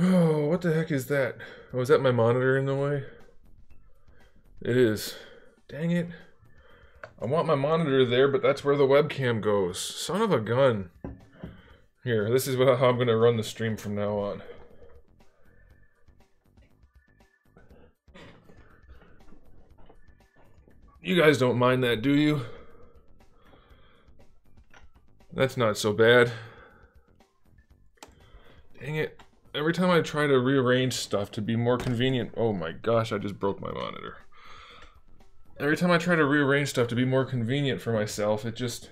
Oh, what the heck is that? Oh, is that my monitor in the way? It is. Dang it. I want my monitor there, but that's where the webcam goes. Son of a gun. Here, this is how I'm going to run the stream from now on. You guys don't mind that, do you? That's not so bad. Dang it. Every time I try to rearrange stuff to be more convenient... Oh my gosh, I just broke my monitor. Every time I try to rearrange stuff to be more convenient for myself, it just...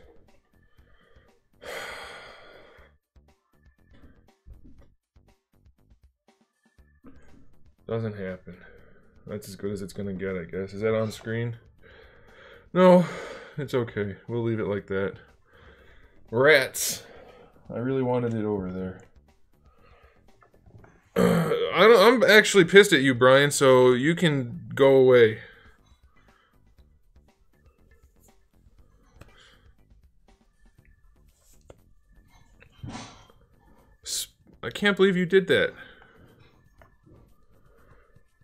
doesn't happen. That's as good as it's gonna get, I guess. Is that on screen? No, it's okay. We'll leave it like that. Rats. I really wanted it over there. I'm actually pissed at you, Brian, so you can go away. I can't believe you did that.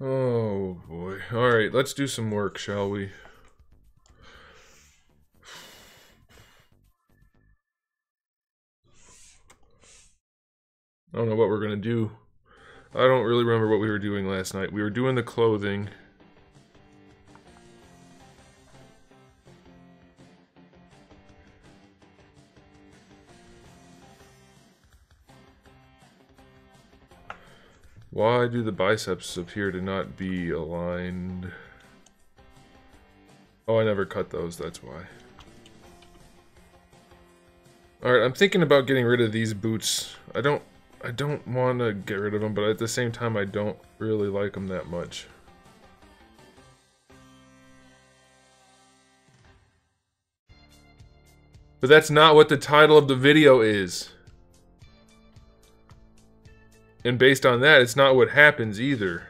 Oh boy. Alright, let's do some work, shall we? I don't know what we're gonna do. I don't really remember what we were doing last night. We were doing the clothing. Why do the biceps appear to not be aligned? Oh, I never cut those, that's why. Alright, I'm thinking about getting rid of these boots. I don't want to get rid of them, but at the same time I don't really like them that much. But that's not what the title of the video is. And based on that, it's not what happens either.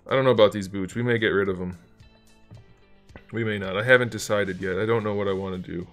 I don't know about these boots. We may get rid of them. We may not. I haven't decided yet. I don't know what I want to do.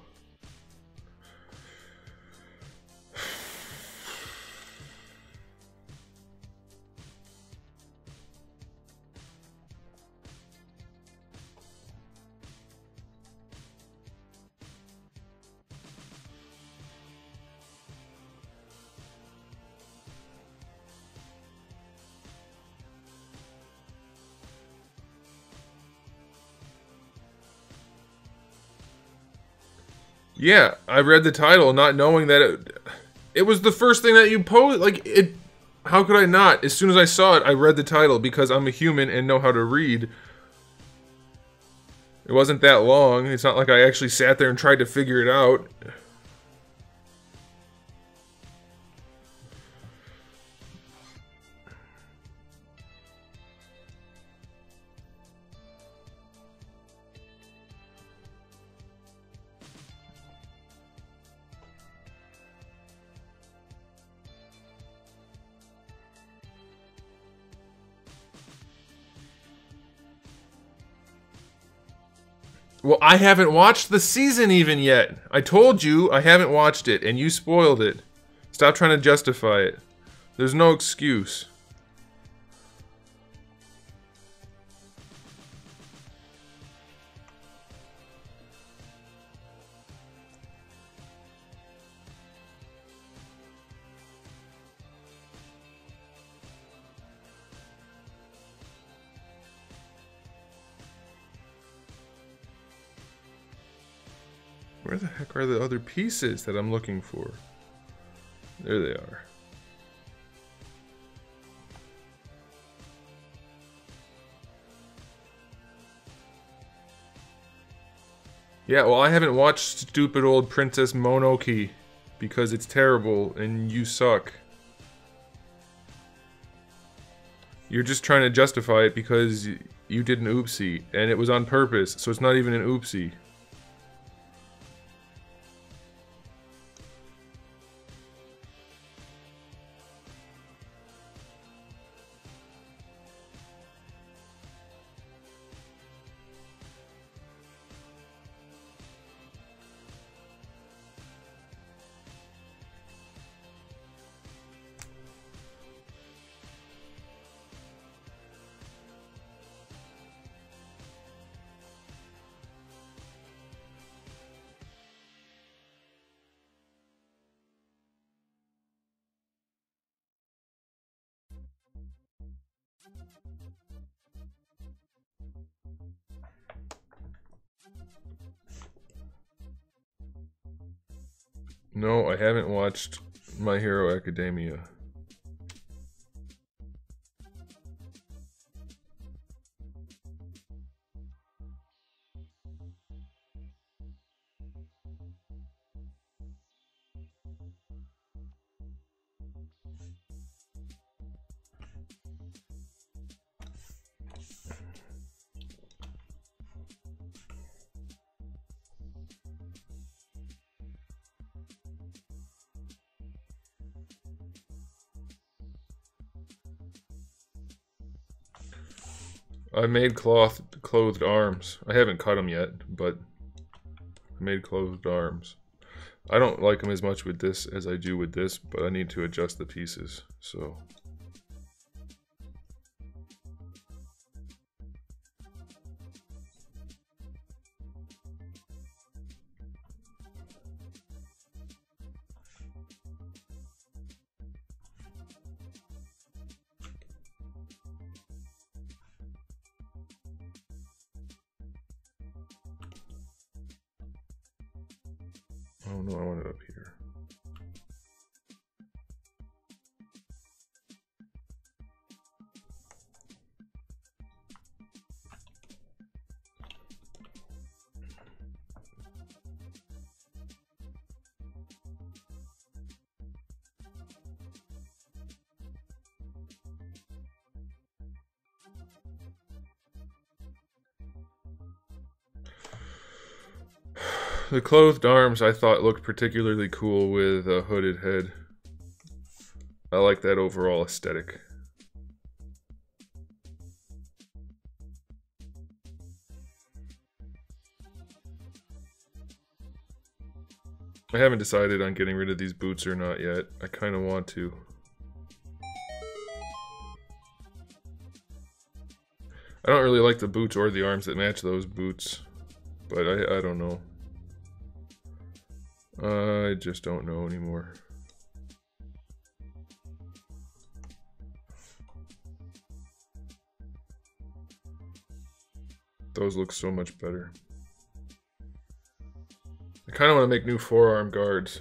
Yeah, I read the title not knowing that it was the first thing that you posted. Like, it... How could I not? As soon as I saw it, I read the title because I'm a human and know how to read. It wasn't that long. It's not like I actually sat there and tried to figure it out. Well, I haven't watched the season even yet. I told you I haven't watched it, and you spoiled it. Stop trying to justify it. There's no excuse. Where the heck are the other pieces that I'm looking for? There they are. Yeah, well, I haven't watched stupid old Princess Mononoke because it's terrible and you suck. You're just trying to justify it because you did an oopsie and it was on purpose, so it's not even an oopsie. No, I haven't watched My Hero Academia. I made clothed arms. I haven't cut them yet, but I made clothed arms. I don't like them as much with this as I do with this, but I need to adjust the pieces, so... Oh no, I want it up here. The clothed arms I thought looked particularly cool with a hooded head. I like that overall aesthetic. I haven't decided on getting rid of these boots or not yet. I kind of want to. I don't really like the boots or the arms that match those boots, but I don't know. I just don't know anymore. Those look so much better. I kind of want to make new forearm guards.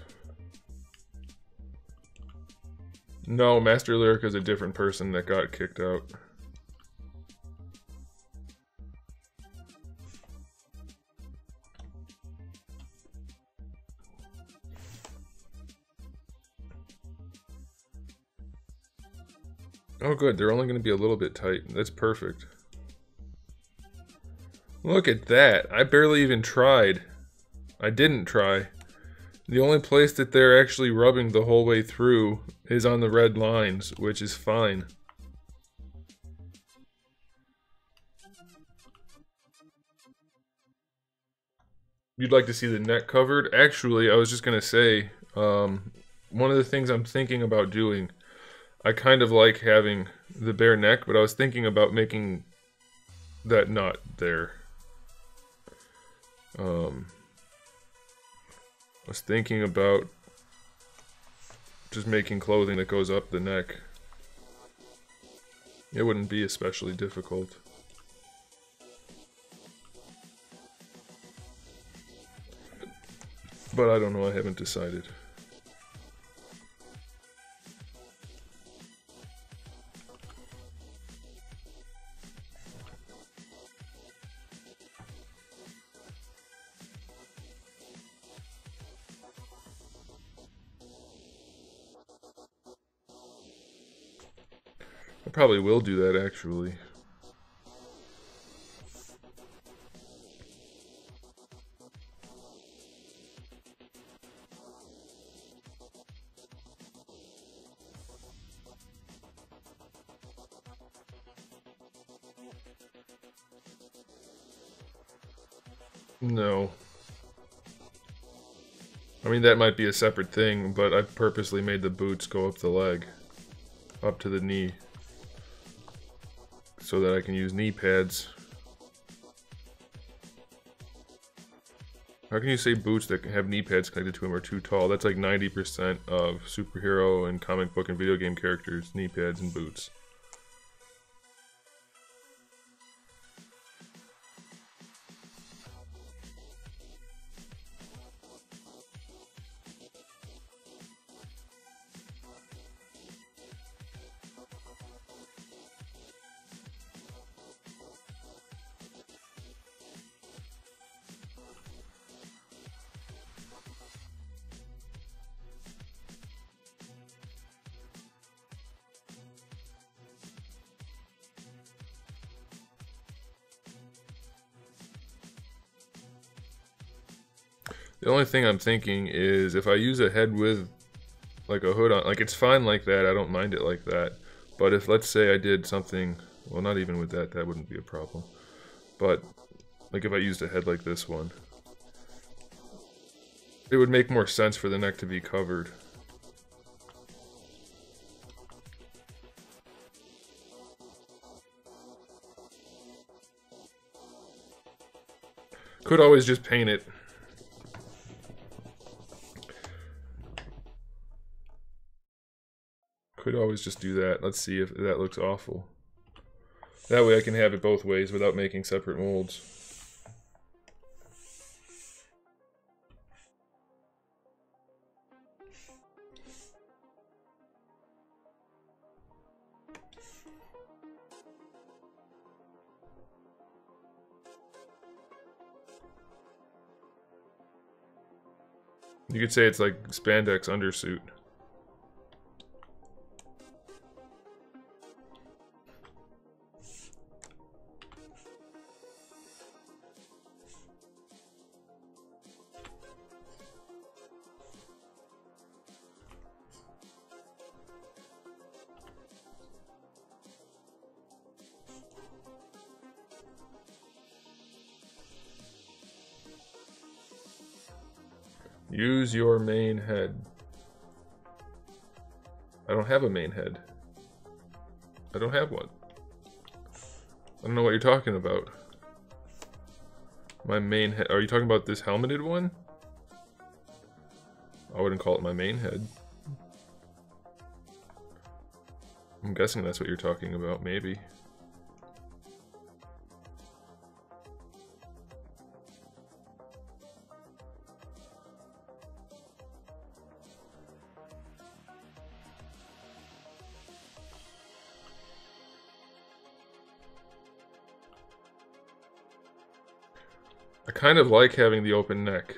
No, Master Lyric is a different person that got kicked out. Oh good, they're only going to be a little bit tight. That's perfect. Look at that. I barely even tried. I didn't try. The only place that they're actually rubbing the whole way through is on the red lines, which is fine. You'd like to see the neck covered? Actually, I was just going to say, one of the things I'm thinking about doing, I kind of like having the bare neck, but I was thinking about making that not there. I was thinking about just making clothing that goes up the neck. It wouldn't be especially difficult. But I don't know, I haven't decided. I probably will do that, actually. No. I mean, that might be a separate thing, but I purposely made the boots go up the leg. Up to the knee. So that I can use knee pads. How can you say boots that have knee pads connected to them are too tall? That's like 90% of superhero and comic book and video game characters, knee pads and boots. The only thing I'm thinking is if I use a head with like a hood on, like it's fine like that, I don't mind it like that. But if, let's say I did something, well, not even with that, that wouldn't be a problem. But like if I used a head like this one, it would make more sense for the neck to be covered. Could always just paint it. Could always just do that. Let's see if that looks awful. That way I can have it both ways without making separate molds. You could say it's like spandex undersuit. Use your main head. I don't have a main head. I don't have one. I don't know what you're talking about. My main head. Are you talking about this helmeted one? I wouldn't call it my main head. I'm guessing that's what you're talking about, maybe. I kind of like having the open neck.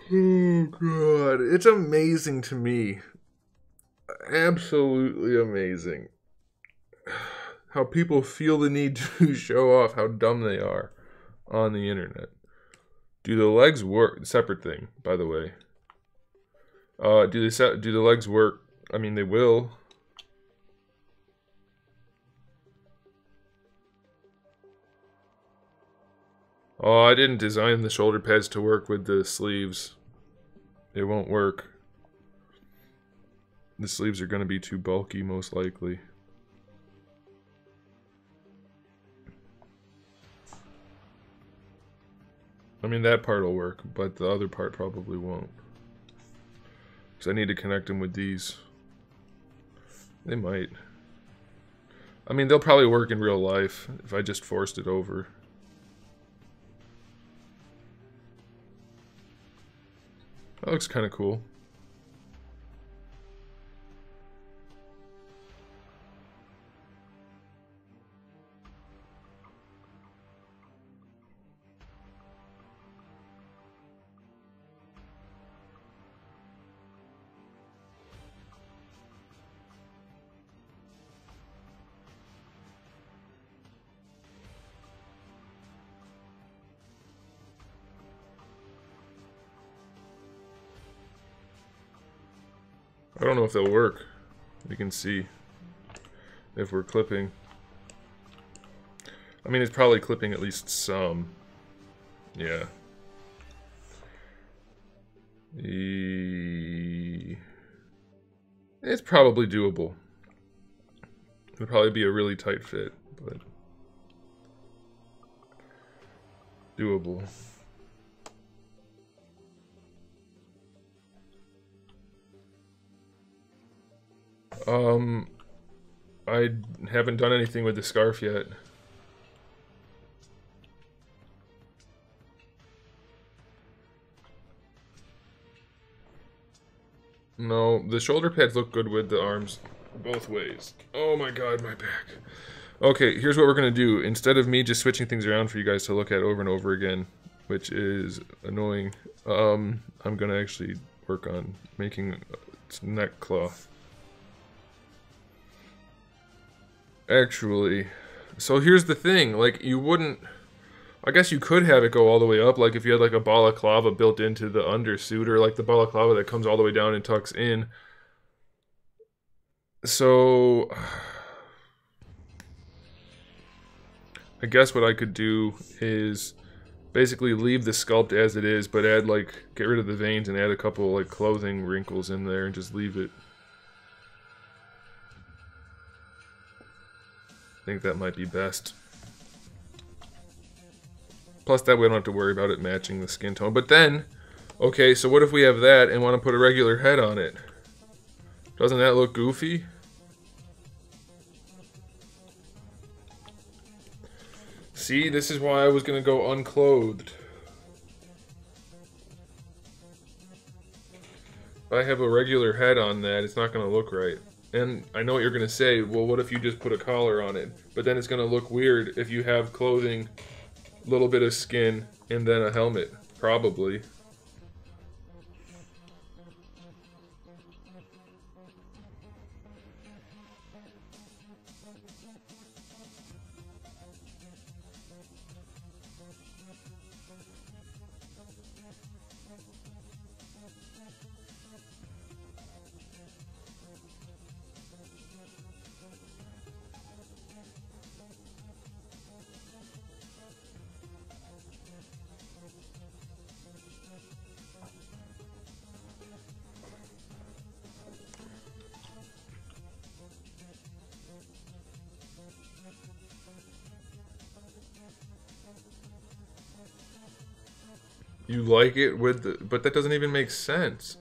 Oh god, it's amazing to me. Absolutely amazing. How people feel the need to show off how dumb they are on the internet. Do the legs work? Separate thing, by the way. Do the legs work? I mean, they will. Oh, I didn't design the shoulder pads to work with the sleeves. It won't work. The sleeves are going to be too bulky, most likely. I mean, that part will work, but the other part probably won't. Because I need to connect them with these. They might. I mean, they'll probably work in real life if I just forced it over. That looks kind of cool. I don't know if they'll work. You can see if we're clipping. I mean, it's probably clipping at least some. Yeah. It's probably doable. It'll probably be a really tight fit, but doable. I haven't done anything with the scarf yet. No, the shoulder pads look good with the arms both ways. Oh my god, my back. Okay, here's what we're gonna do. Instead of me just switching things around for you guys to look at over and over again, which is annoying, I'm gonna actually work on making neck cloth. Actually, so here's the thing, like, you wouldn't... I guess you could have it go all the way up, like if you had like a balaclava built into the undersuit, or like the balaclava that comes all the way down and tucks in. So... I guess what I could do is basically leave the sculpt as it is, but add like, get rid of the veins and add a couple like clothing wrinkles in there and just leave it. I think that might be best. Plus that way we don't have to worry about it matching the skin tone. But then, okay, so what if we have that and want to put a regular head on it? Doesn't that look goofy? See, this is why I was going to go unclothed. If I have a regular head on that, it's not going to look right. And I know what you're going to say, well, what if you just put a collar on it? But then it's going to look weird if you have clothing, little bit of skin, and then a helmet. Probably. You like it with the... But that doesn't even make sense.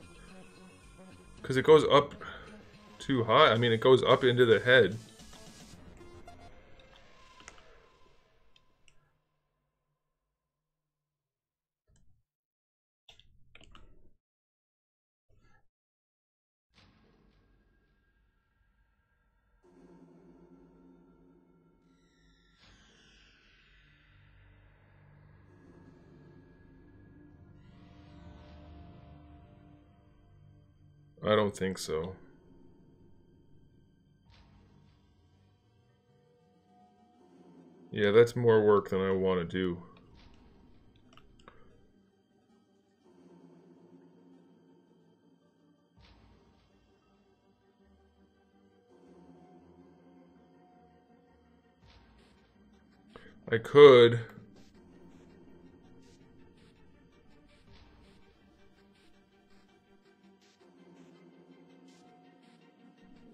Because it goes up too high. I mean, it goes up into the head. I don't think so. Yeah, that's more work than I want to do. I could...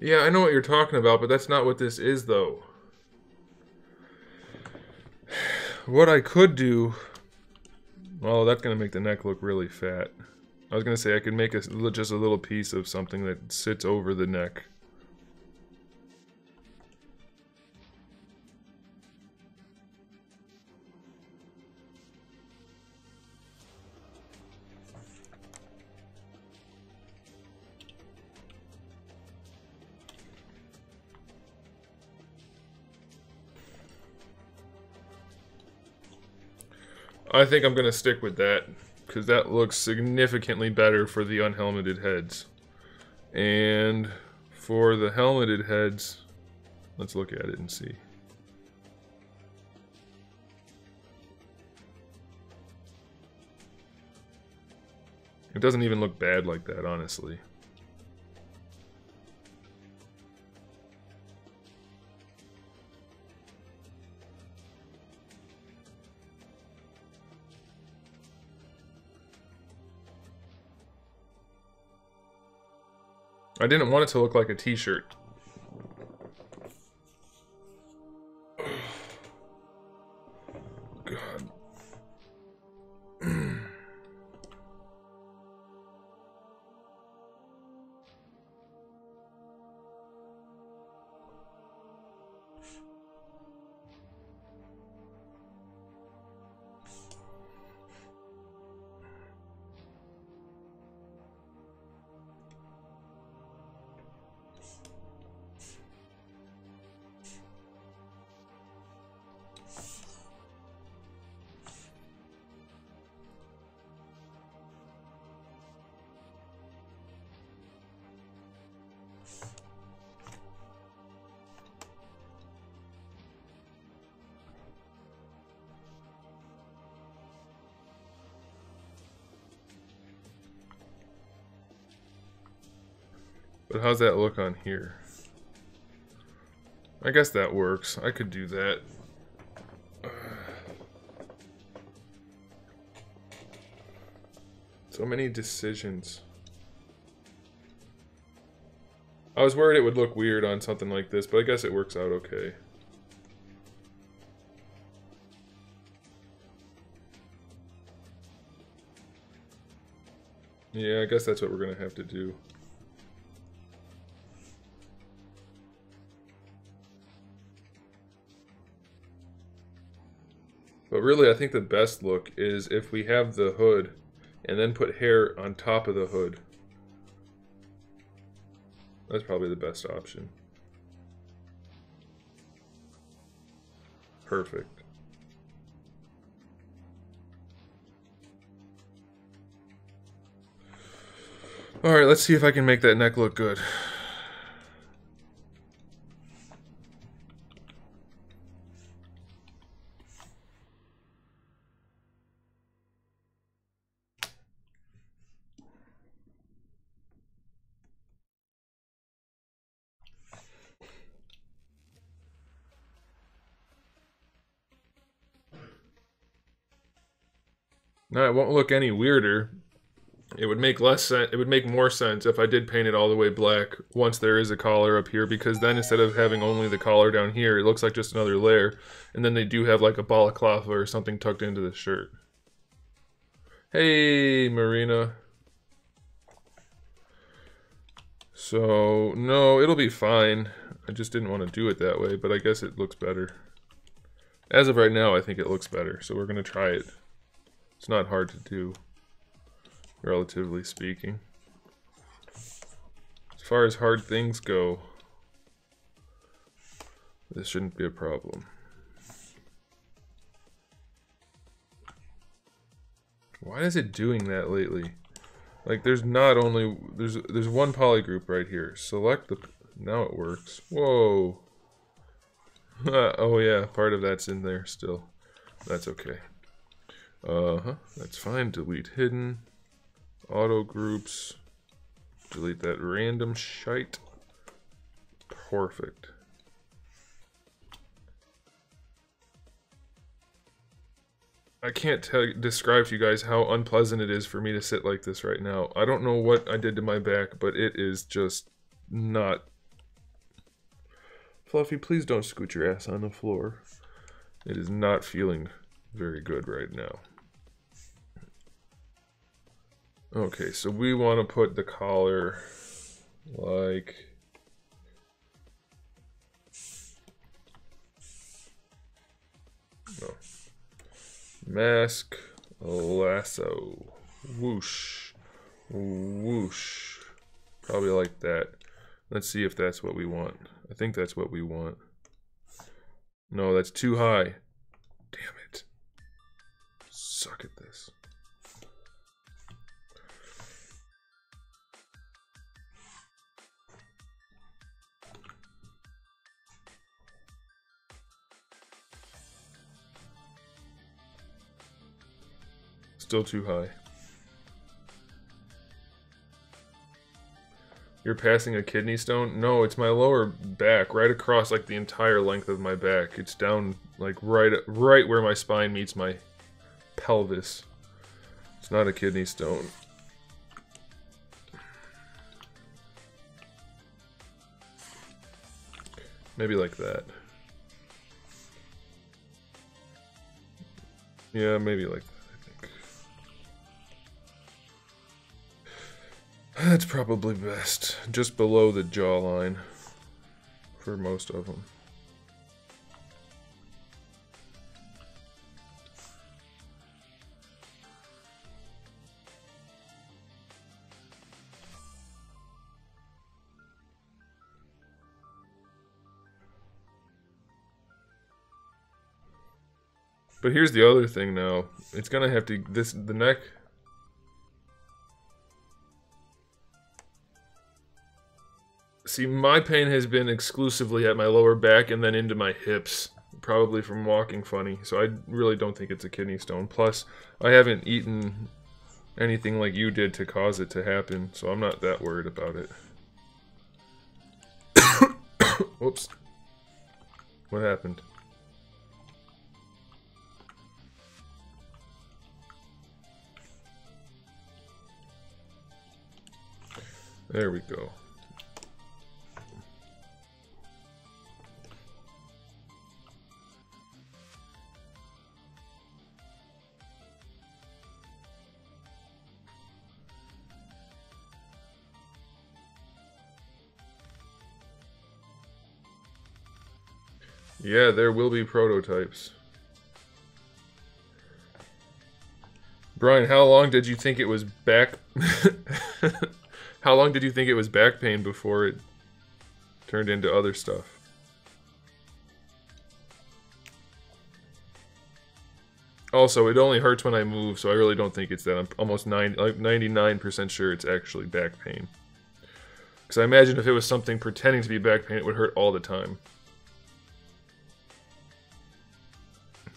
Yeah, I know what you're talking about, but that's not what this is, though. What I could do... Well, that's going to make the neck look really fat. I was going to say I could make just a little piece of something that sits over the neck. I think I'm going to stick with that, because that looks significantly better for the unhelmeted heads. And for the helmeted heads, let's look at it and see. It doesn't even look bad like that, honestly. I didn't want it to look like a t-shirt. God. But how's that look on here? I guess that works. I could do that. So many decisions. I was worried it would look weird on something like this, but I guess it works out okay. Yeah, I guess that's what we're gonna have to do. But really, I think the best look is if we have the hood and then put hair on top of the hood. That's probably the best option. Perfect. Alright, let's see if I can make that neck look good. Now it won't look any weirder. It would make less sense. It would make more sense if I did paint it all the way black once there is a collar up here, because then instead of having only the collar down here, it looks like just another layer, and then they do have like a balaclava or something tucked into the shirt. Hey, Marina. So, no, it'll be fine. I just didn't want to do it that way, but I guess it looks better. As of right now, I think it looks better, so we're going to try it. It's not hard to do, relatively speaking. As far as hard things go, this shouldn't be a problem. Why is it doing that lately? Like, there's not only... There's one poly group right here. Select the... Now it works. Whoa. Oh yeah, part of that's in there still. That's okay. That's fine. Delete hidden. Auto groups. Delete that random shite. Perfect. I can't describe to you guys how unpleasant it is for me to sit like this right now. I don't know what I did to my back, but it is just not... Fluffy, please don't scoot your ass on the floor. It is not feeling very good right now. Okay, so we want to put the collar like... No. Mask, lasso, whoosh, whoosh. Probably like that. Let's see if that's what we want. I think that's what we want. No, that's too high. Damn it. Suck at this. Still too high. You're passing a kidney stone? No, it's my lower back, right across like the entire length of my back. It's down like right where my spine meets my pelvis. It's not a kidney stone. Maybe like that. Yeah, maybe like that, I think. That's probably best. Just below the jawline for most of them. But here's the other thing now. It's gonna have to, the neck. See, my pain has been exclusively at my lower back and then into my hips. Probably from walking funny. So I really don't think it's a kidney stone. Plus, I haven't eaten anything like you did to cause it to happen. So I'm not that worried about it. Whoops. What happened? There we go. Yeah, there will be prototypes. Brian, how long did you think it was back... How long did you think it was back pain before it turned into other stuff? Also, it only hurts when I move, so I really don't think it's that. I'm almost 99% sure it's actually back pain. Because I imagine if it was something pretending to be back pain, it would hurt all the time.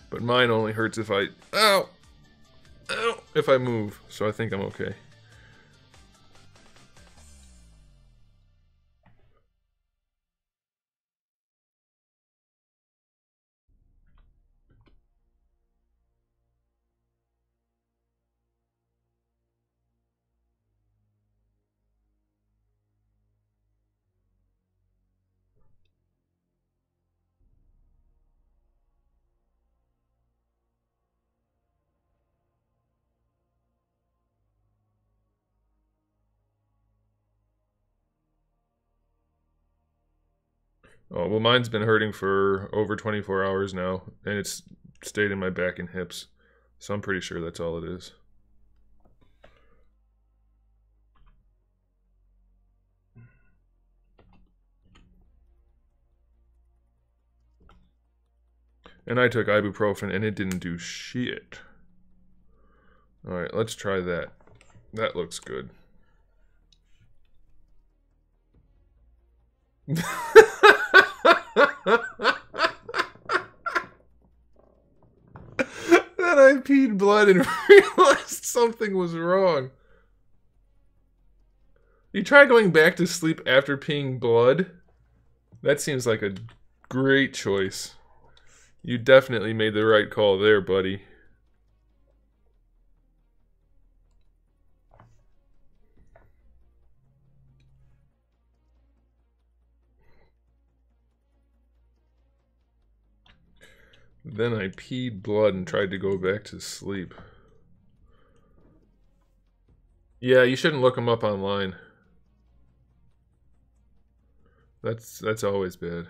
But mine only hurts if I... Ow! Ow! If I move, so I think I'm okay. Oh, well, mine's been hurting for over 24 hours now, and it's stayed in my back and hips. So I'm pretty sure that's all it is. And I took ibuprofen, and it didn't do shit. Alright, let's try that. That looks good. Then I peed blood and realized something was wrong. You try going back to sleep after peeing blood? That seems like a great choice. You definitely made the right call there, buddy. Then I peed blood and tried to go back to sleep. Yeah, you shouldn't look them up online. That's always bad.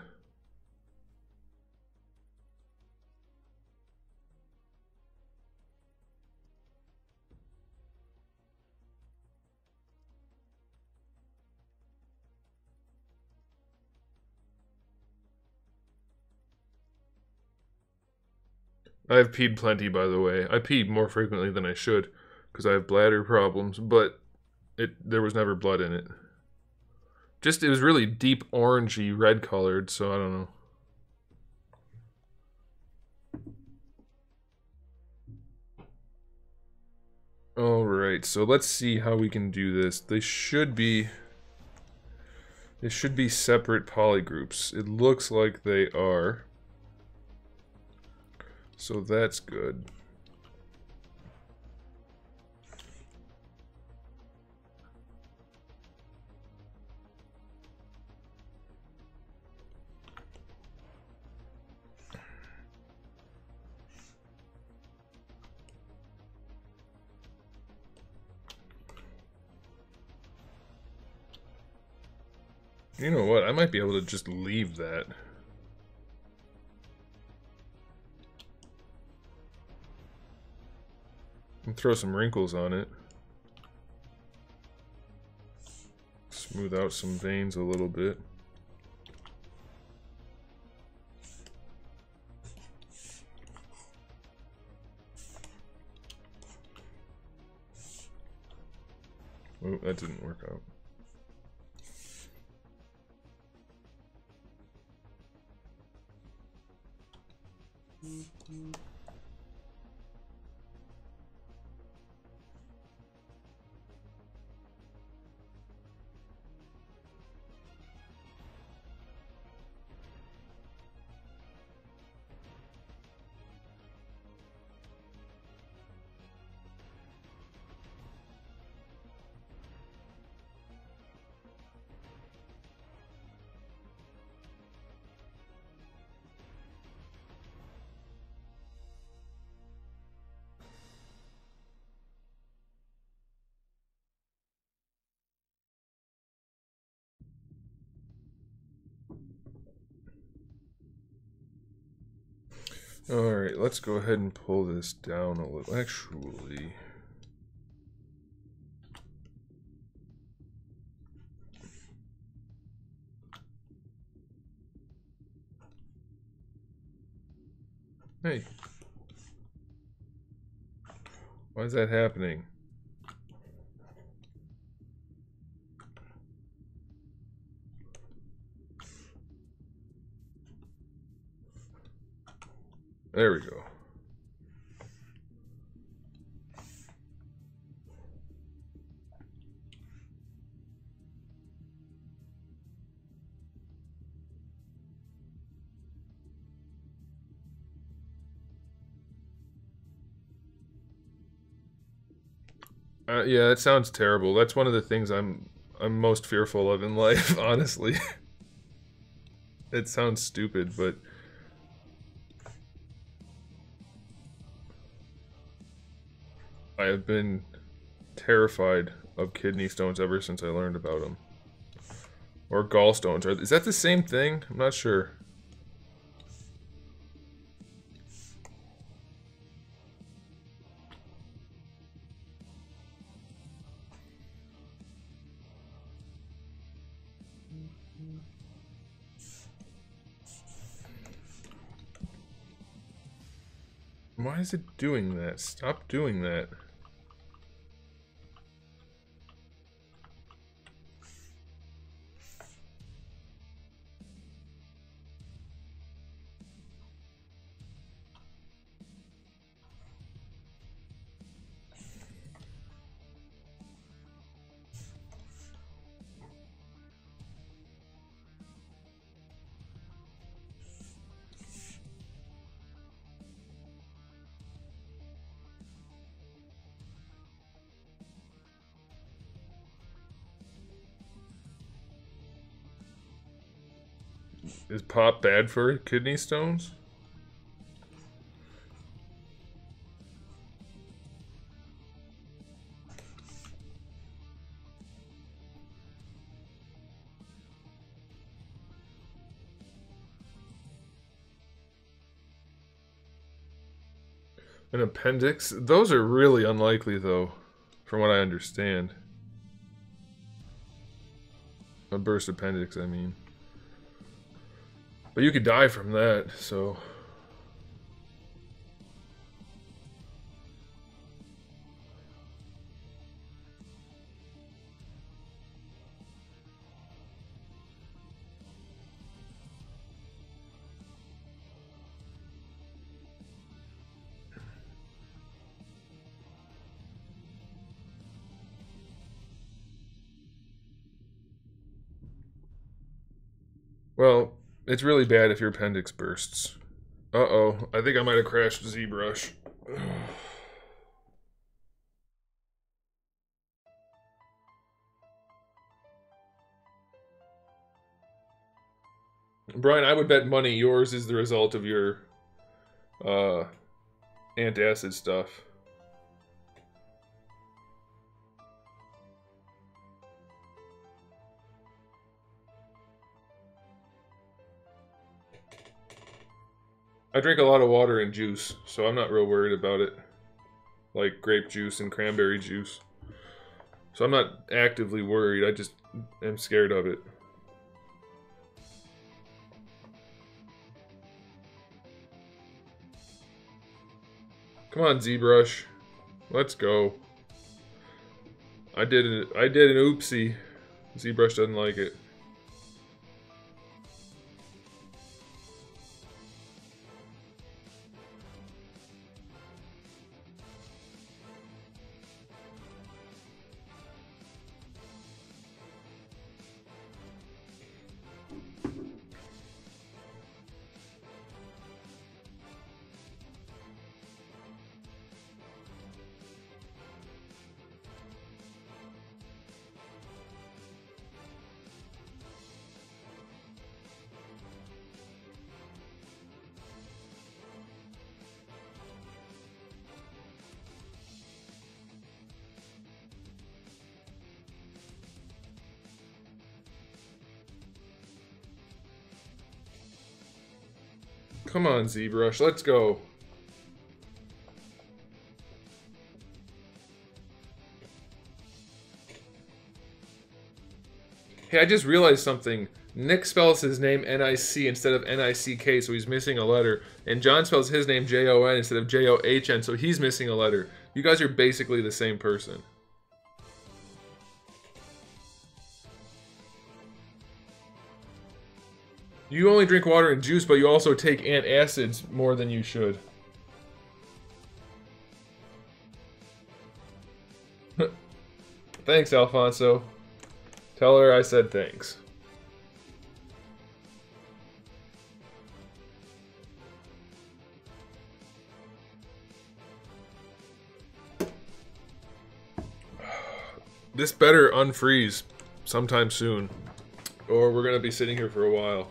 I've peed plenty, by the way. I pee more frequently than I should because I have bladder problems, but there was never blood in it. Just, it was really deep orangey red colored, so I don't know. Alright, so let's see how we can do this. They should be separate polygroups. It looks like they are. So that's good. You know what? I might be able to just leave that. And throw some wrinkles on it. Smooth out some veins a little bit. Oh, that didn't work out. Alright, let's go ahead and pull this down a little. Actually... Hey. Why is that happening? There we go. Yeah, it sounds terrible. That's one of the things I'm most fearful of in life, honestly. It sounds stupid, but I have been terrified of kidney stones ever since I learned about them. Or gallstones. Is that the same thing? I'm not sure. Why is it doing that? Stop doing that. Is pop bad for kidney stones? An appendix? Those are really unlikely, though, from what I understand. A burst appendix, I mean. But you could die from that, so... Well, it's really bad if your appendix bursts. Uh-oh, I think I might have crashed ZBrush. Brian, I would bet money yours is the result of your antacid stuff. I drink a lot of water and juice, so I'm not real worried about it. Like grape juice and cranberry juice. So I'm not actively worried, I just am scared of it. Come on, ZBrush. Let's go. I did an oopsie. ZBrush doesn't like it. Come on, ZBrush, let's go. Hey, I just realized something. Nick spells his name N-I-C instead of N-I-C-K, so he's missing a letter. And John spells his name J-O-N instead of J-O-H-N, so he's missing a letter. You guys are basically the same person. You only drink water and juice, but you also take antacids more than you should. Thanks, Alfonso. Tell her I said thanks. This better unfreeze sometime soon, or we're gonna be sitting here for a while.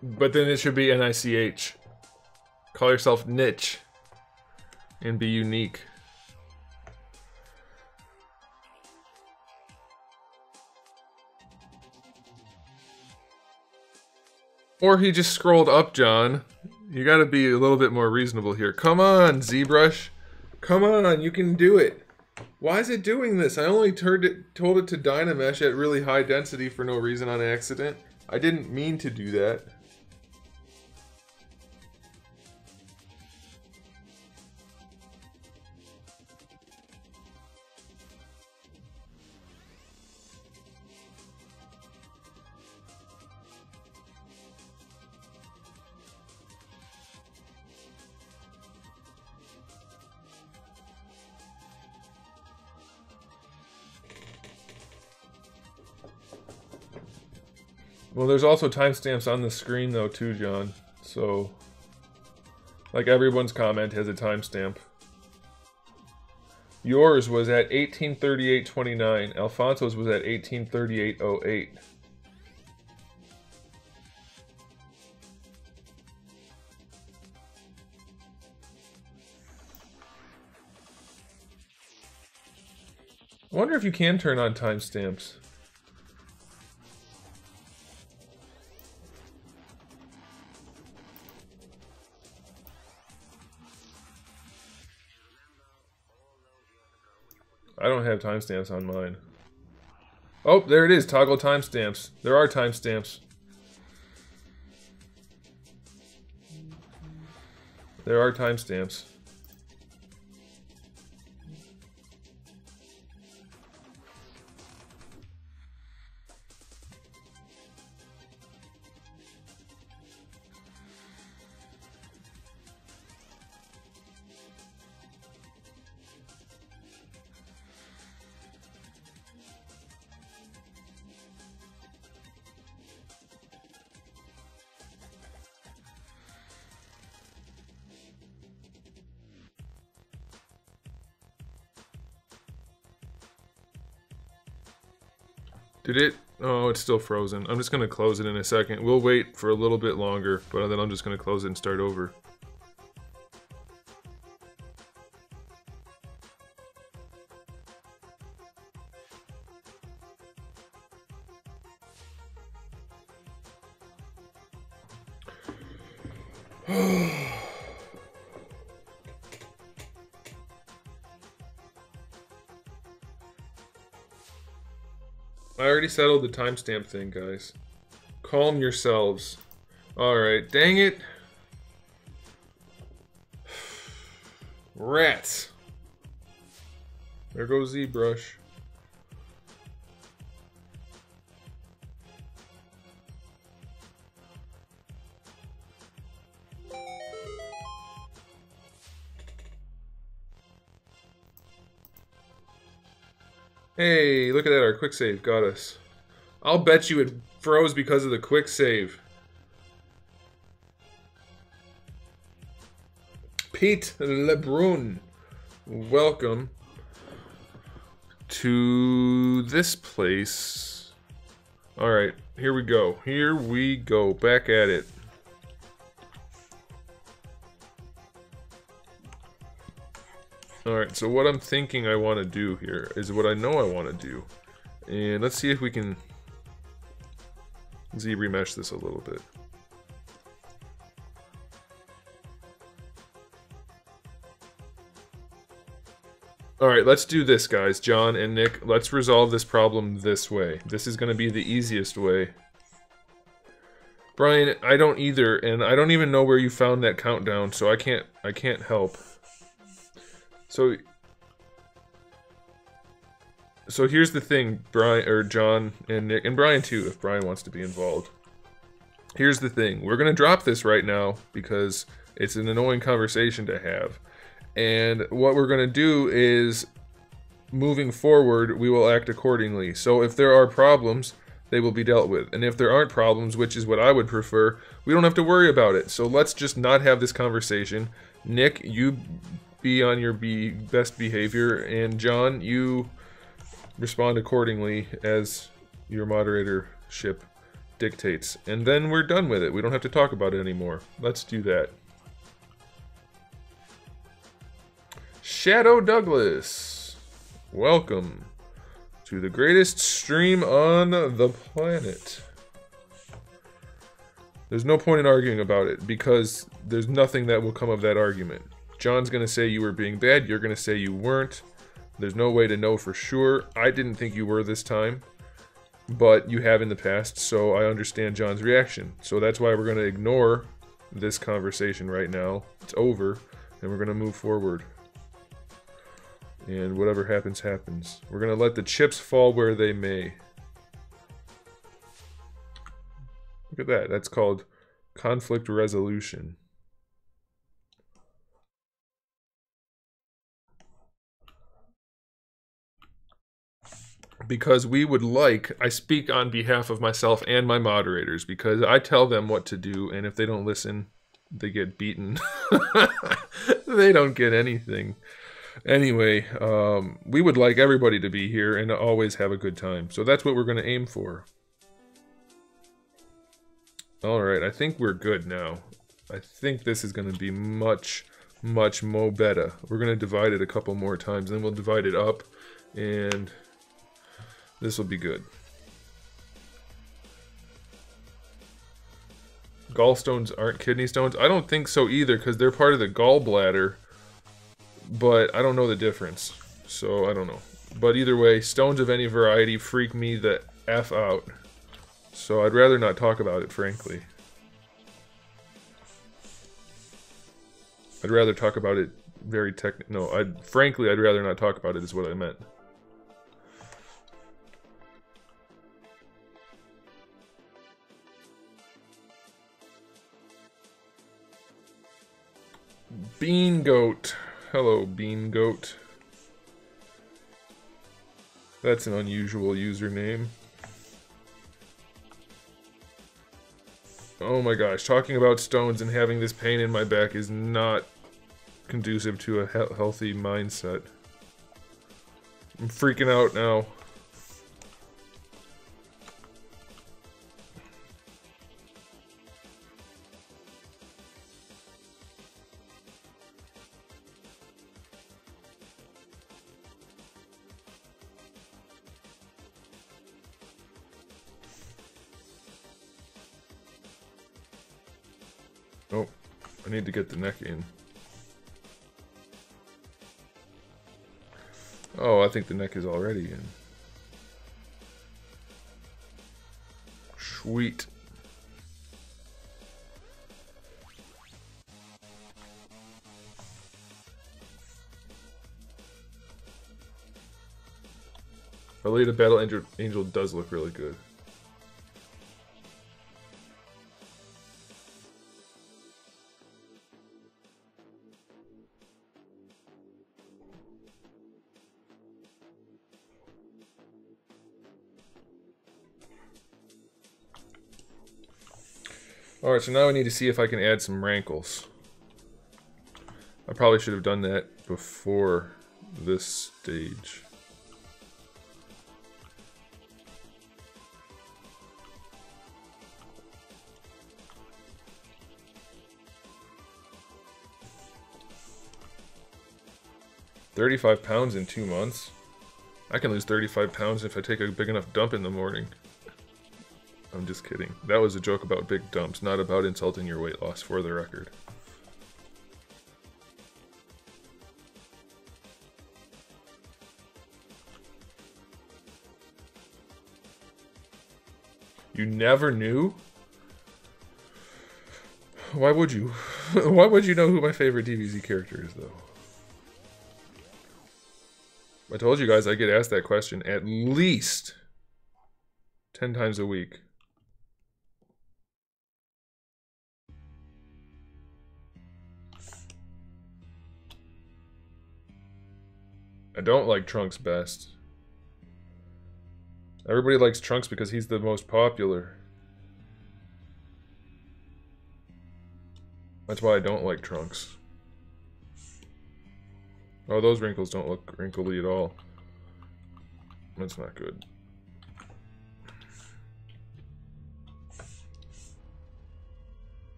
But then it should be N-I-C-H. Call yourself niche. And be unique. Or he just scrolled up, John. You gotta be a little bit more reasonable here. Come on, ZBrush. Come on, you can do it. Why is it doing this? I only told it to Dynamesh at really high density for no reason on accident. I didn't mean to do that. Well, there's also timestamps on the screen though too, John. So, like everyone's comment has a timestamp. Yours was at 1838.29. Alfonso's was at 1838.08. I wonder if you can turn on timestamps. I don't have timestamps on mine. Oh, there it is. Toggle timestamps. There are timestamps. There are timestamps. Did it? Oh, it's still frozen. I'm just gonna close it in a second. We'll wait for a little bit longer, but then I'm just gonna close it and start over. I already settled the timestamp thing, guys. Calm yourselves. Alright, dang it. Rats. There goes ZBrush. Hey, look at that, our quick save got us. I'll bet you it froze because of the quick save. Pete Lebrun, welcome to this place. Alright, here we go. Here we go. Back at it. Alright, so what I'm thinking I want to do here is what I know I want to do. And let's see if we can ZBrush this a little bit. Alright, let's do this, guys. John and Nick, let's resolve this problem this way. This is going to be the easiest way. Brian, I don't either, and I don't even know where you found that countdown, so I can't help. So here's the thing, Brian, or John and Nick, and Brian too, if Brian wants to be involved. Here's the thing, we're gonna drop this right now because it's an annoying conversation to have. And what we're gonna do is, moving forward, we will act accordingly. So if there are problems, they will be dealt with. And if there aren't problems, which is what I would prefer, we don't have to worry about it. So let's just not have this conversation. Nick, you be on your best behavior, and John, you respond accordingly as your moderatorship dictates. And then we're done with it. We don't have to talk about it anymore. Let's do that. Shadow Douglas, welcome to the greatest stream on the planet. There's no point in arguing about it because there's nothing that will come of that argument. John's gonna say you were being bad, you're gonna say you weren't. There's no way to know for sure. I didn't think you were this time, but you have in the past, so I understand John's reaction. So that's why we're gonna ignore this conversation right now. It's over, and we're gonna move forward. And whatever happens, happens. We're gonna let the chips fall where they may. Look at that, that's called conflict resolution. Because we would like, I speak on behalf of myself and my moderators, because I tell them what to do, and if they don't listen, they get beaten. They don't get anything. Anyway, we would like everybody to be here and always have a good time. So that's what we're going to aim for. Alright, I think we're good now. I think this is going to be much, much mo better. We're going to divide it a couple more times, then we'll divide it up, and this will be good. Gallstones aren't kidney stones? I don't think so either, because they're part of the gallbladder. But I don't know the difference. So, I don't know. But either way, stones of any variety freak me the F out. So I'd rather not talk about it, frankly. I'd rather talk about it very frankly, I'd rather not talk about it is what I meant. Bean Goat. Hello, Bean Goat. That's an unusual username. Oh my gosh, talking about stones and having this pain in my back is not conducive to a healthy mindset. I'm freaking out now. Oh, I need to get the neck in. Oh, I think the neck is already in. Sweet. Alita Battle Angel does look really good. Alright, so now we need to see if I can add some rankles. I probably should have done that before this stage. £35 in 2 months? I can lose 35 pounds if I take a big enough dump in the morning. I'm just kidding. That was a joke about big dumps, not about insulting your weight loss, for the record. You never knew? Why would you? Why would you know who my favorite DBZ character is, though? I told you guys I get asked that question at least 10 times a week. I don't like Trunks best. Everybody likes Trunks because he's the most popular. That's why I don't like Trunks. Oh, those wrinkles don't look wrinkly at all. That's not good.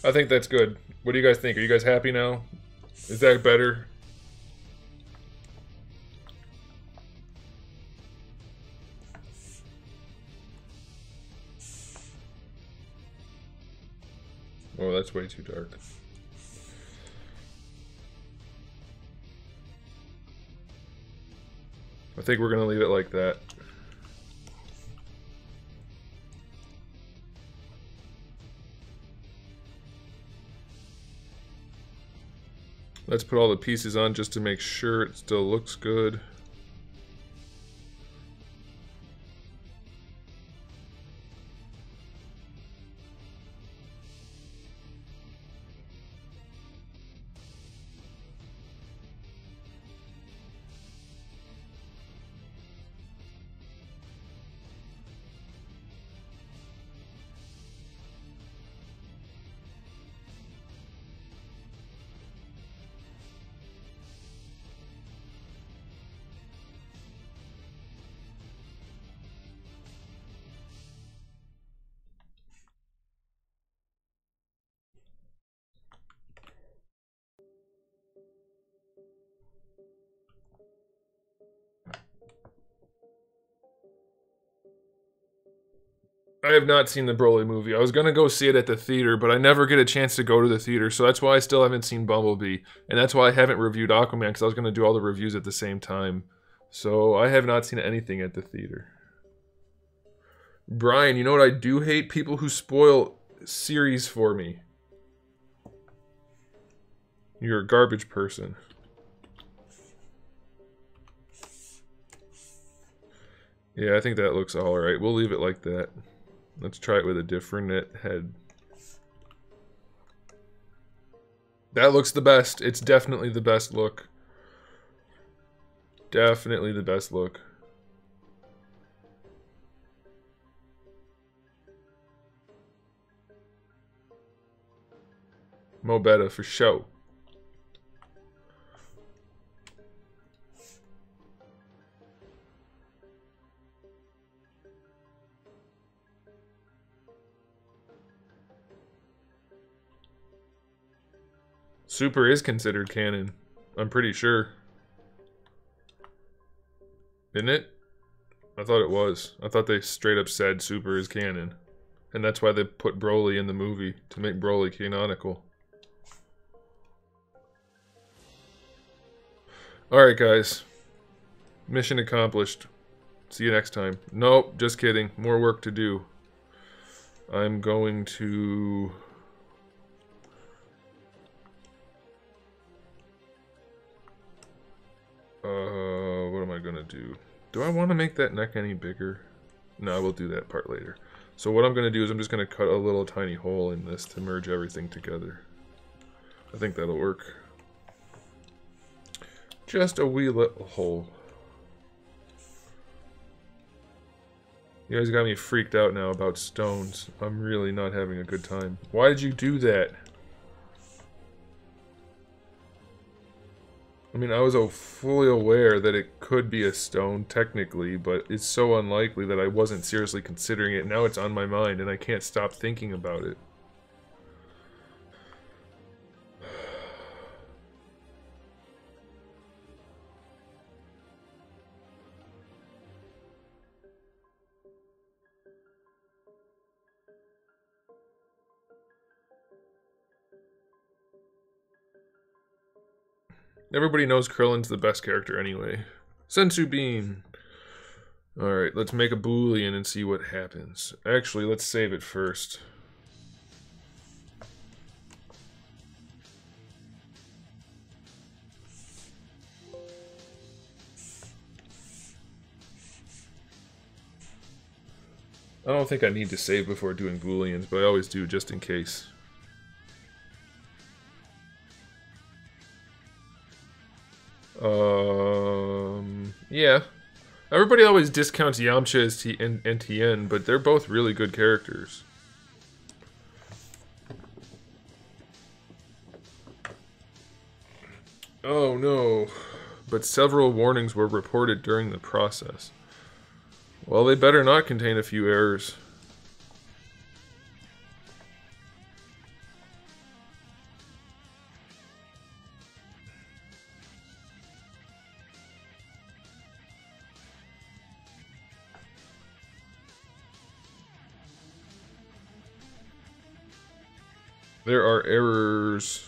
I think that's good. What do you guys think? Are you guys happy now? Is that better? Oh, that's way too dark. I think we're gonna leave it like that. Let's put all the pieces on just to make sure it still looks good. I have not seen the Broly movie. I was gonna go see it at the theater, but I never get a chance to go to the theater, so that's why I still haven't seen Bumblebee. And that's why I haven't reviewed Aquaman, because I was gonna do all the reviews at the same time. So I have not seen anything at the theater. Brian, you know what I do hate? People who spoil series for me. You're a garbage person. Yeah, I think that looks alright. We'll leave it like that. Let's try it with a different head. That looks the best. It's definitely the best look. Definitely the best look. Mo better for show. Super is considered canon. I'm pretty sure. Isn't it? I thought it was. I thought they straight up said Super is canon. And that's why they put Broly in the movie, to make Broly canonical. Alright guys. Mission accomplished. See you next time. Nope, just kidding. More work to do. I'm going to... what am I gonna do? Do I want to make that neck any bigger? No, I will do that part later. So what I'm gonna do is I'm just gonna cut a little tiny hole in this to merge everything together. I think that'll work. Just a wee little hole. You guys got me freaked out now about stones. I'm really not having a good time. Why did you do that? I mean, I was fully aware that it could be a stone, technically, but it's so unlikely that I wasn't seriously considering it. Now it's on my mind, and I can't stop thinking about it. Everybody knows Krillin's the best character anyway. Sensu Bean! Alright, let's make a Boolean and see what happens. Actually, let's save it first. I don't think I need to save before doing Booleans, but I always do just in case. Yeah. Everybody always discounts Yamcha and Tien, but they're both really good characters. Oh no. But several warnings were reported during the process. Well, they better not contain a few errors. There are errors.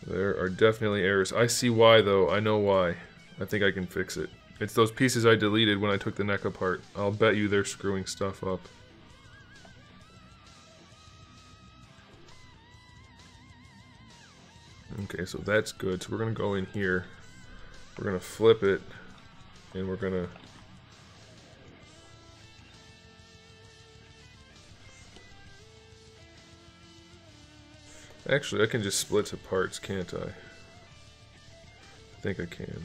There are definitely errors. I see why, though. I know why. I think I can fix it. It's those pieces I deleted when I took the neck apart. I'll bet you they're screwing stuff up. Okay, so that's good. So we're going to go in here. We're going to flip it. And we're going to... Actually, I can just split to parts, can't I? I think I can.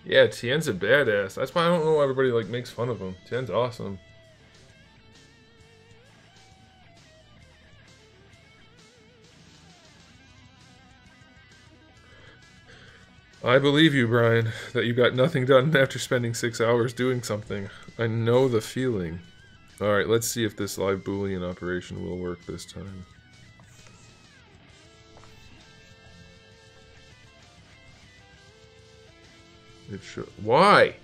Yeah, Tien's a badass. That's why I don't know why everybody like makes fun of him. Tien's awesome. I believe you, Brian, that you got nothing done after spending 6 hours doing something. I know the feeling. Alright, let's see if this live Boolean operation will work this time. It should. Why?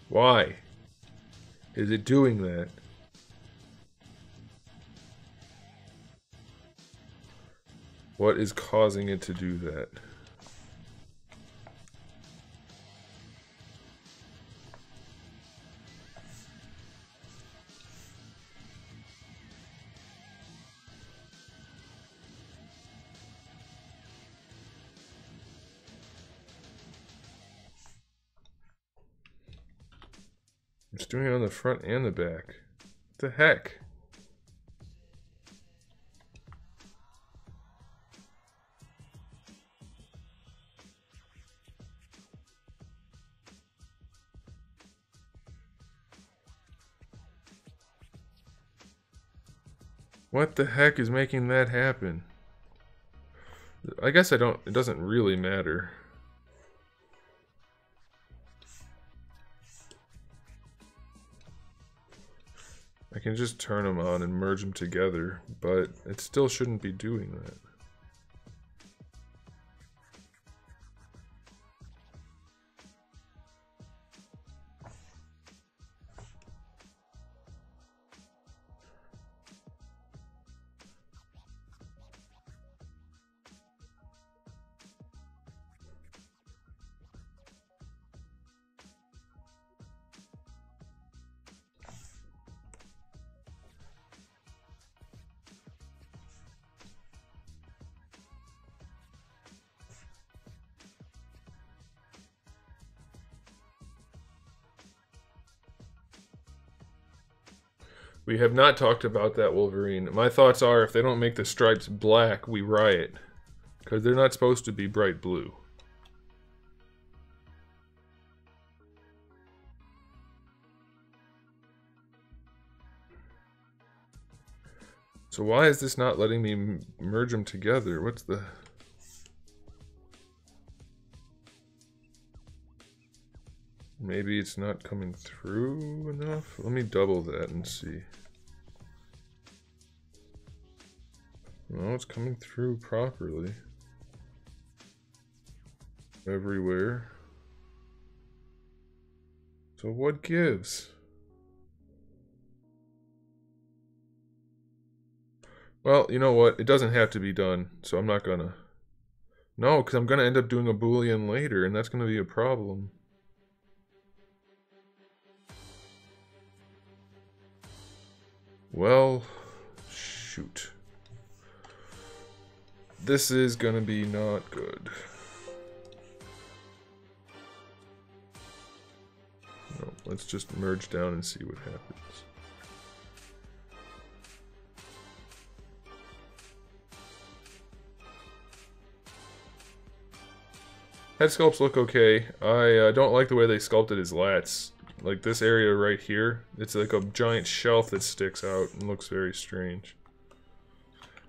Why is it doing that? What is causing it to do that? It's doing it on the front and the back. What the heck? What the heck is making that happen? I guess it doesn't really matter. I can just turn them on and merge them together, but it still shouldn't be doing that. We have not talked about that Wolverine. My thoughts are if they don't make the stripes black, we riot. Because they're not supposed to be bright blue. So why is this not letting me merge them together? What's the... Maybe it's not coming through enough? Let me double that and see. No, it's coming through properly. Everywhere. So what gives? Well, you know what? It doesn't have to be done, so I'm not gonna. No, because I'm gonna end up doing a Boolean later, and that's gonna be a problem. Well, shoot. This is gonna be not good. No, let's just merge down and see what happens. Head sculpts look okay. I don't like the way they sculpted his lats. Like this area right here, it's like a giant shelf that sticks out and looks very strange.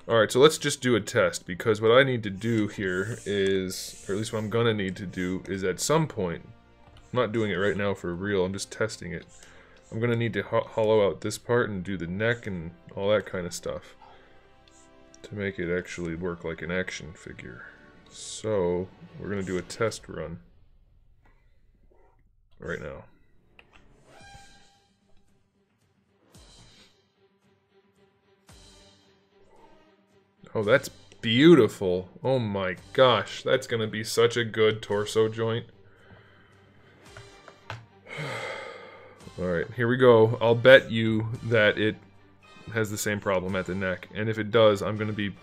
Alright, so let's just do a test, because what I need to do here is, or at least what I'm gonna need to do, is at some point, I'm not doing it right now for real, I'm just testing it. I'm gonna need to hollow out this part and do the neck and all that kind of stuff to make it actually work like an action figure. So, we're gonna do a test run right now. Oh, that's beautiful. Oh my gosh, that's gonna be such a good torso joint. Alright, here we go. I'll bet you that it has the same problem at the neck, and if it does, I'm gonna be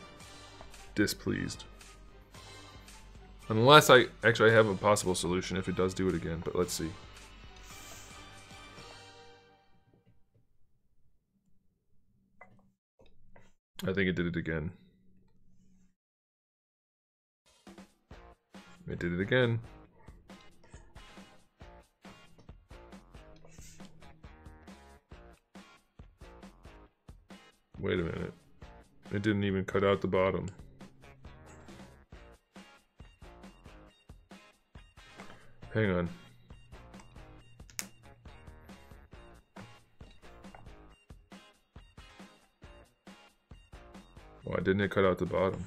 displeased. Unless I actually have a possible solution if it does do it again, but let's see. I think it did it again. It did it again. Wait a minute. It didn't even cut out the bottom. Hang on. Why didn't it cut out the bottom?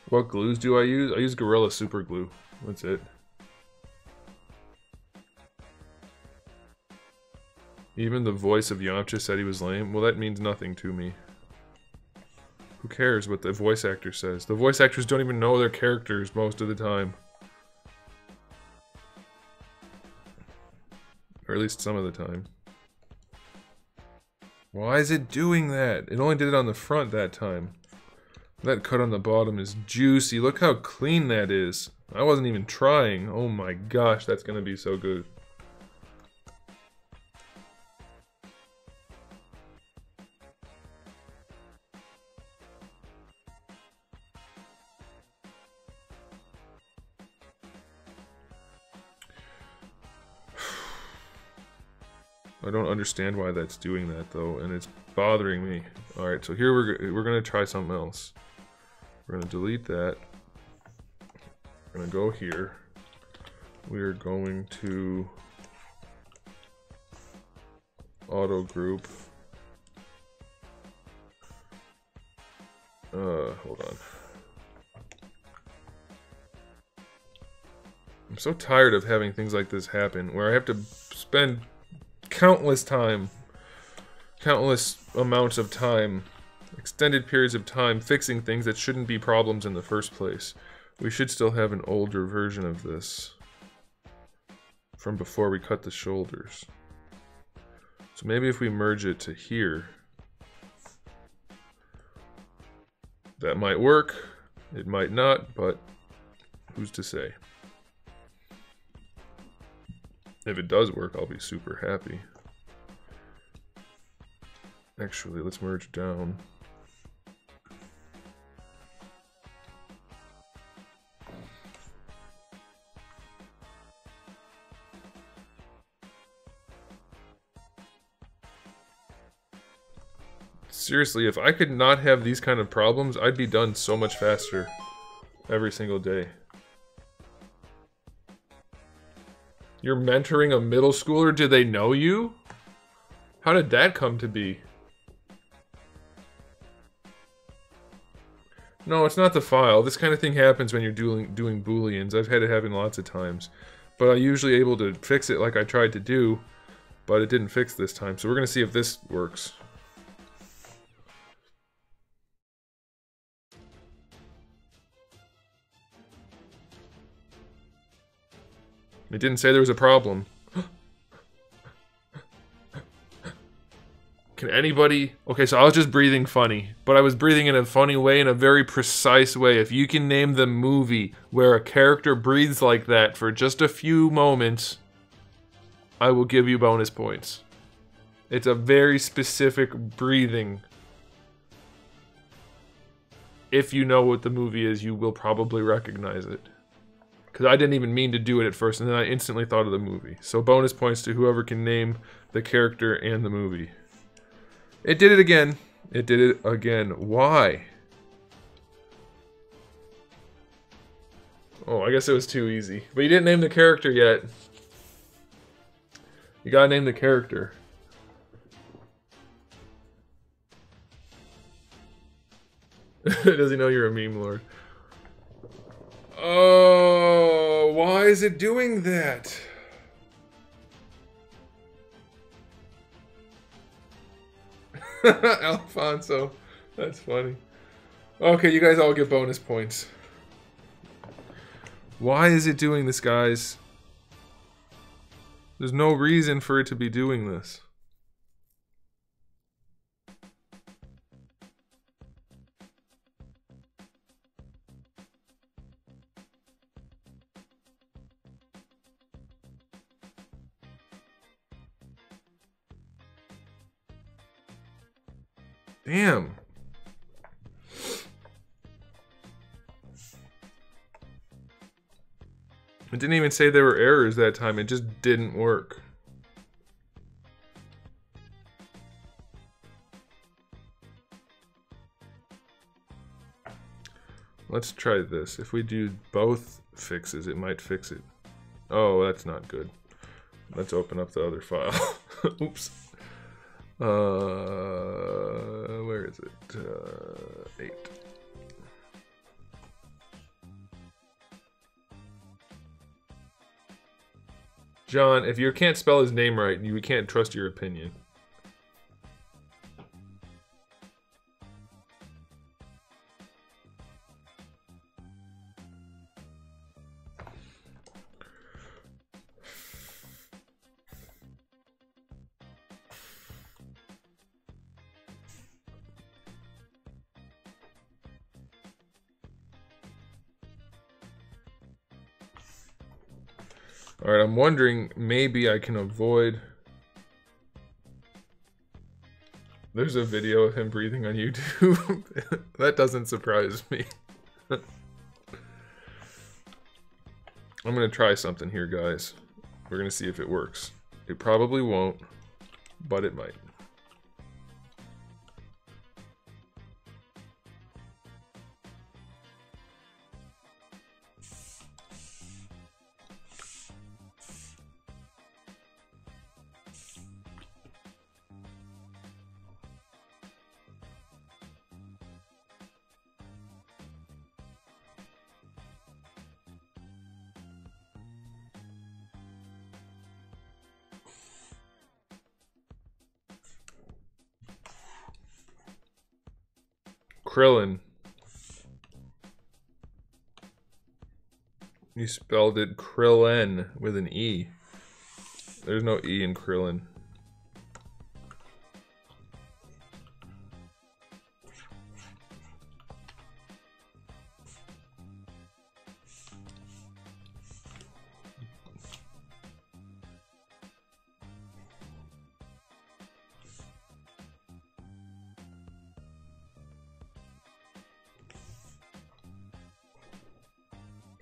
What glues do I use? I use Gorilla Super Glue. That's it. Even the voice of Yamcha said he was lame. Well, that means nothing to me. Who cares what the voice actor says? The voice actors don't even know their characters most of the time. Or at least some of the time. Why is it doing that? It only did it on the front that time. That cut on the bottom is juicy. Look how clean that is. I wasn't even trying. Oh my gosh, that's gonna be so good. I don't understand why that's doing that though, and it's bothering me. Alright, so here we're gonna try something else. We're gonna delete that. We're gonna go here. We're going to auto group. Hold on. I'm so tired of having things like this happen, where I have to spend countless amounts of time, extended periods of time fixing things that shouldn't be problems in the first place. We should still have an older version of this from before we cut the shoulders. So maybe if we merge it to here, that might work. It might not, but who's to say? If it does work, I'll be super happy. Actually, let's merge down. Seriously, if I could not have these kind of problems, I'd be done so much faster every single day. You're mentoring a middle schooler? Do they know you? How did that come to be? No, it's not the file. This kind of thing happens when you're doing booleans. I've had it happen lots of times. But I'm usually able to fix it like I tried to do, but it didn't fix this time. So we're going to see if this works. It didn't say there was a problem. Can anybody... Okay, so I was just breathing funny. But I was breathing in a funny way, in a very precise way. If you can name the movie where a character breathes like that for just a few moments, I will give you bonus points. It's a very specific breathing. If you know what the movie is, you will probably recognize it. Because I didn't even mean to do it at first, and then I instantly thought of the movie. So bonus points to whoever can name the character and the movie. It did it again. It did it again. Why? Oh, I guess it was too easy. But you didn't name the character yet. You gotta name the character. Does he know you're a meme lord? Oh, why is it doing that? Alfonso. That's funny. Okay, you guys all get bonus points. Why is it doing this, guys? There's no reason for it to be doing this. Damn. It didn't even say there were errors that time. It just didn't work. Let's try this. If we do both fixes, it might fix it. Oh, that's not good. Let's open up the other file. Oops. Where is it? 8. John, if you can't spell his name right, we can't trust your opinion. Alright, I'm wondering, maybe I can avoid... There's a video of him breathing on YouTube. That doesn't surprise me. I'm gonna try something here, guys. We're gonna see if it works. It probably won't, but it might. Krillin. You spelled it Krillin with an E. There's no E in Krillin.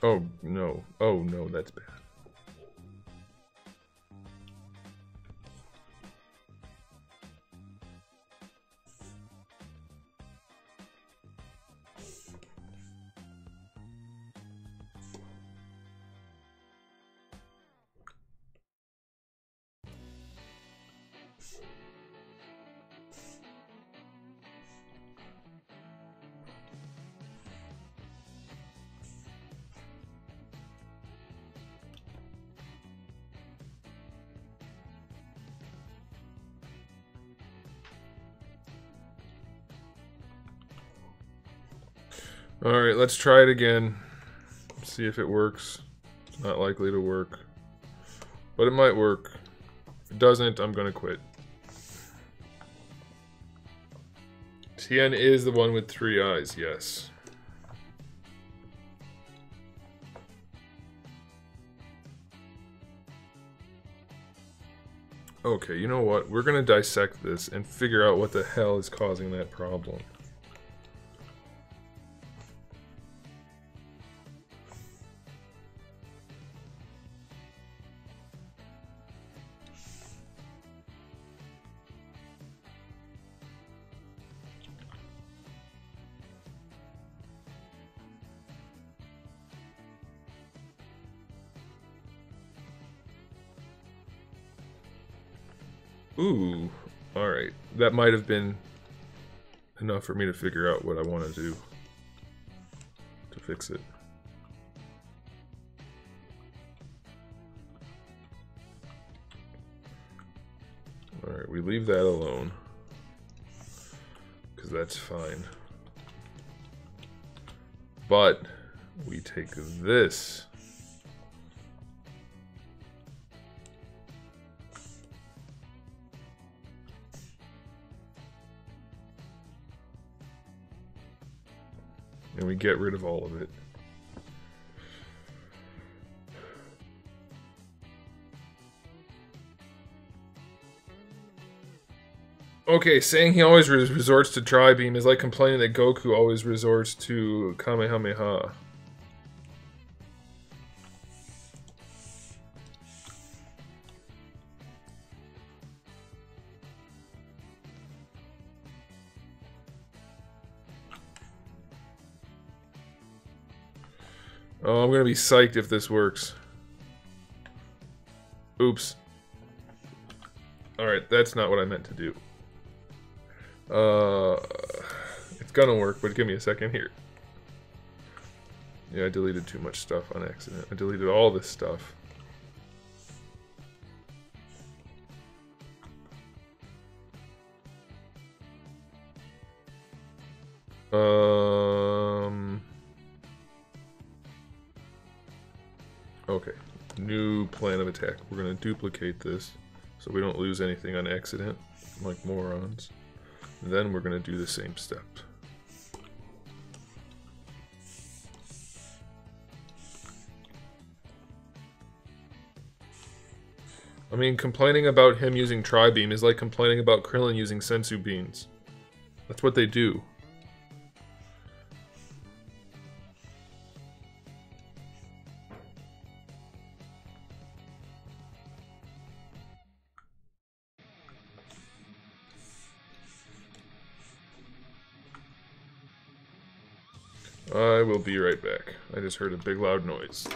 Oh no. Oh no, that's bad. Alright, let's try it again. See if it works. It's not likely to work. But it might work. If it doesn't, I'm gonna quit. Tien is the one with 3 eyes, yes. Okay, you know what? We're gonna dissect this and figure out what the hell is causing that problem. Ooh, alright. That might have been enough for me to figure out what I want to do to fix it. Alright, we leave that alone, because that's fine. But we take this. And we get rid of all of it. Okay, saying he always resorts to Tri-Beam is like complaining that Goku always resorts to Kamehameha. Oh, I'm gonna be psyched if this works. Oops. Alright, that's not what I meant to do. It's gonna work, but give me a second here. Yeah, I deleted too much stuff on accident. I deleted all this stuff. Okay. New plan of attack. We're gonna duplicate this so we don't lose anything on accident, like morons. Then we're gonna do the same step. I mean, complaining about him using Tri-Beam is like complaining about Krillin using Sensu Beans. That's what they do. I will be right back. I just heard a big loud noise.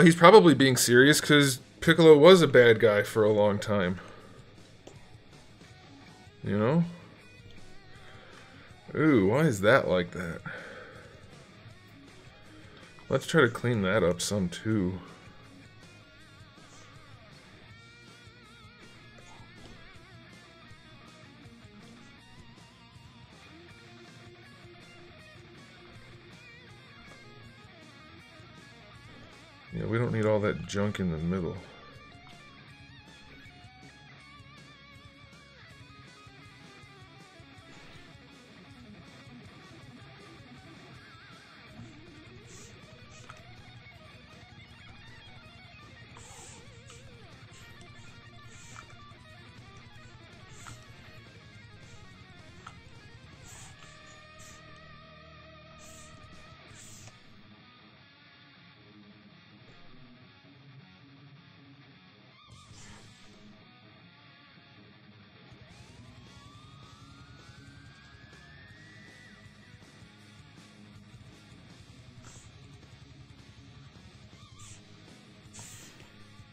He's probably being serious because Piccolo was a bad guy for a long time. You know? Ooh, why is that like that? Let's try to clean that up some too. Yeah, we don't need all that junk in the middle.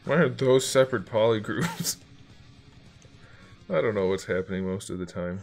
Why are those separate polygroups? I don't know what's happening most of the time.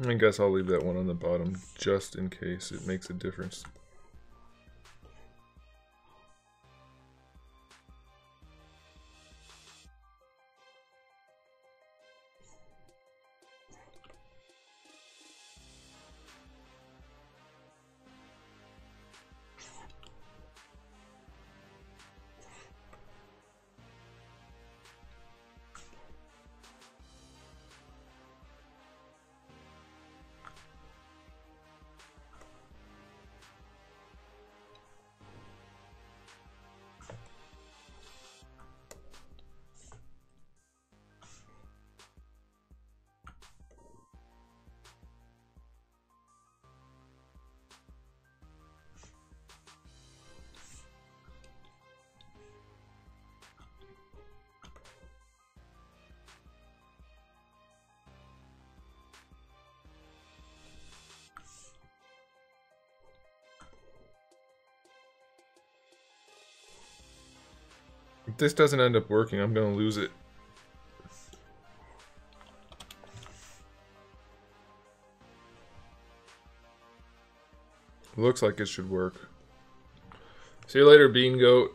I guess I'll leave that one on the bottom just in case it makes a difference. If this doesn't end up working, I'm gonna lose it. Looks like it should work. See you later, Bean Goat.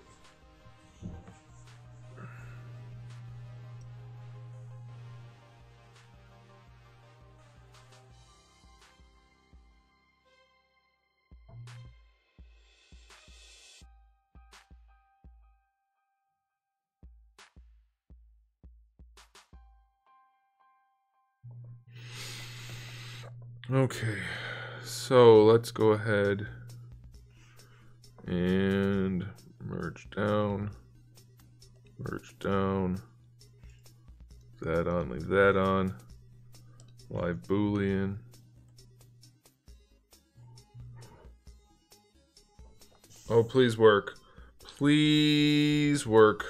Okay, so let's go ahead and merge down, that on, leave that on, live boolean. Oh, please work. Please work.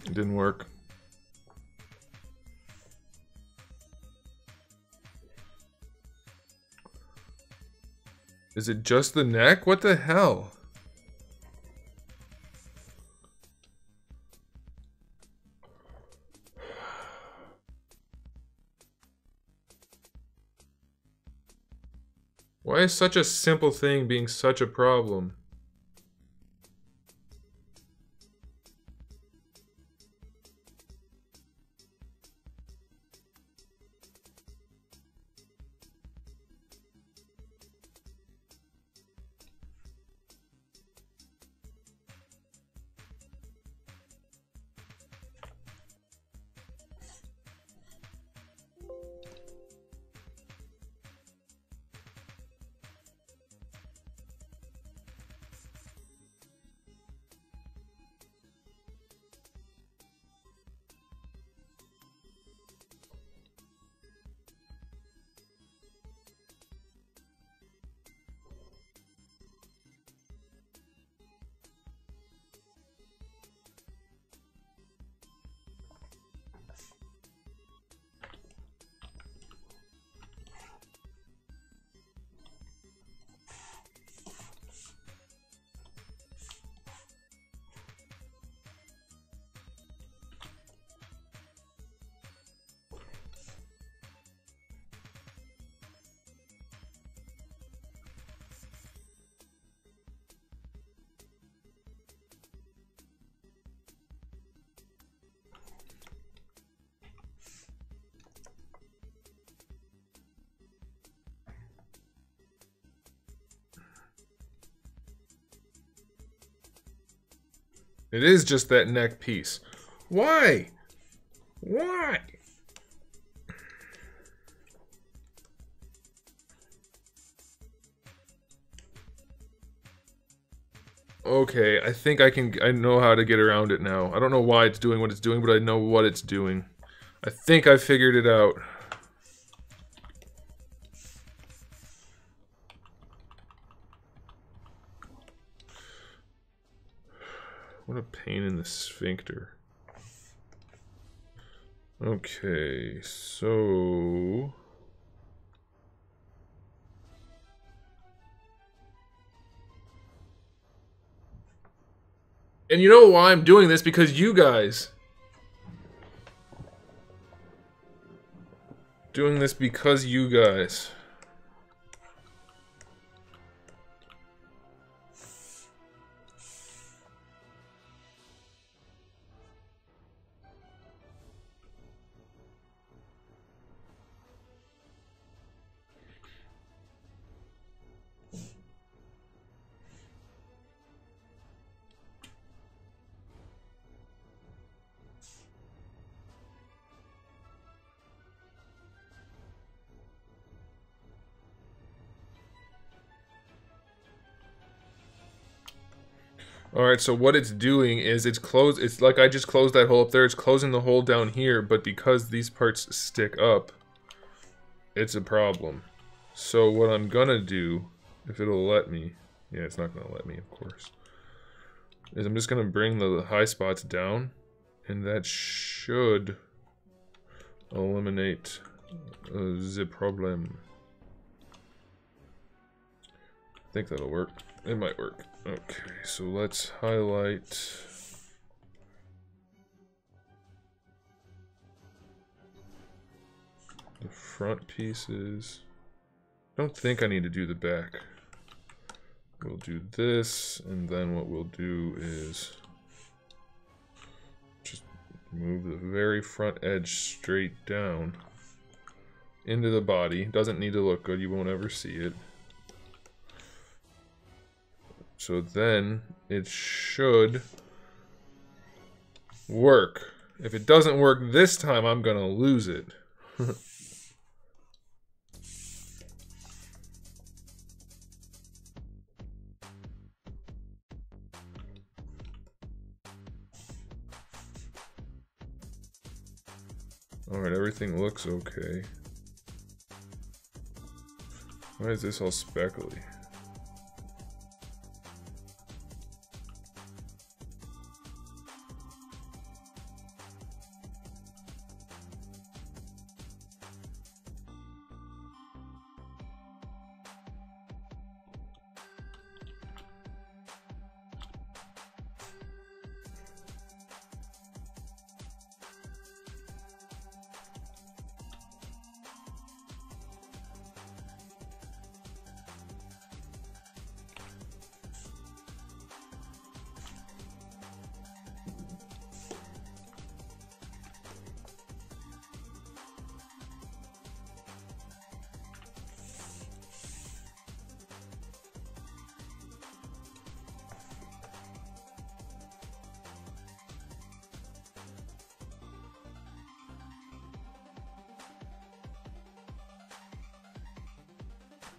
It didn't work. Is it just the neck? What the hell? Why is such a simple thing being such a problem? It is just that neck piece. Why? Why? Okay, I think I know how to get around it now. I don't know why it's doing what it's doing, but I know what it's doing. I think I figured it out. What a pain in the sphincter. Okay, so... And you know why I'm doing this? Because you guys. Doing this because you guys. Alright, so what it's doing is it's closed. It's like I just closed that hole up there. It's closing the hole down here, but because these parts stick up, it's a problem. So what I'm gonna do, if it'll let me, yeah, it's not gonna let me, of course, is I'm just gonna bring the high spots down, and that should eliminate the problem. think that'll work. It might work. Okay, so let's highlight the front pieces. I don't think I need to do the back. We'll do this, and then what we'll do is just move the very front edge straight down into the body. Doesn't need to look good, you won't ever see it. So then it should work. If it doesn't work this time, I'm gonna lose it. Alright, everything looks okay. Why is this all speckly?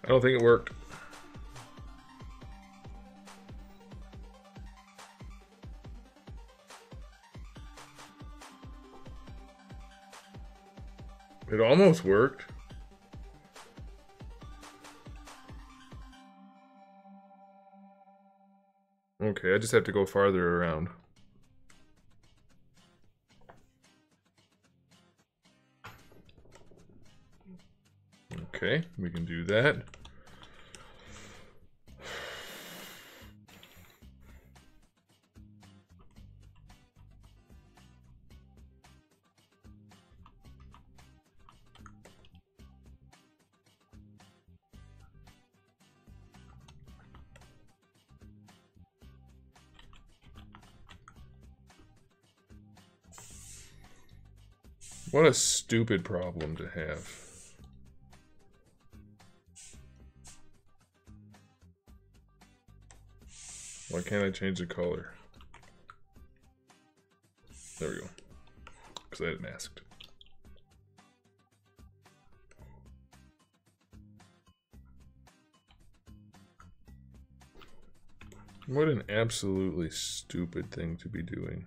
I don't think it worked. It almost worked. Okay, I just have to go farther around. Okay, we can do that. What a stupid problem to have. Why can't I change the color? There we go. Because I had it masked. What an absolutely stupid thing to be doing.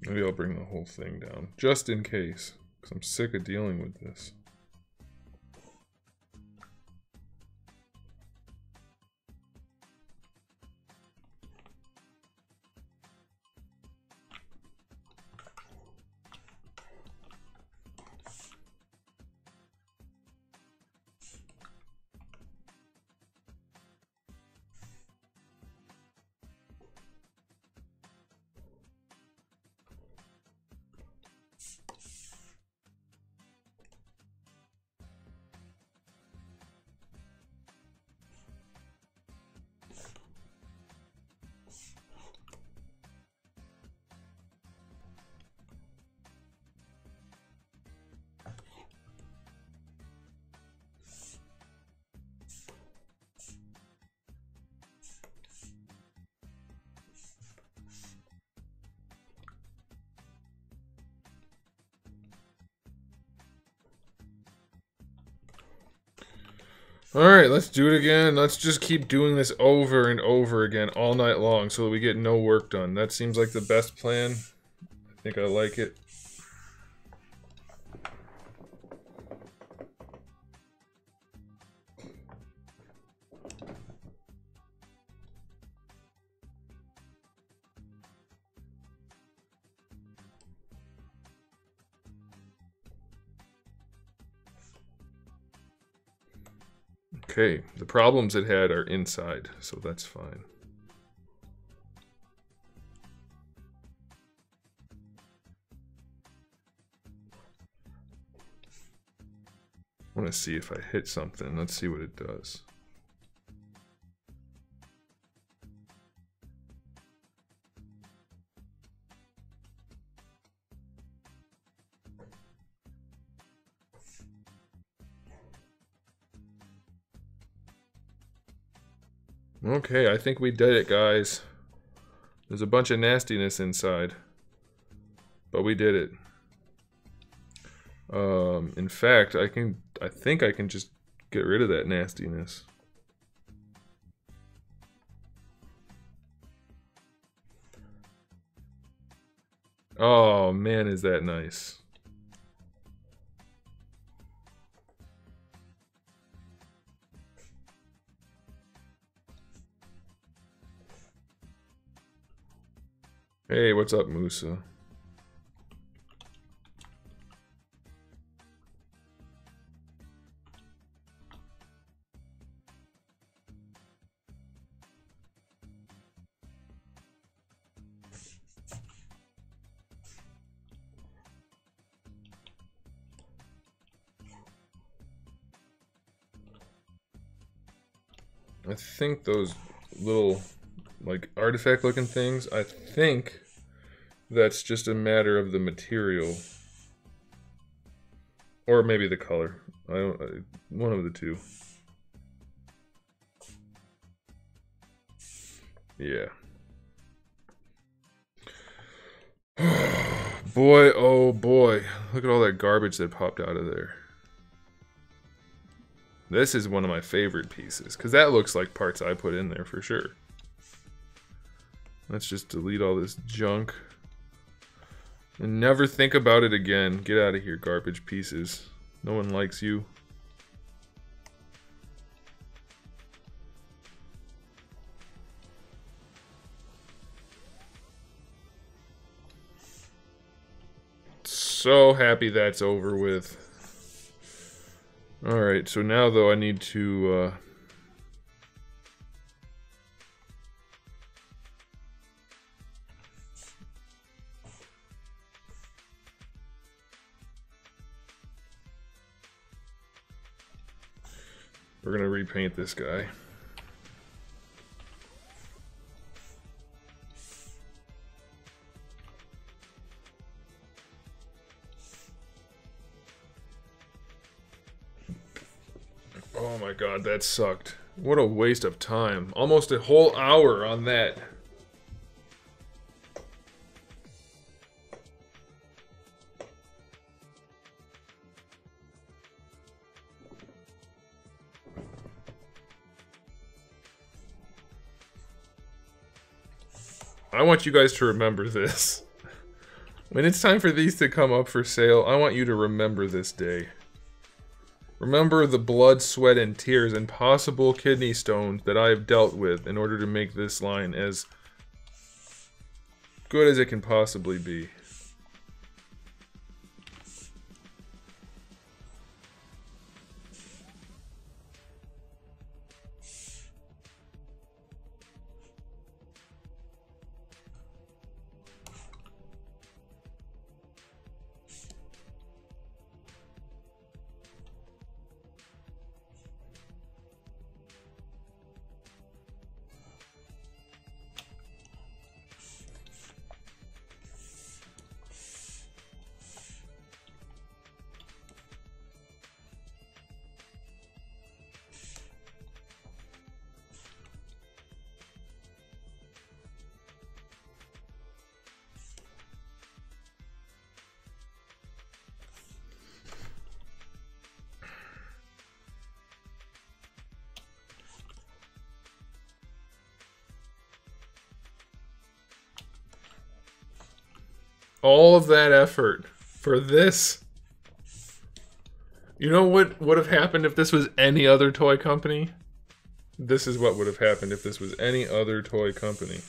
Maybe I'll bring the whole thing down, just in case, because I'm sick of dealing with this. Alright, let's do it again. Let's just keep doing this over and over again all night long so that we get no work done. That seems like the best plan. I think I like it. Okay, the problems it had are inside, so that's fine. I want to see if I hit something. Let's see what it does. Okay, I think we did it, guys. There's a bunch of nastiness inside, but we did it. In fact, I think I can just get rid of that nastiness. Oh man, is that nice. Hey, what's up, Musa? I think those little, like, artifact looking things, I think that's just a matter of the material. Or maybe the color. One of the two. Yeah. Boy, oh boy. Look at all that garbage that popped out of there. This is one of my favorite pieces, because that looks like parts I put in there for sure. Let's just delete all this junk. And never think about it again. Get out of here, garbage pieces. No one likes you. So happy that's over with. Alright, so now though I need to we're gonna repaint this guy. Oh my god, that sucked. What a waste of time. Almost a whole hour on that. I want you guys to remember this. When it's time for these to come up for sale, I want you to remember this day. Remember the blood, sweat, and tears and possible kidney stones that I have dealt with in order to make this line as good as it can possibly be. All of that effort for this. You know what would have happened if this was any other toy company? This is what would have happened if this was any other toy company.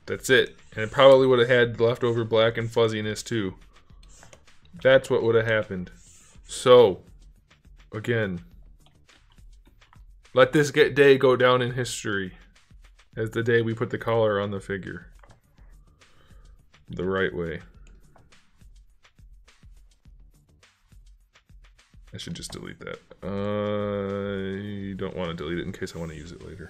That's it. And it probably would have had leftover black and fuzziness too. That's what would have happened. So, again, let this day go down in history as the day we put the collar on the figure. The right way. I should just delete that. I don't want to delete it in case I want to use it later.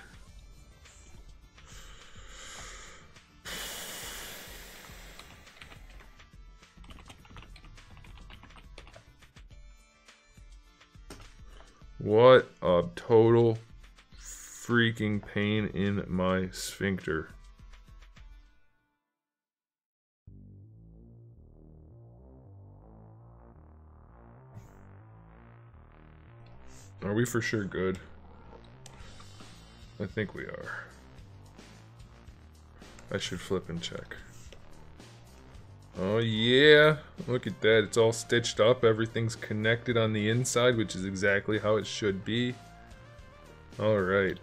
What a total freaking pain in my sphincter. Are we for sure good? I think we are. I should flip and check. Oh yeah, look at that. It's all stitched up. Everything's connected on the inside, which is exactly how it should be. Alright.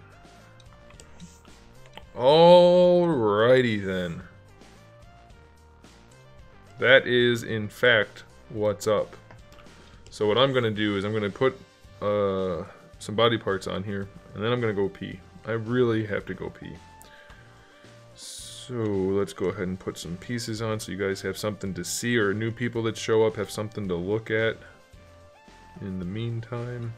Alrighty then. That is, in fact, what's up. So what I'm going to do is I'm going to put some body parts on here, and then I'm going to go pee. I really have to go pee. So let's go ahead and put some pieces on so you guys have something to see, or new people that show up have something to look at in the meantime.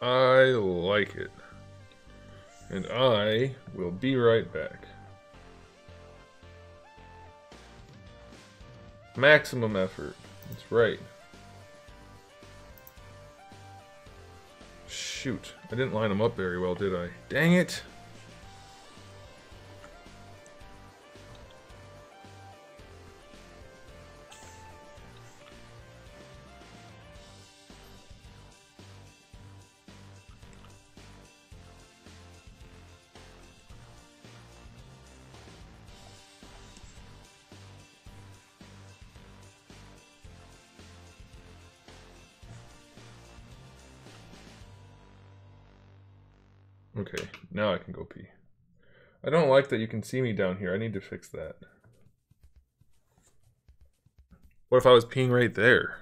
I like it. And I will be right back. Maximum effort. That's right. Shoot. I didn't line them up very well, did I? Dang it! Okay, now I can go pee. I don't like that you can see me down here. I need to fix that. What if I was peeing right there?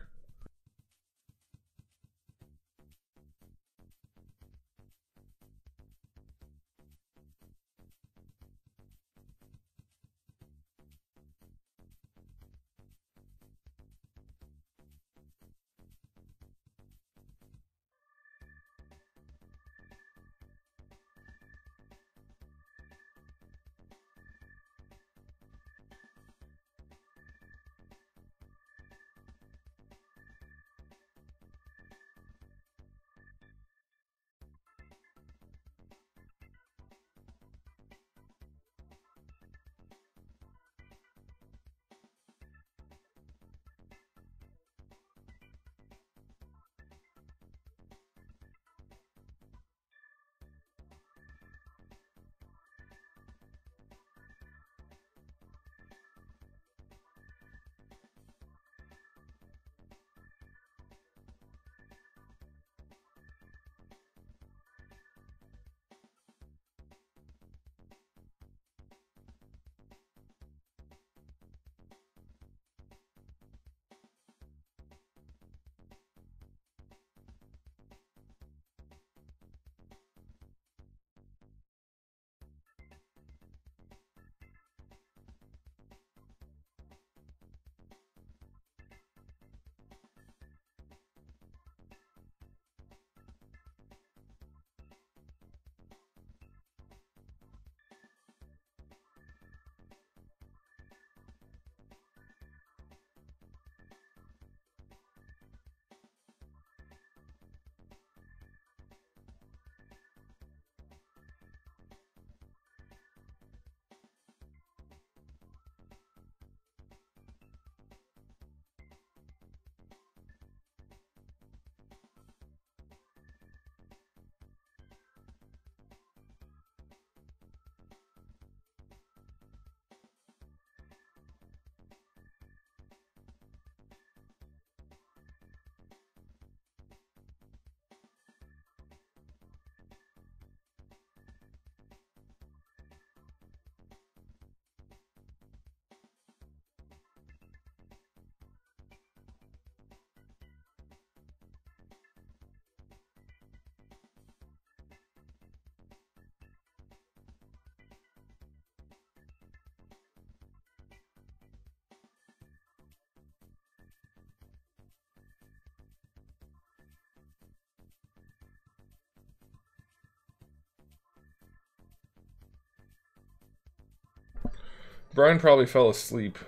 Brian probably fell asleep.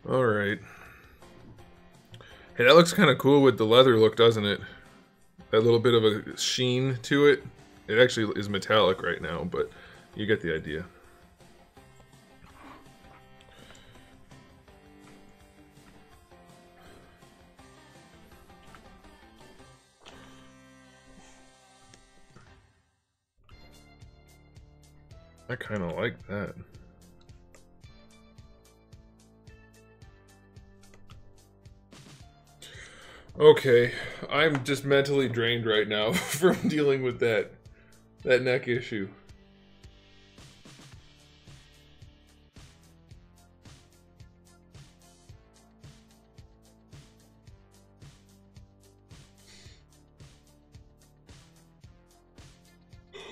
Alright. Hey, that looks kind of cool with the leather look, doesn't it? That little bit of a sheen to it. It actually is metallic right now, but you get the idea. I kind of like that. Okay, I'm just mentally drained right now from dealing with that neck issue.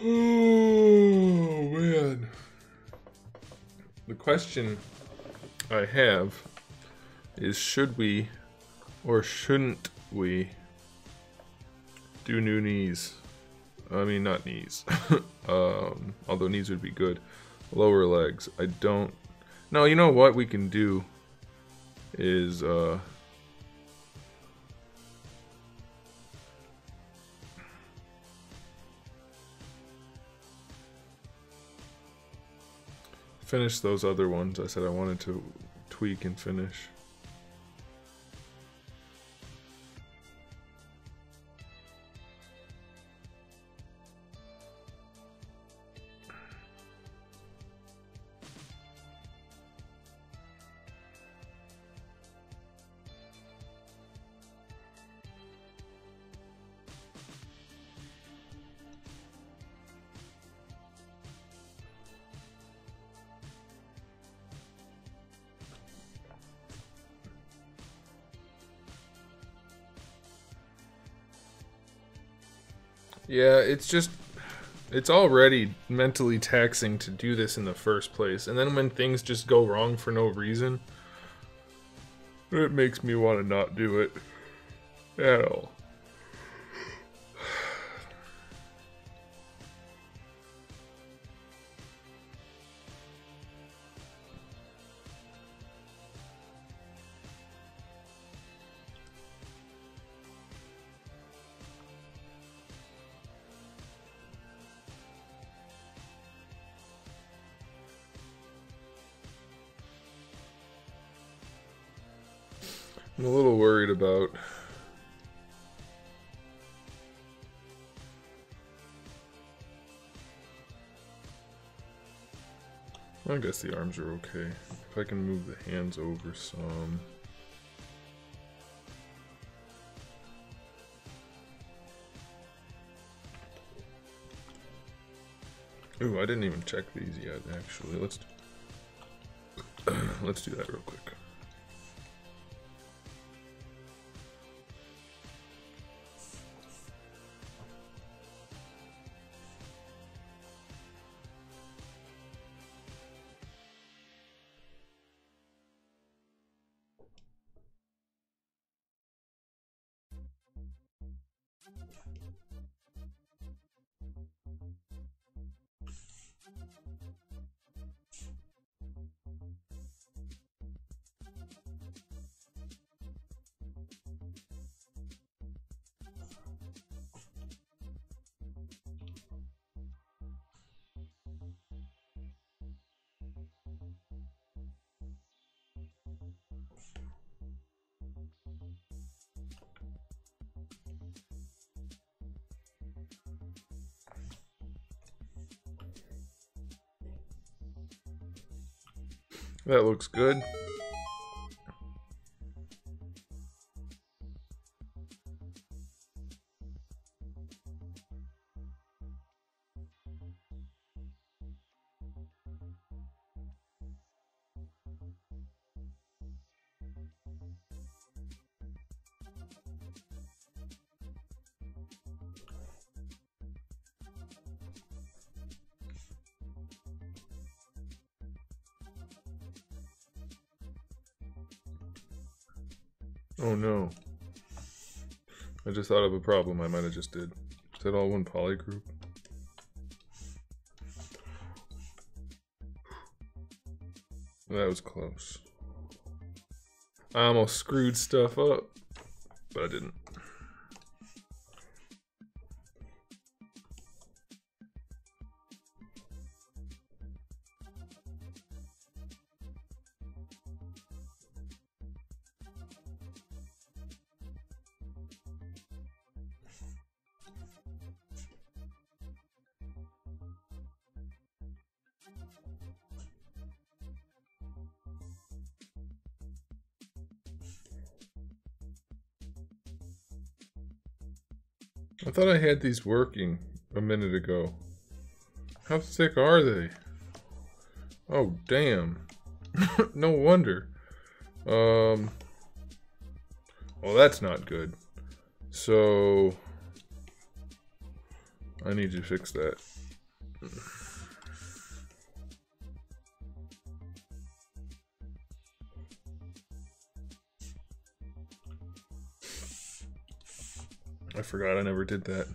Oh man. The question I have is, should we or shouldn't we do new knees? I mean, not knees. Although knees would be good. Lower legs. I don't... No, you know what we can do is, finish those other ones I said I wanted to tweak and finish. Yeah, it's already mentally taxing to do this in the first place. And then when things just go wrong for no reason, it makes me want to not do it at all. I'm a little worried about... I guess the arms are okay. If I can move the hands over some... Ooh, I didn't even check these yet, actually. Let's do that real quick. That looks good. Oh no. I just thought of a problem I might have just did. Is that all one poly group? That was close. I almost screwed stuff up, but I didn't. I thought I had these working a minute ago. How thick are they? Oh, damn. No wonder. Well, that's not good. So, I need to fix that. I forgot I never did that.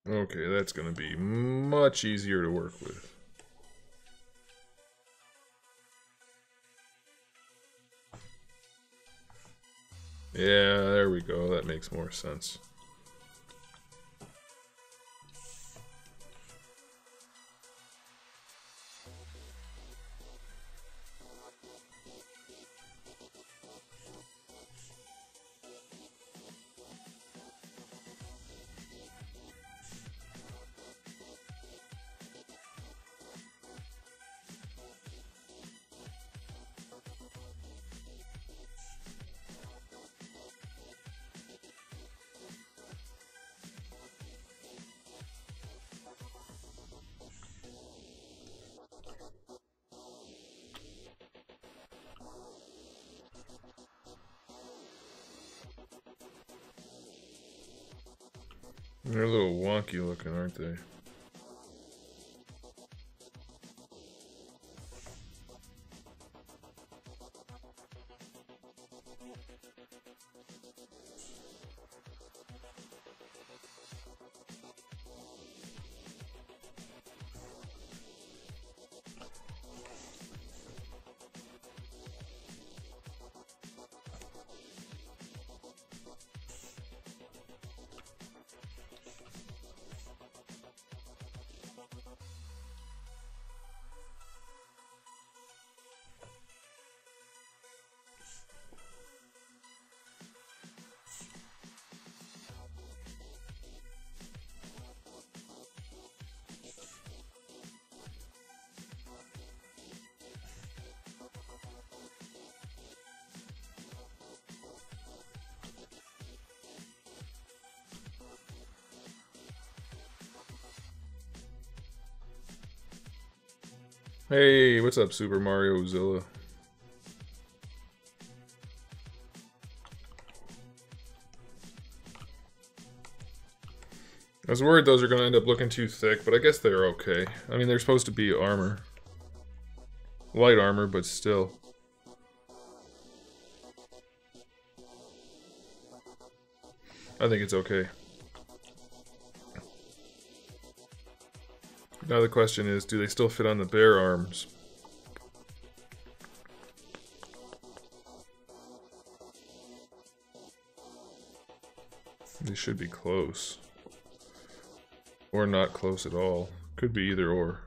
Okay, that's gonna be much easier to work with. Yeah, there we go. That makes more sense. They're a little wonky looking, aren't they? Hey, what's up, Super Mario Zilla? I was worried those are going to end up looking too thick, but I guess they're okay. I mean, they're supposed to be armor. Light armor, but still. I think it's okay. Now the question is, do they still fit on the bare arms? They should be close. Or not close at all. Could be either or.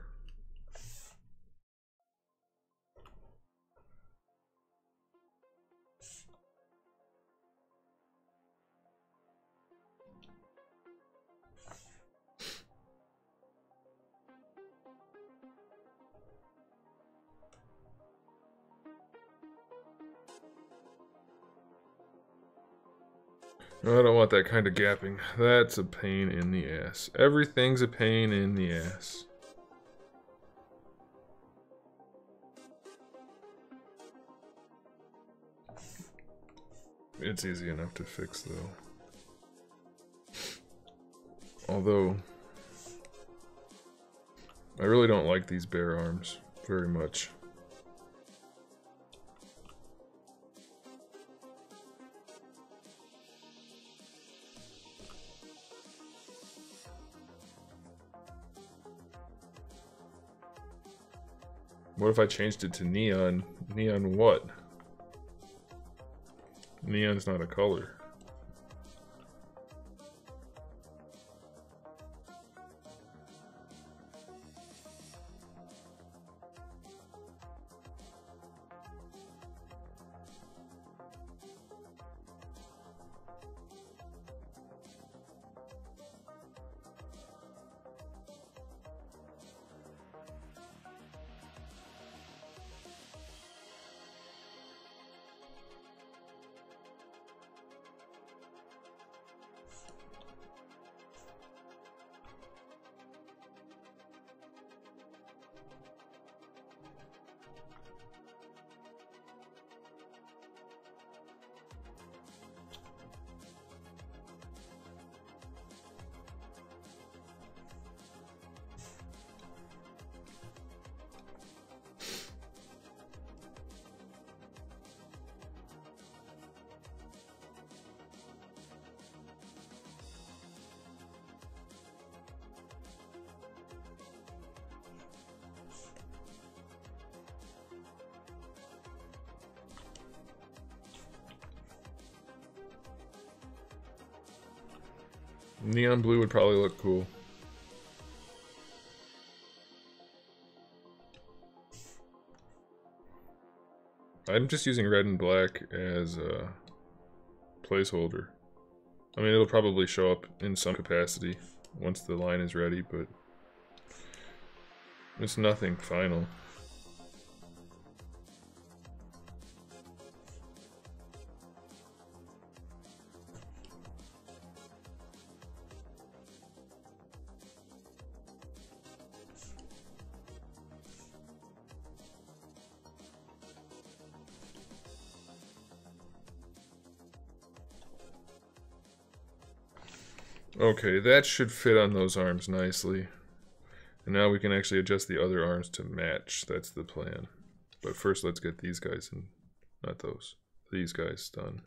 No, I don't want that kind of gapping. That's a pain in the ass. Everything's a pain in the ass. It's easy enough to fix, though. Although, I really don't like these bare arms very much. What if I changed it to neon? Neon what? Neon's not a color. Neon blue would probably look cool. I'm just using red and black as a placeholder. I mean, it'll probably show up in some capacity once the line is ready, but it's nothing final. Okay, that should fit on those arms nicely. And now we can actually adjust the other arms to match. That's the plan. But first let's get these guys and not those. These guys done.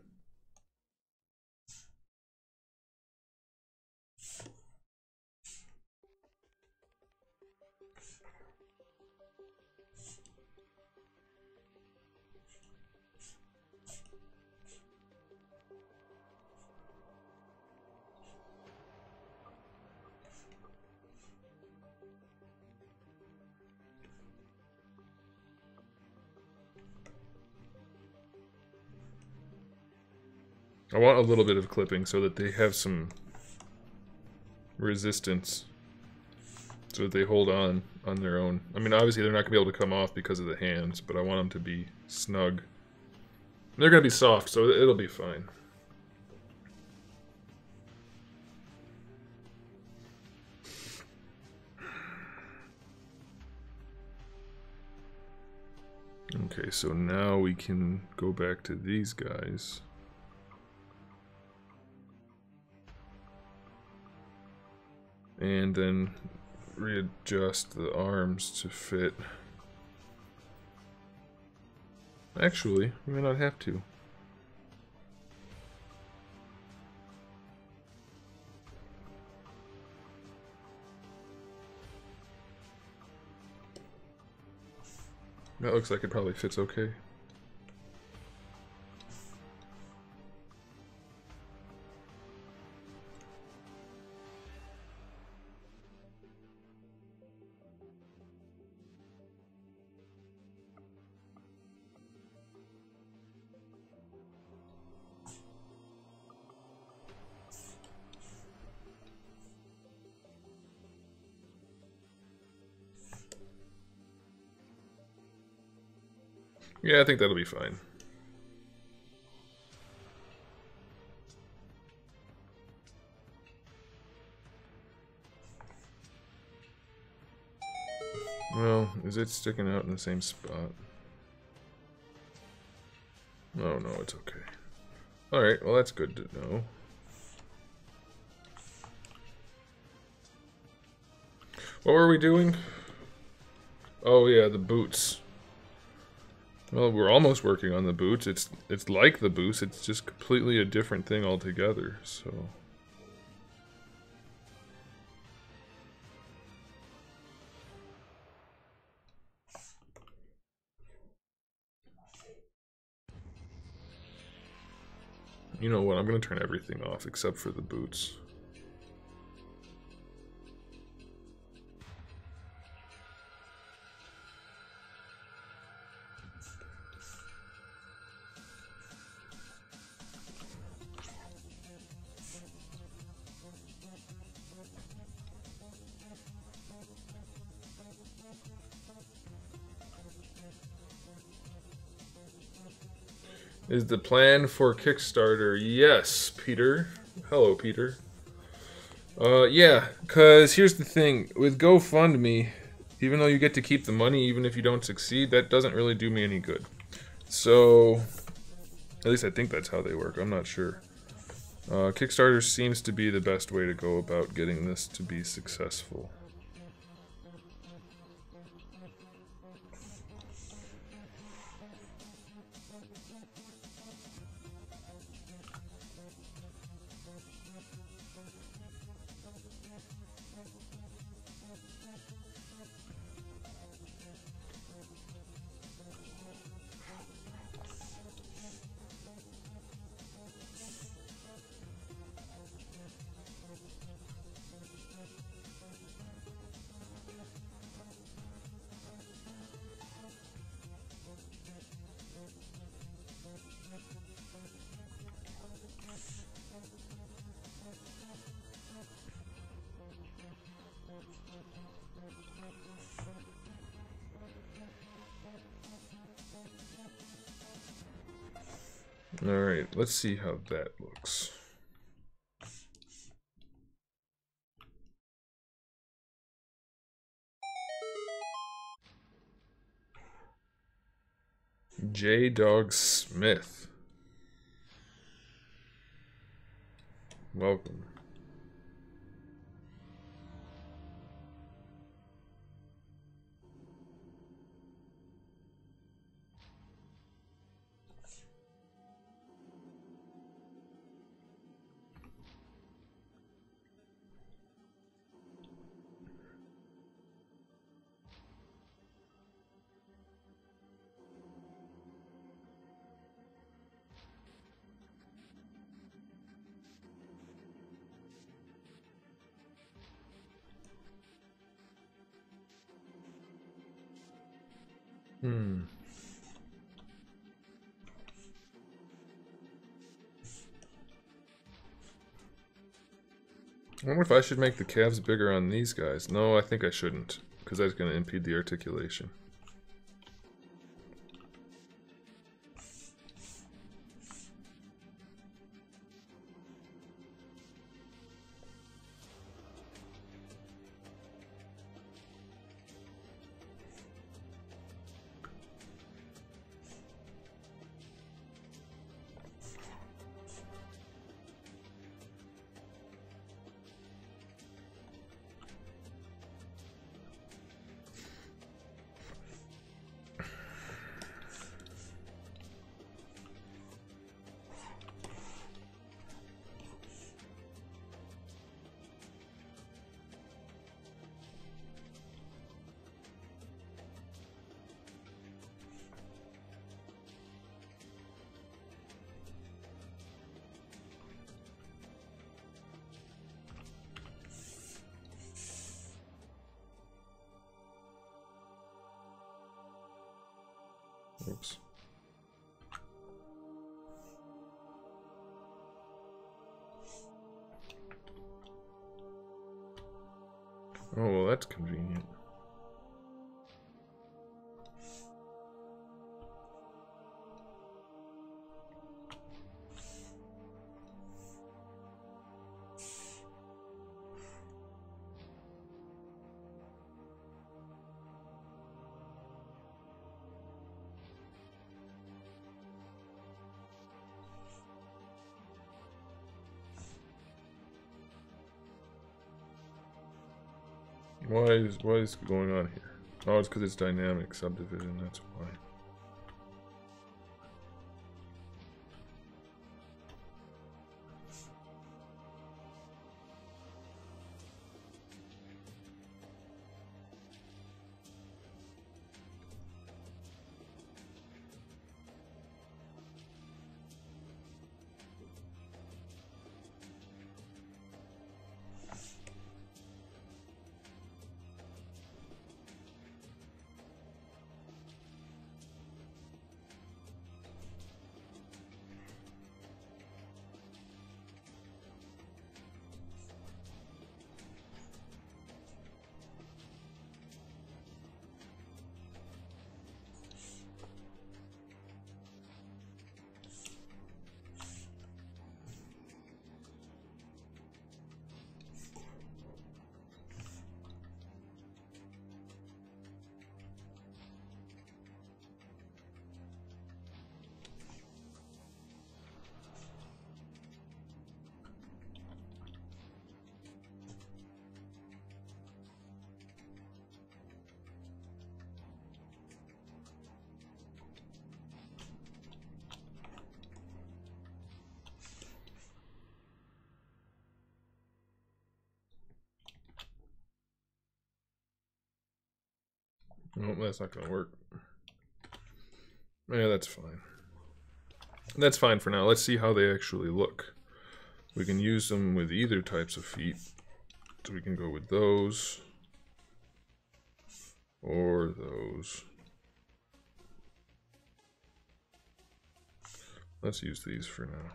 I want a little bit of clipping so that they have some resistance, so that they hold on their own. I mean, obviously they're not going to be able to come off because of the hands, but I want them to be snug. They're going to be soft, so it'll be fine. Okay, so now we can go back to these guys. And then readjust the arms to fit. Actually, we may not have to. That looks like it probably fits okay. Yeah, I think that'll be fine. Well, is it sticking out in the same spot? Oh, no, it's okay. Alright, well that's good to know. What were we doing? Oh yeah, the boots. Well, we're almost working on the boots. It's like the boots, it's just completely a different thing altogether, so... You know what, I'm gonna turn everything off except for the boots. Is the plan for Kickstarter? Yes, Peter. Hello, Peter. Yeah, because here's the thing. With GoFundMe, even though you get to keep the money, even if you don't succeed, that doesn't really do me any good. So, at least I think that's how they work. I'm not sure. Kickstarter seems to be the best way to go about getting this to be successful. Alright, let's see how that looks. J. Dog Smith. Welcome. I wonder if I should make the calves bigger on these guys. No, I think I shouldn't, because that's going to impede the articulation. Oops. Oh, well, that's convenient. What is going on here? Oh, it's because it's dynamic subdivision, that's why. Nope, that's not gonna work. Yeah, that's fine. That's fine for now. Let's see how they actually look. We can use them with either types of feet. So we can go with those. Or those. Let's use these for now.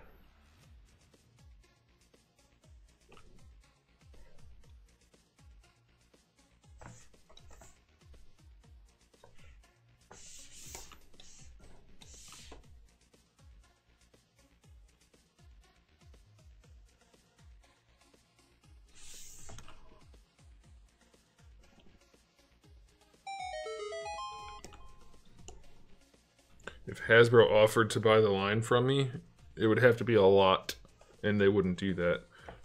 If Hasbro offered to buy the line from me, it would have to be a lot, and they wouldn't do that,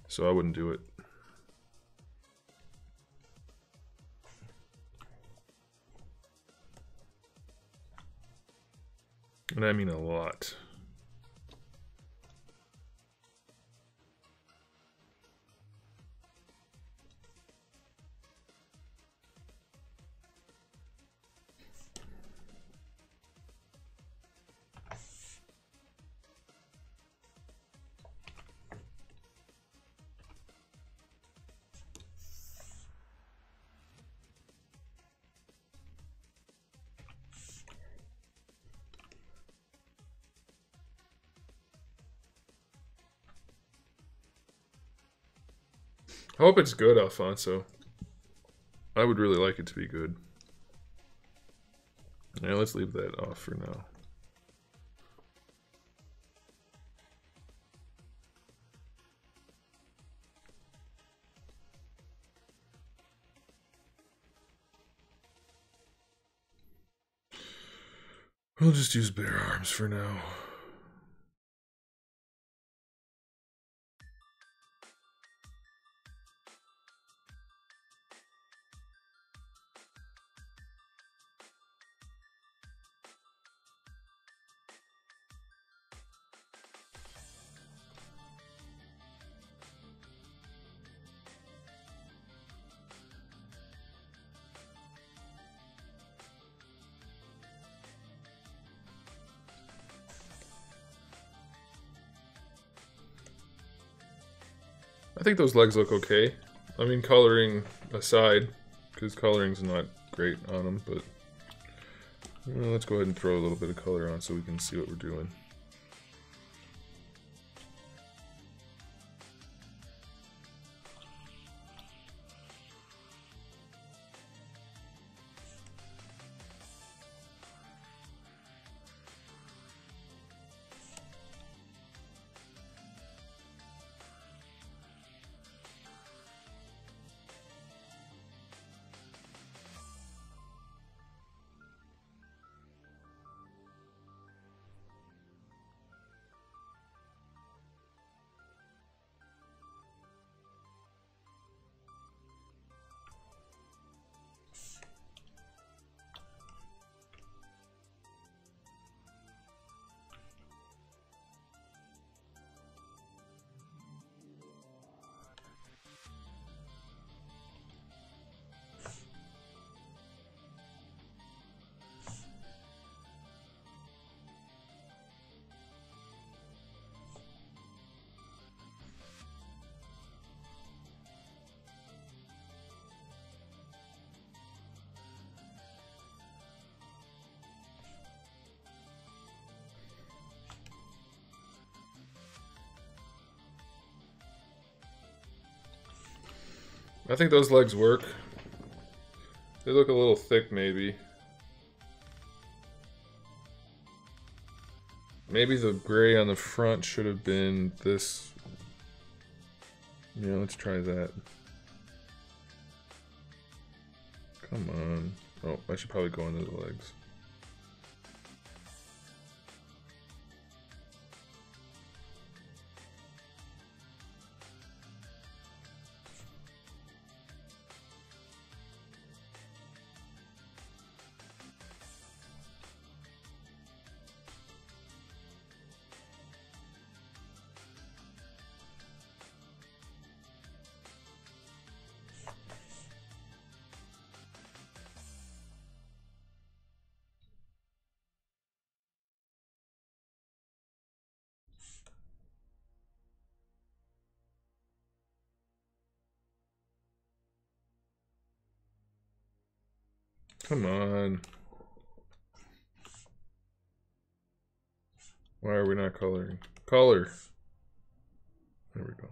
so I wouldn't do it. And I mean a lot. I hope it's good, Alfonso. I would really like it to be good. Yeah, let's leave that off for now. We'll just use bare arms for now. I think those legs look okay. I mean, coloring aside, because coloring's not great on them, but let's go ahead and throw a little bit of color on so we can see what we're doing. I think those legs work. They look a little thick, maybe. Maybe the gray on the front should have been this. Yeah, let's try that. Come on. Oh, I should probably go into the legs. Come on. Why are we not coloring? Color. There we go.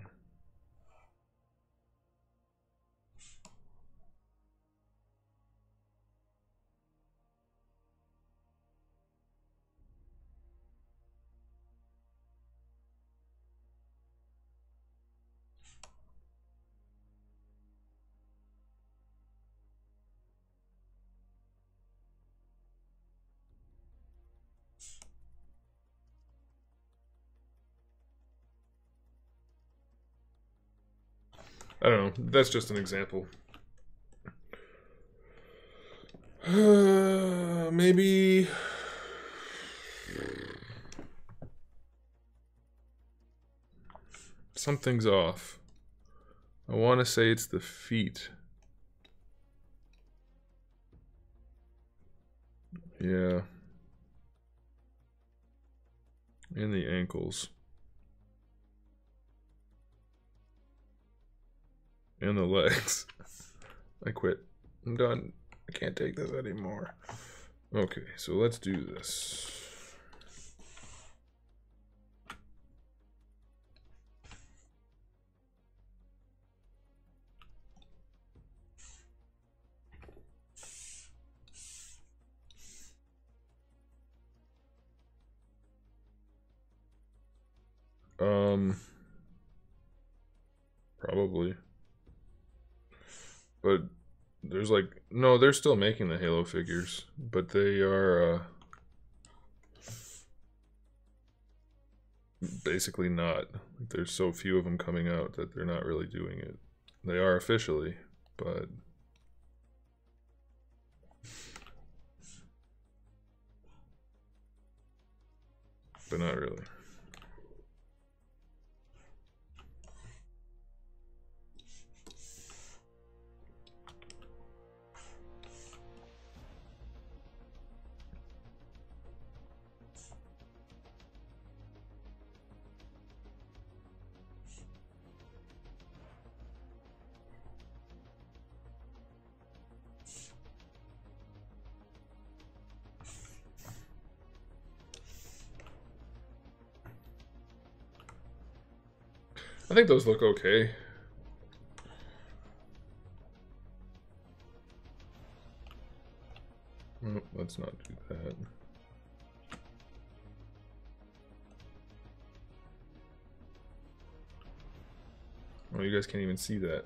I don't know. That's just an example. Maybe... something's off. I want to say it's the feet. Yeah. And the ankles. And the legs. I quit. I'm done. I can't take this anymore. Okay, so let's do this. Probably. But there's like, no, they're still making the Halo figures, but they are basically not. There's so few of them coming out that they're not really doing it. They are officially, but not really. I think those look okay. Oh, let's not do that. Oh, you guys can't even see that.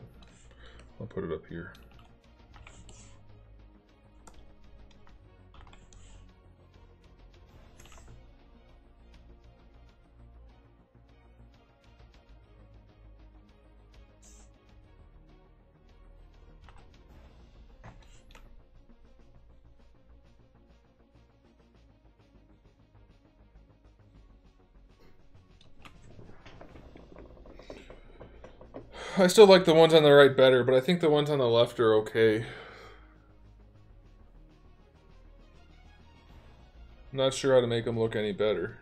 I'll put it up here. I still like the ones on the right better, but I think the ones on the left are okay. I'm not sure how to make them look any better.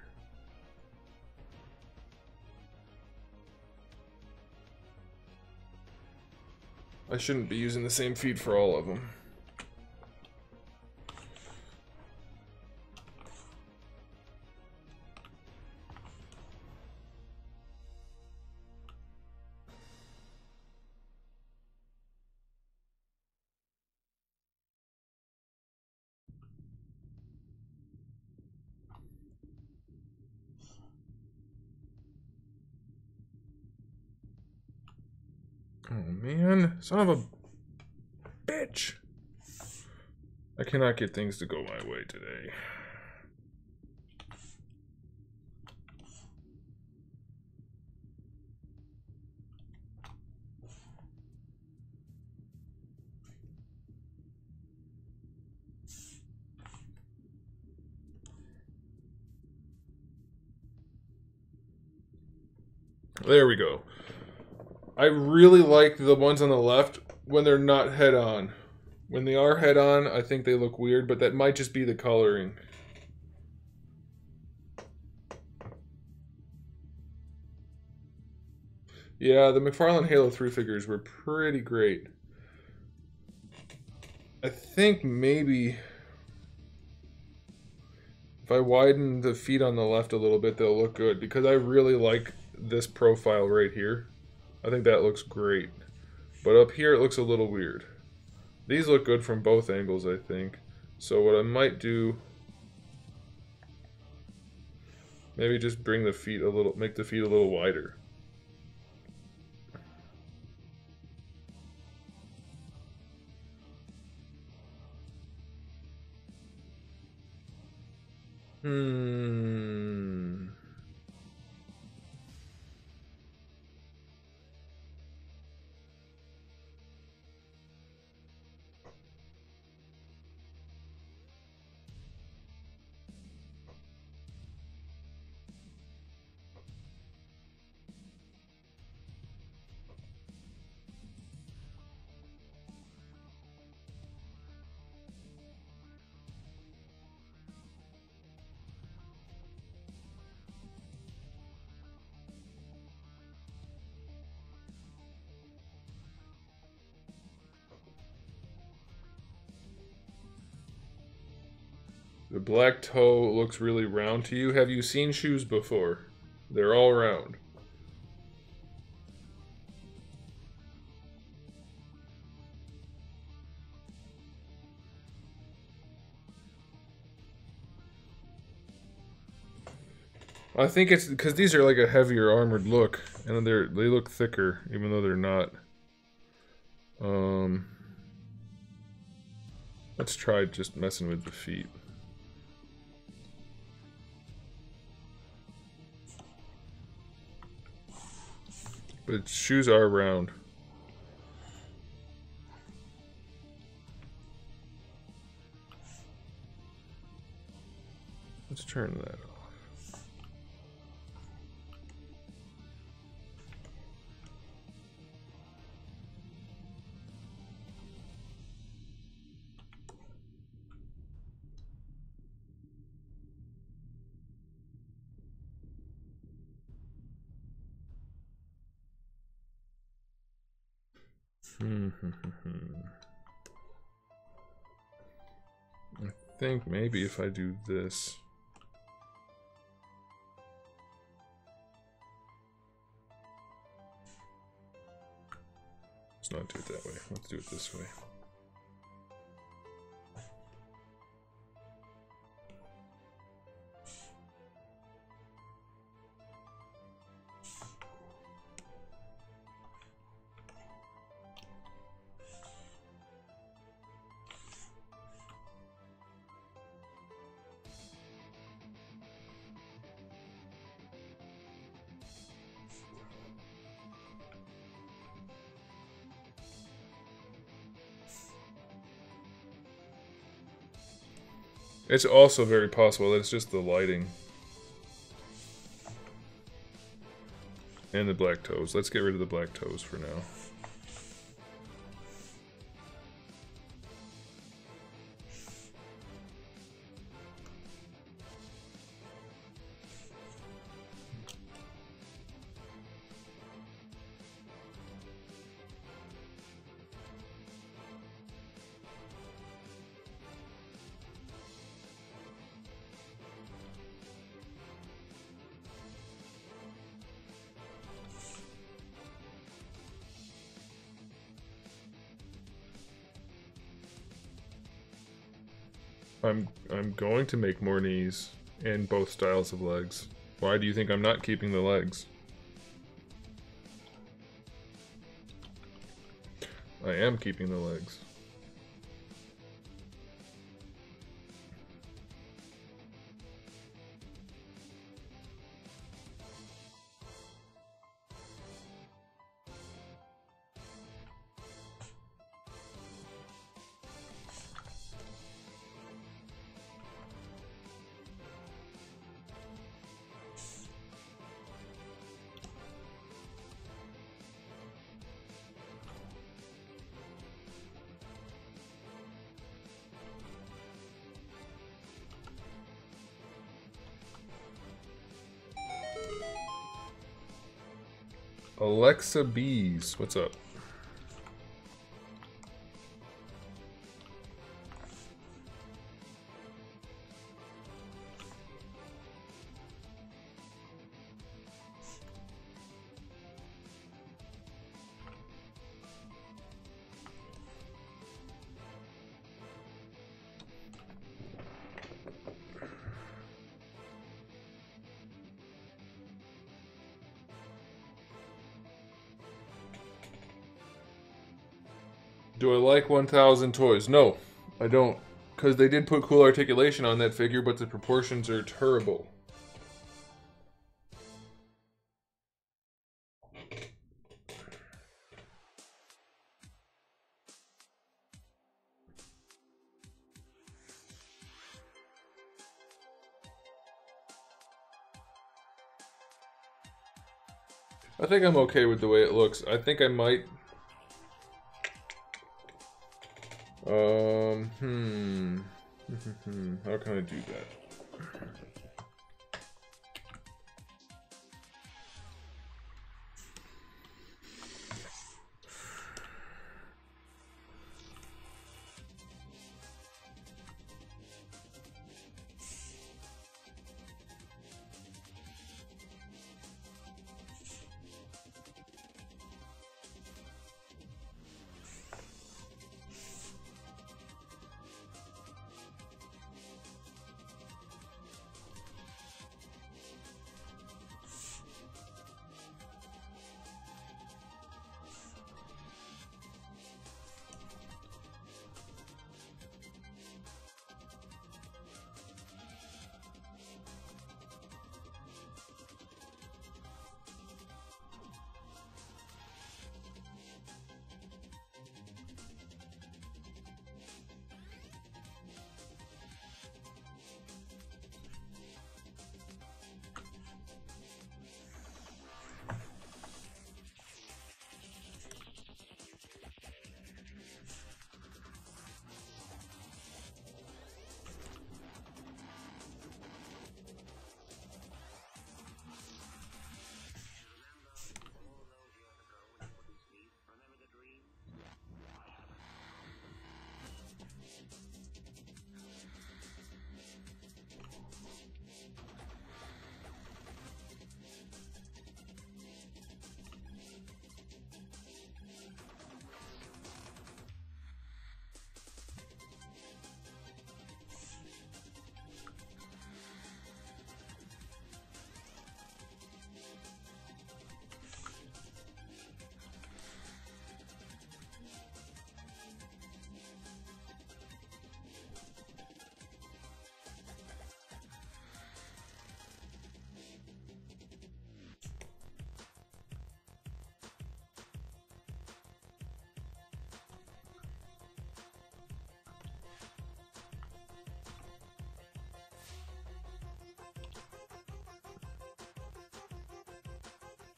I shouldn't be using the same feed for all of them. Oh man, son of a bitch. I cannot get things to go my way today. There we go. I really like the ones on the left when they're not head-on. When they are head-on, I think they look weird, but that might just be the coloring. Yeah, the McFarlane Halo 3 figures were pretty great. I think maybe if I widen the feet on the left a little bit, they'll look good, because I really like this profile right here. I think that looks great. But up here it looks a little weird. These look good from both angles, I think. So what I might do, maybe just bring the feet a little, make the feet a little wider. The black toe looks really round to you. Have you seen shoes before? They're all round. I think it's because these are like a heavier armored look, and they look thicker, even though they're not. Let's try just messing with the feet. But shoes are round. Let's turn that off. I think maybe if I do this. Let's not do it that way. Let's do it this way. It's also very possible that it's just the lighting. And the black toes. Let's get rid of the black toes for now. I'm going to make more knees and both styles of legs. Why do you think I'm not keeping the legs? I am keeping the legs. Alexa Bees, what's up? Do I like 1000 toys? No, I don't. Because they did put cool articulation on that figure, but the proportions are terrible. I think I'm okay with the way it looks. I think I might... How can I do that?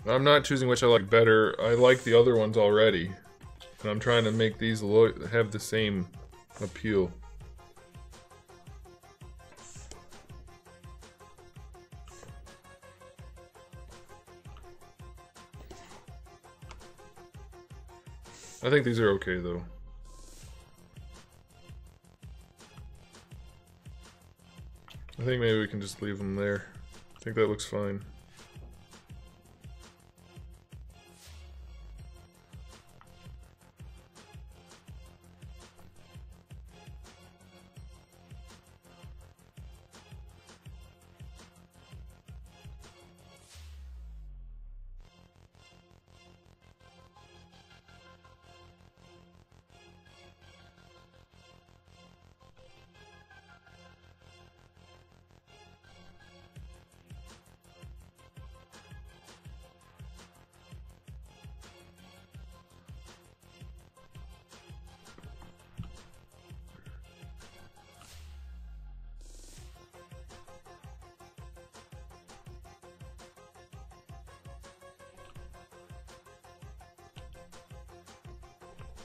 I'm not choosing which I like better. I like the other ones already. And I'm trying to make these look have the same appeal. I think these are okay though. I think maybe we can just leave them there. I think that looks fine.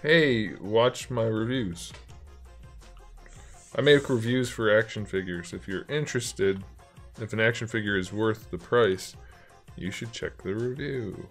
Hey, watch my reviews. I make reviews for action figures. If you're interested, if an action figure is worth the price, you should check the review.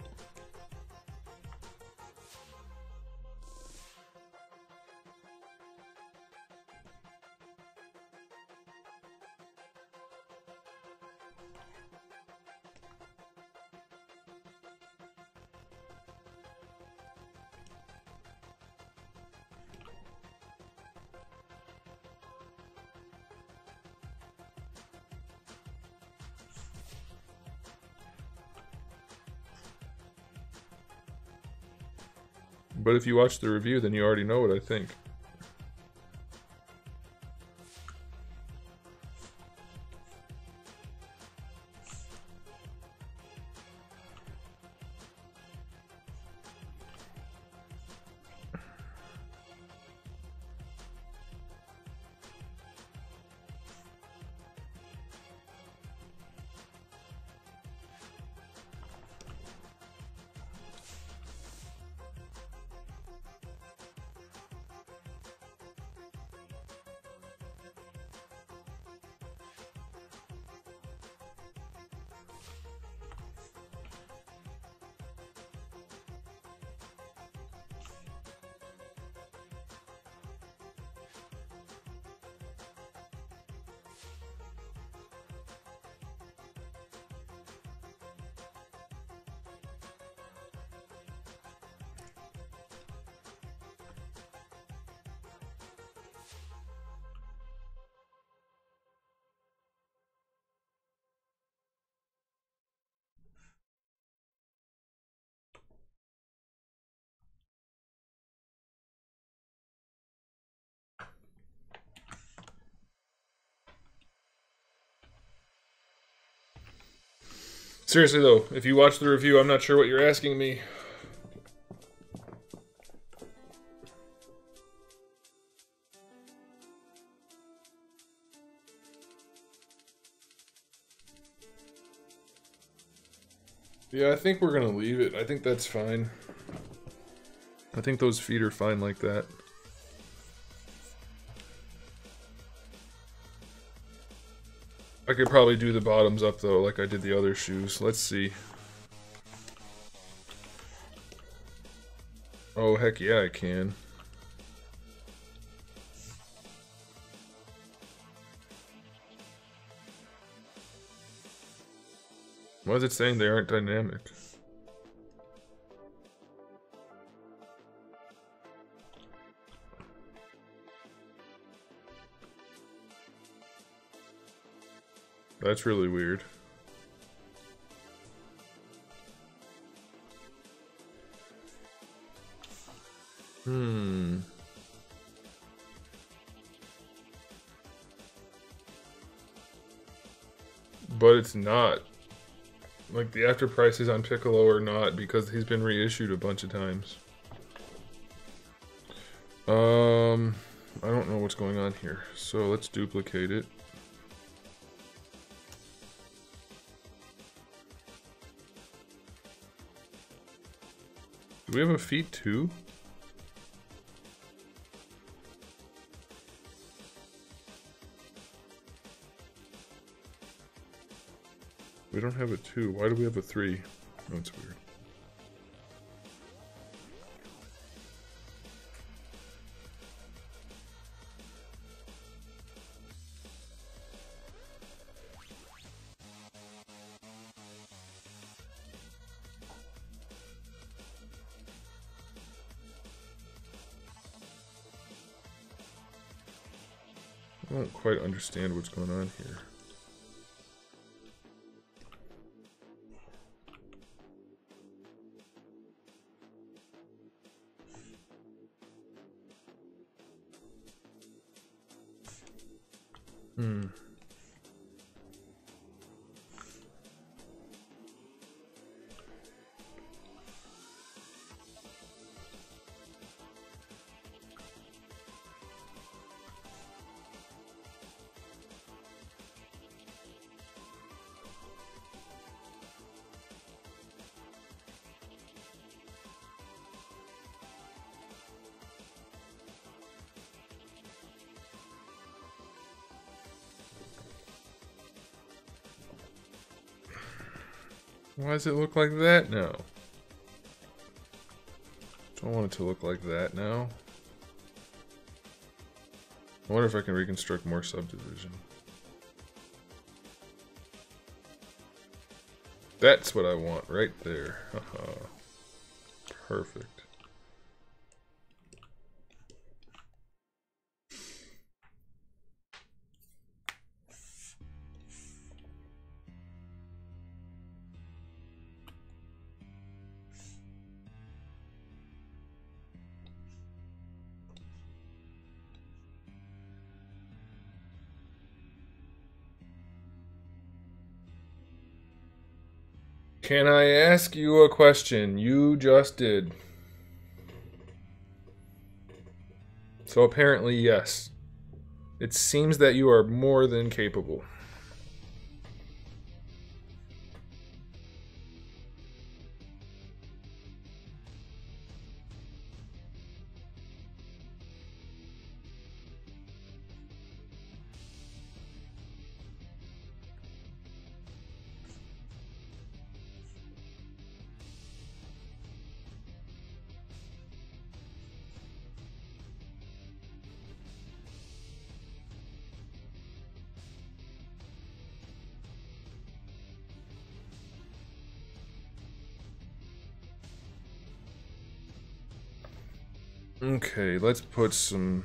But if you watch the review, then you already know what I think. Seriously though, if you watch the review, I'm not sure what you're asking me. Yeah, I think we're gonna leave it. I think that's fine. I think those feet are fine like that. I could probably do the bottoms up though, like I did the other shoes. Let's see. Oh, heck yeah, I can. Why is it saying they aren't dynamic? That's really weird. But it's not. Like, the after prices on Piccolo are not, because he's been reissued a bunch of times. I don't know what's going on here. So let's duplicate it. Do we have a feet too? We don't have a 2. Why do we have a 3? That's weird. I don't quite understand what's going on here. Why does it look like that now? Don't want it to look like that now. I wonder if I can reconstruct more subdivision. That's what I want right there. Perfect. Can I ask you a question? You just did. So apparently, yes. It seems that you are more than capable. Okay, let's put some...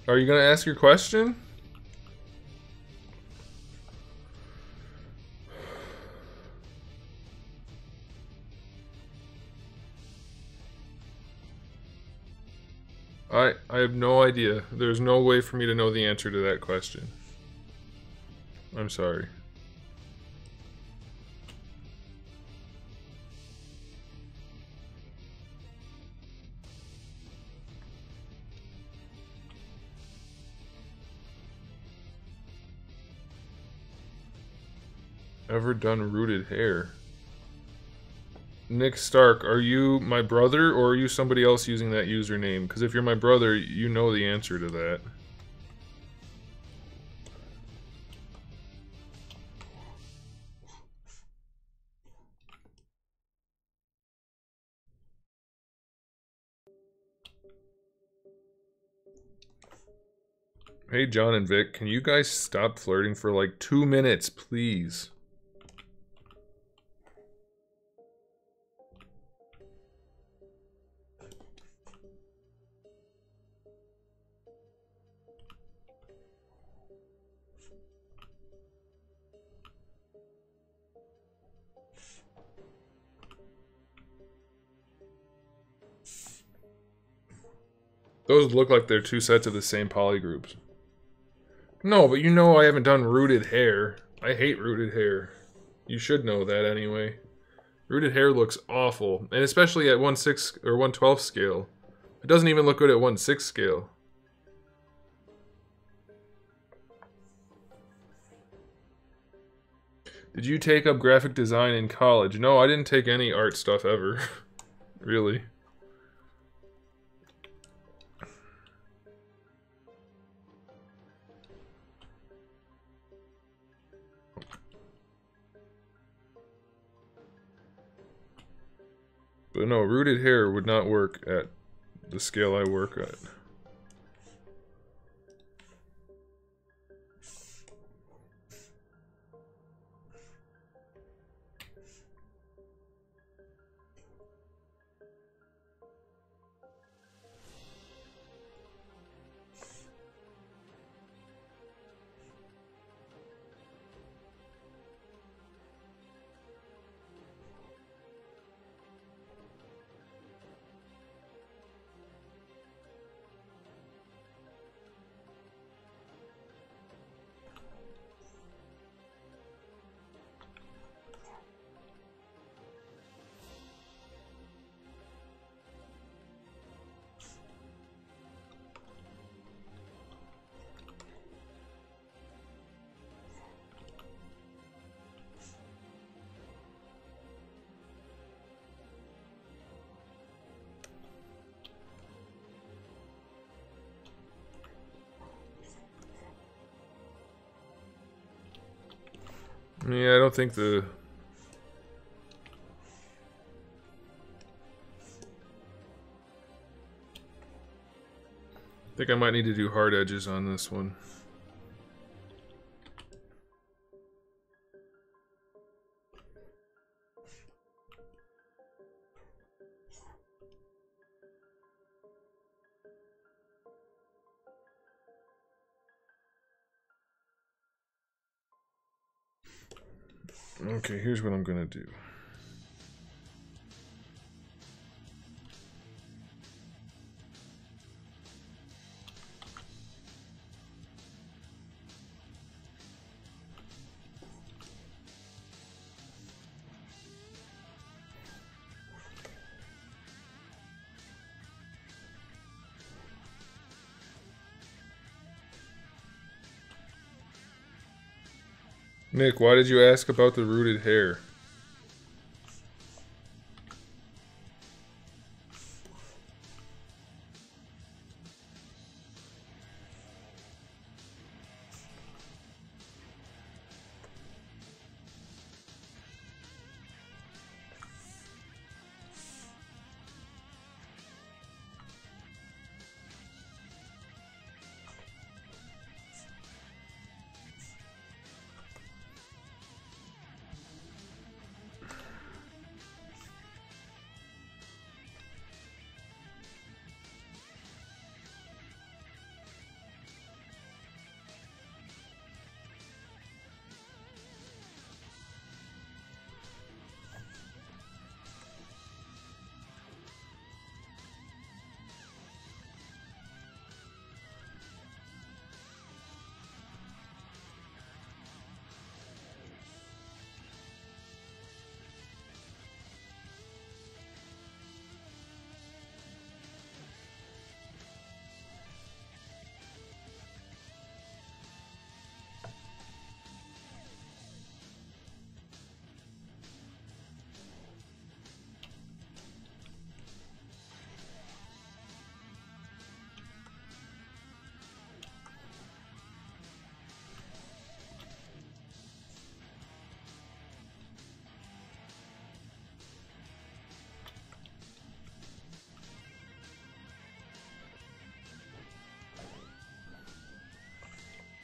Are you gonna ask your question? I have no idea. There's no way for me to know the answer to that question. I'm sorry. Ever done rooted hair? Nick Stark, are you my brother or are you somebody else using that username? Because if you're my brother, you know the answer to that. Hey, John and Vic, can you guys stop flirting for like 2 minutes, please? Those look like they're 2 sets of the same polygroups. No, but you know I haven't done rooted hair. I hate rooted hair. You should know that anyway. Rooted hair looks awful, and especially at 1/6 or 1/12 scale. It doesn't even look good at 1/6 scale. Did you take up graphic design in college? No, I didn't take any art stuff ever. Really. But no, rooted hair would not work at the scale I work at. Yeah, I don't think the... I think I might need to do hard edges on this one. Okay, here's what I'm gonna do. Nick, why did you ask about the rooted hair?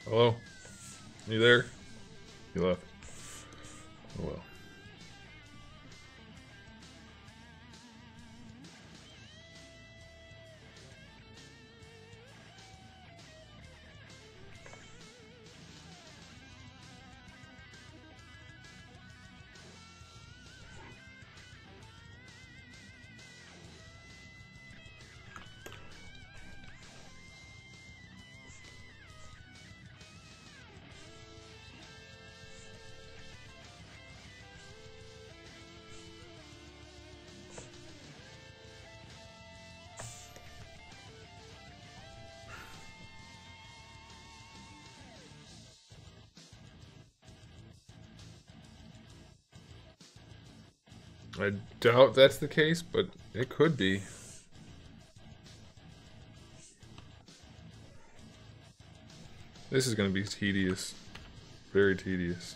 Hello? You there? You left. Oh well. I doubt that's the case, but it could be. This is going to be tedious. Very tedious.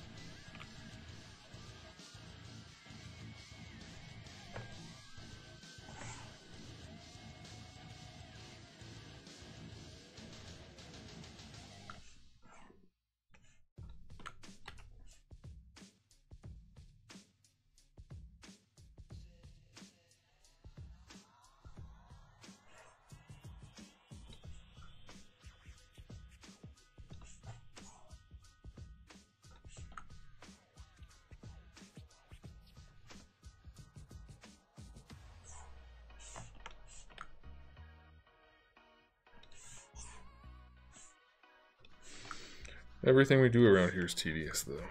Everything we do around here is tedious, though.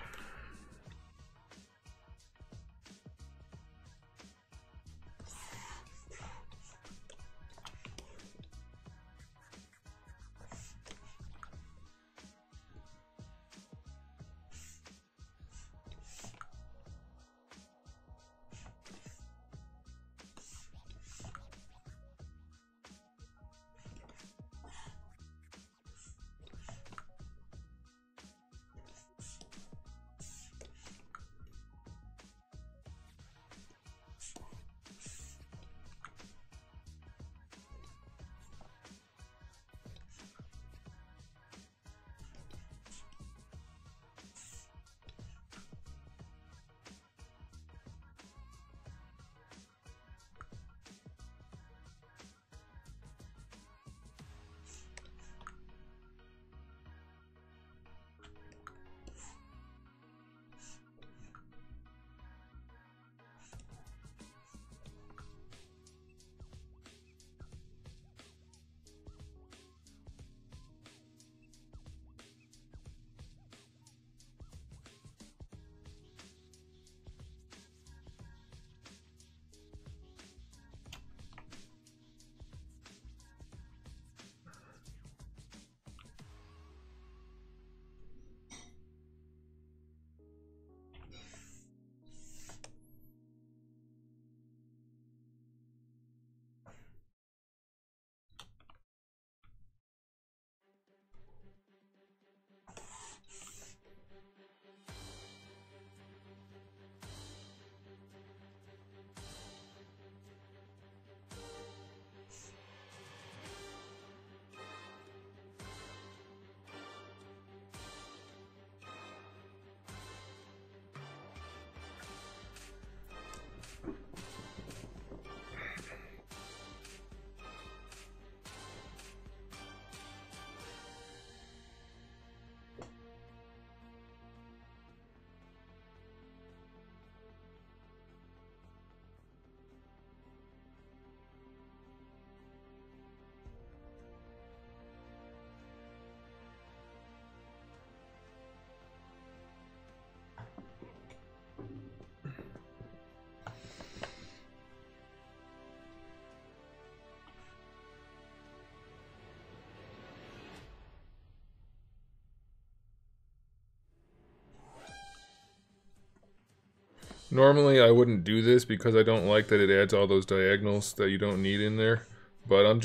Normally I wouldn't do this because I don't like that it adds all those diagonals that you don't need in there. But I'm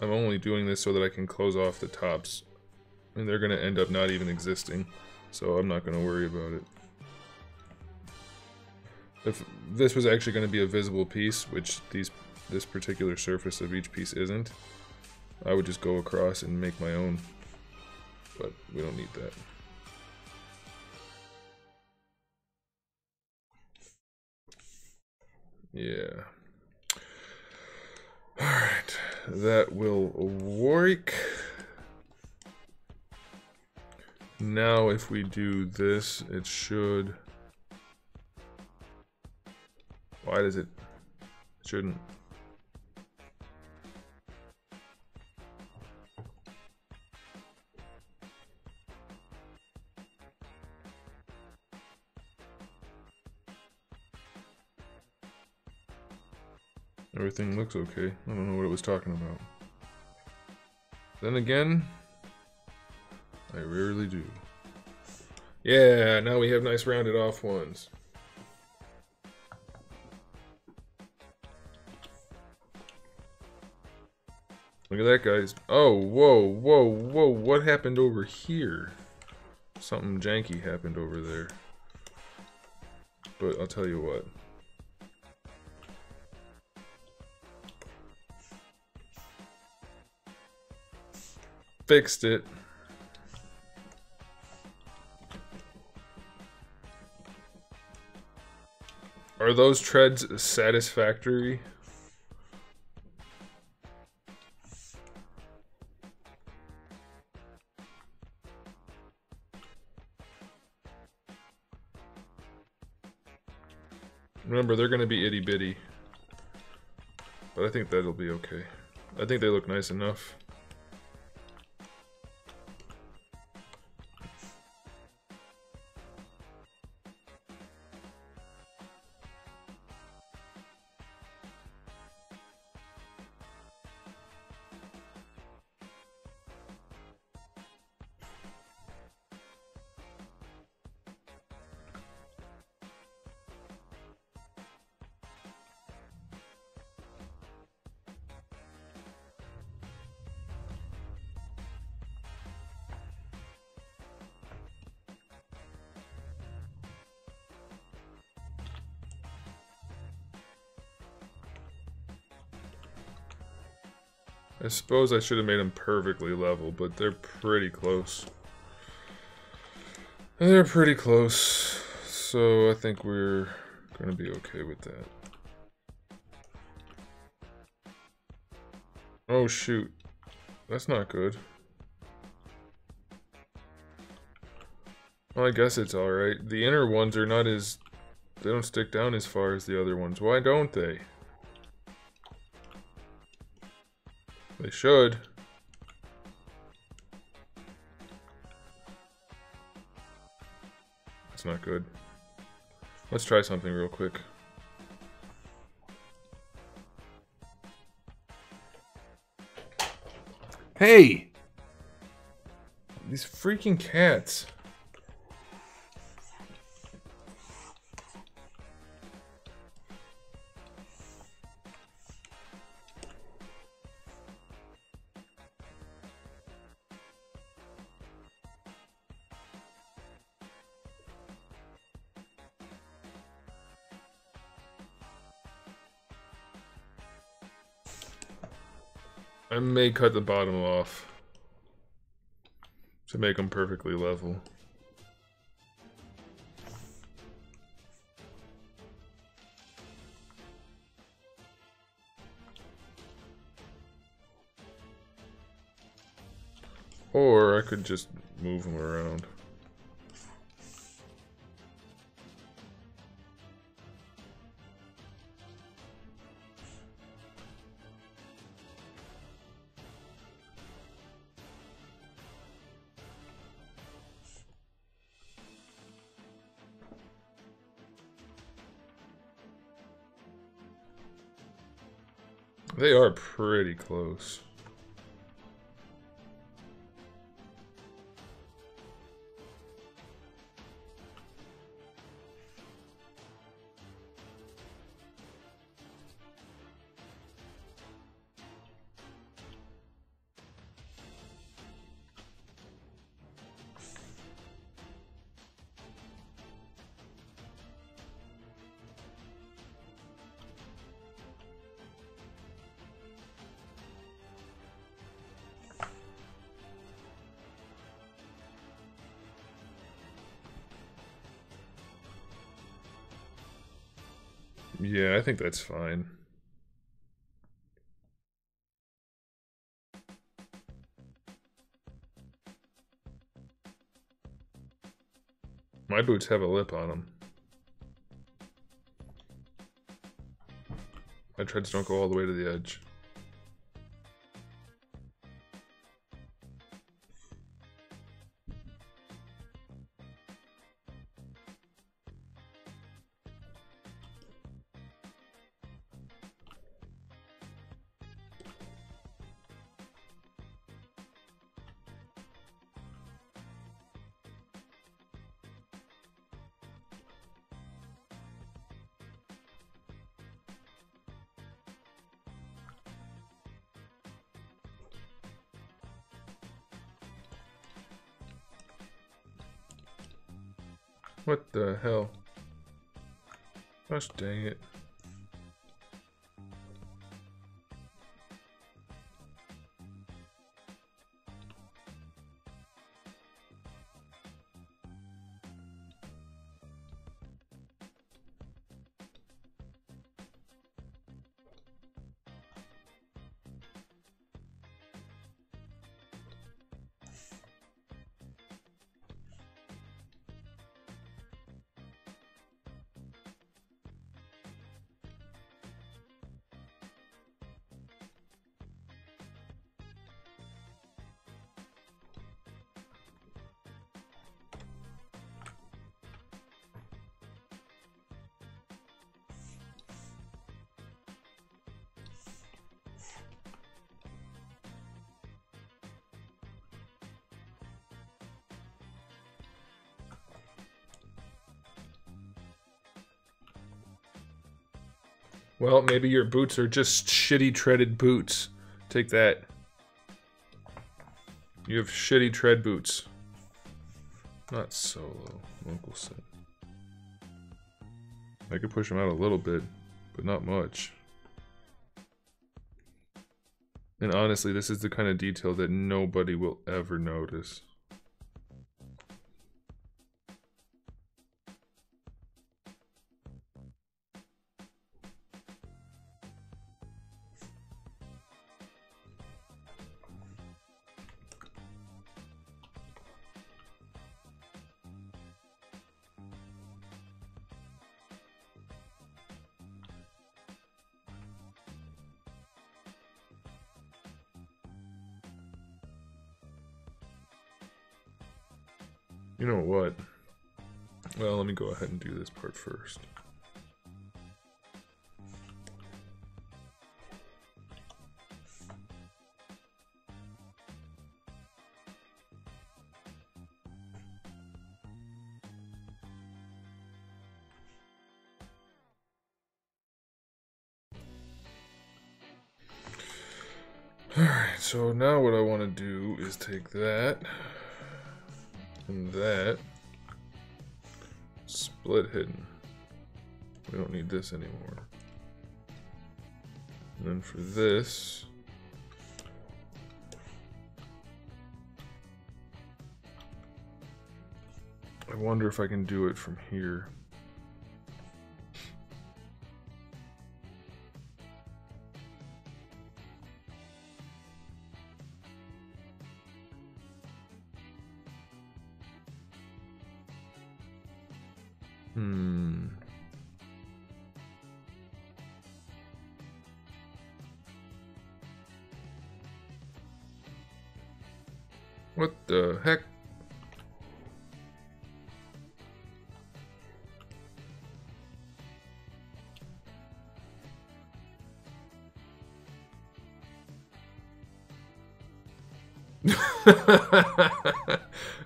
only doing this so that I can close off the tops. And they're gonna end up not even existing. So I'm not gonna worry about it. If this was actually gonna be a visible piece, which this particular surface of each piece isn't, I would just go across and make my own. But we don't need that. Yeah. Alright, that will work. Now if we do this, it should... Why does it... It shouldn't. Everything looks okay. I don't know what it was talking about. Then again, I rarely do. Yeah, now we have nice rounded off ones. Look at that, guys. Oh, whoa, whoa, whoa. What happened over here? Something janky happened over there. But I'll tell you what. Fixed it. Are those treads satisfactory? Remember, they're gonna be itty bitty. But I think that'll be okay. I think they look nice enough. I suppose I should have made them perfectly level, but they're pretty close. They're pretty close, so I think we're gonna be okay with that. Oh shoot, that's not good. Well, I guess it's alright. The inner ones are not as... they don't stick down as far as the other ones. Why don't they? They should. That's not good. Let's try something real quick. Hey! These freaking cats. I may cut the bottom off to make them perfectly level. Or I could just move them around. They are pretty close. Yeah, I think that's fine. My boots have a lip on them. My treads don't go all the way to the edge. What the hell? Gosh dang it. Well, maybe your boots are just shitty treaded boots. Take that. You have shitty tread boots. Not solo. Local set. I could push them out a little bit, but not much. And honestly, this is the kind of detail that nobody will ever notice. You know what? Well, let me go ahead and do this part first. Alright, so now what I want to do is take that and that, split hidden. We don't need this anymore. And then for this, I wonder if I can do it from here. What the heck?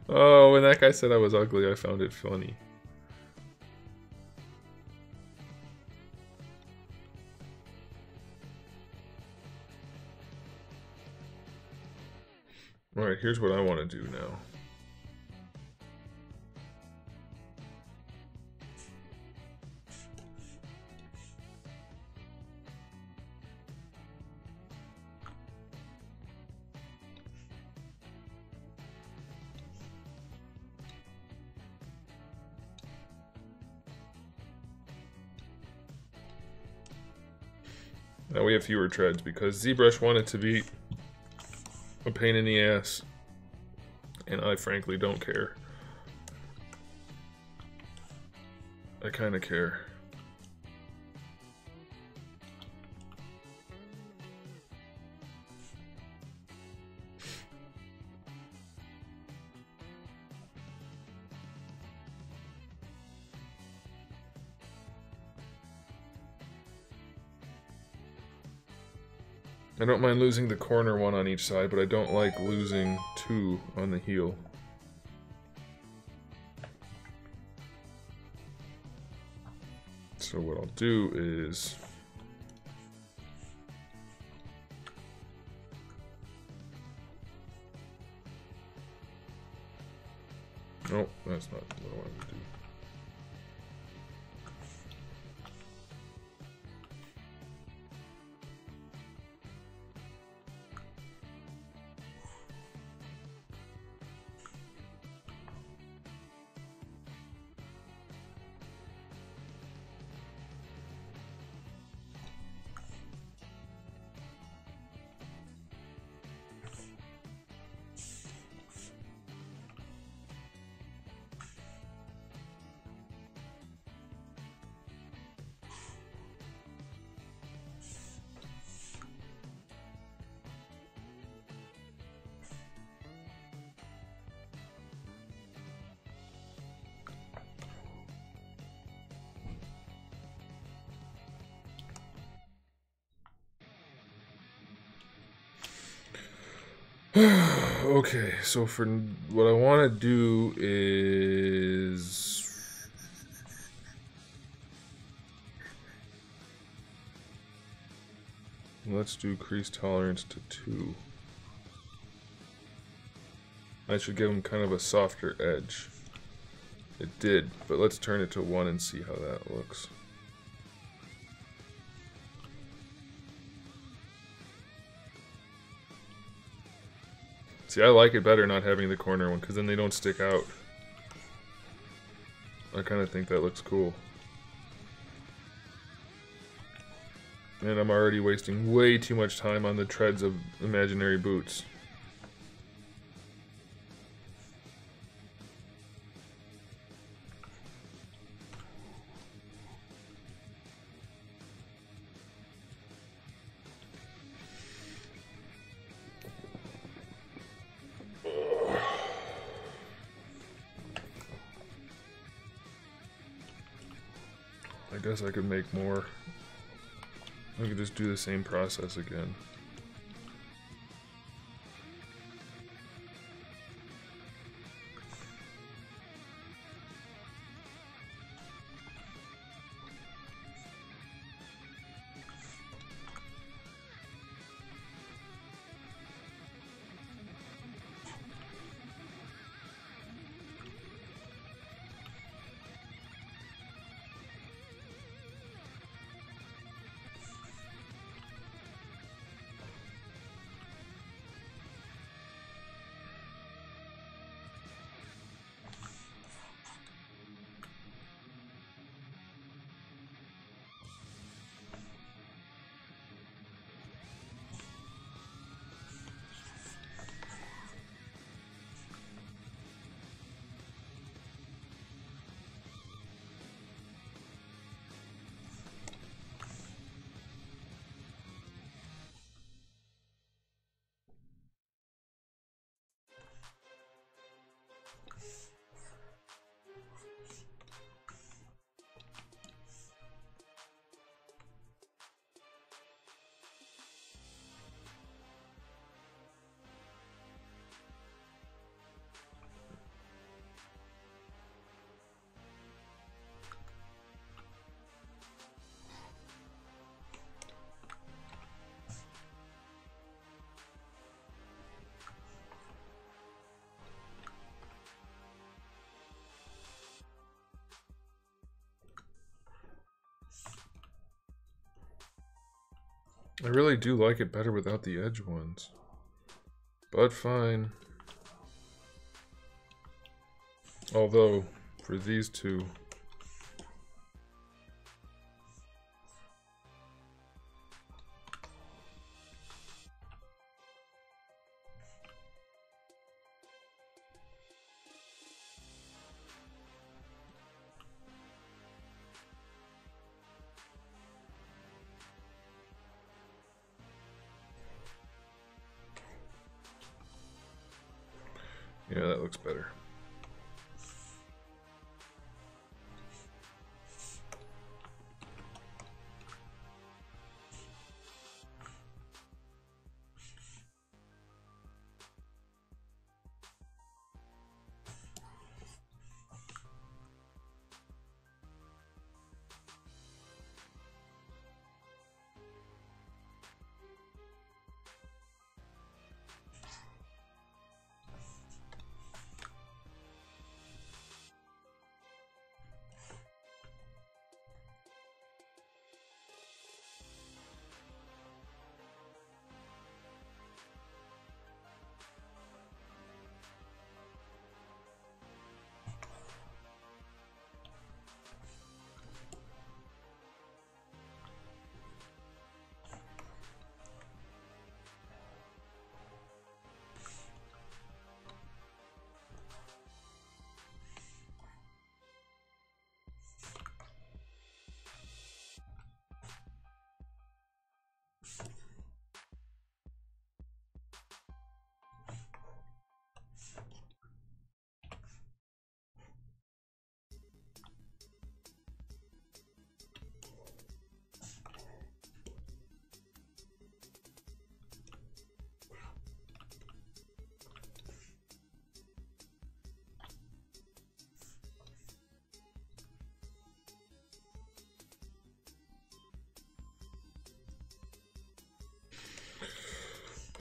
Oh, when that guy said I was ugly, I found it funny. Alright, here's what I want to do now. Now we have fewer treads because ZBrush wanted to be a pain in the ass. And I frankly don't care. I kinda care. I don't mind losing the corner one on each side, but I don't like losing two on the heel. So what I'll do is... Nope, that's not what I wanted to do. Okay, so for what I want to do is... Let's do crease tolerance to 2. I should give them kind of a softer edge. It did, but let's turn it to 1 and see how that looks. See, I like it better not having the corner one, because then they don't stick out. I kind of think that looks cool. And I'm already wasting way too much time on the treads of imaginary boots. I guess I could make more. I could just do the same process again. I really do like it better without the edge ones. But fine. Although, for these two... Yeah, that looks better.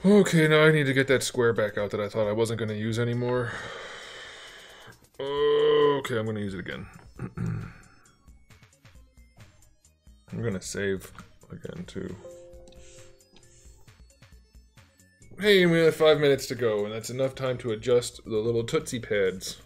Okay, now I need to get that square back out that I thought I wasn't going to use anymore. Okay, I'm going to use it again. I'm going to save again, too. Hey, we have 5 minutes to go, and that's enough time to adjust the little Tootsie pads.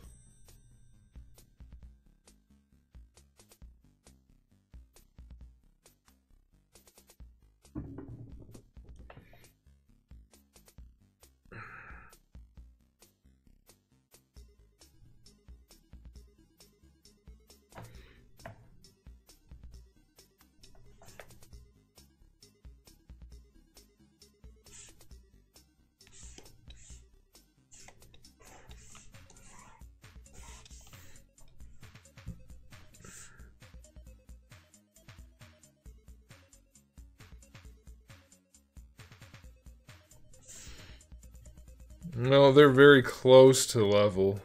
No, they're very close to level,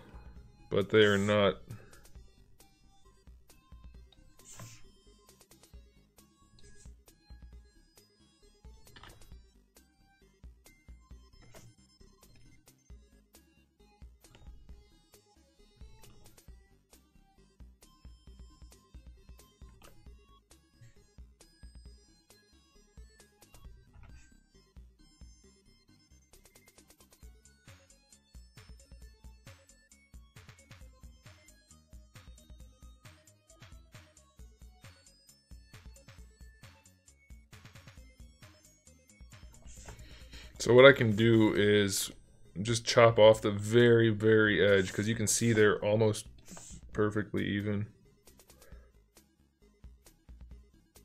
but they are not. So what I can do is just chop off the very, very edge, because you can see they're almost perfectly even,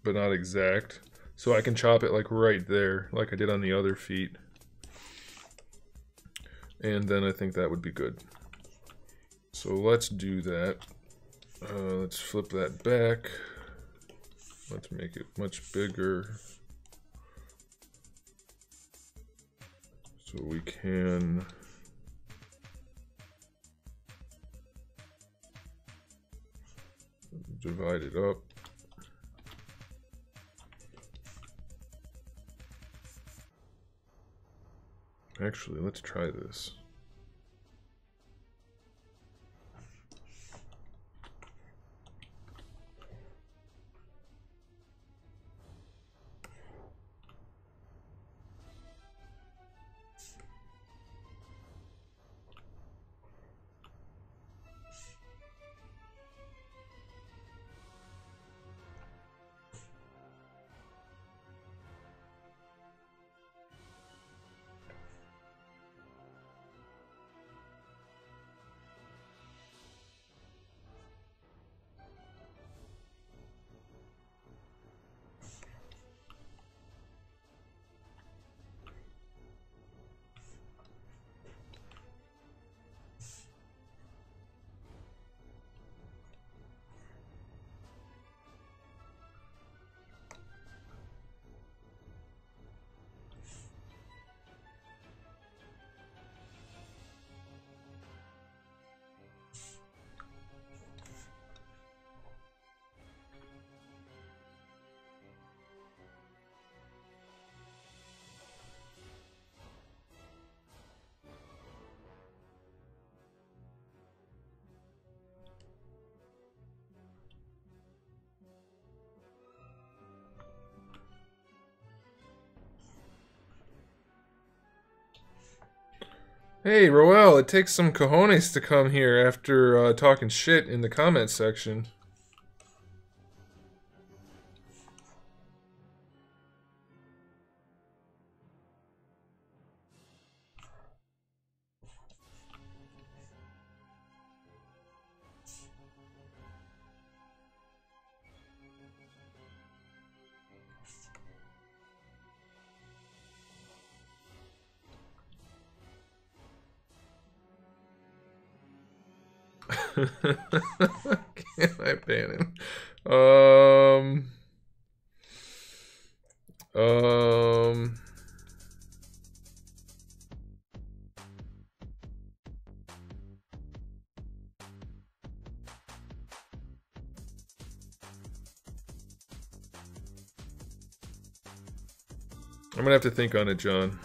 but not exact. So I can chop it like right there, like I did on the other feet. And then I think that would be good. So let's do that. Let's flip that back. Let's make it much bigger. So we can divide it up. Actually, let's try this. Hey, Roel, it takes some cojones to come here after talking shit in the comments section. Can I ban him? Um, I'm gonna have to think on it, John.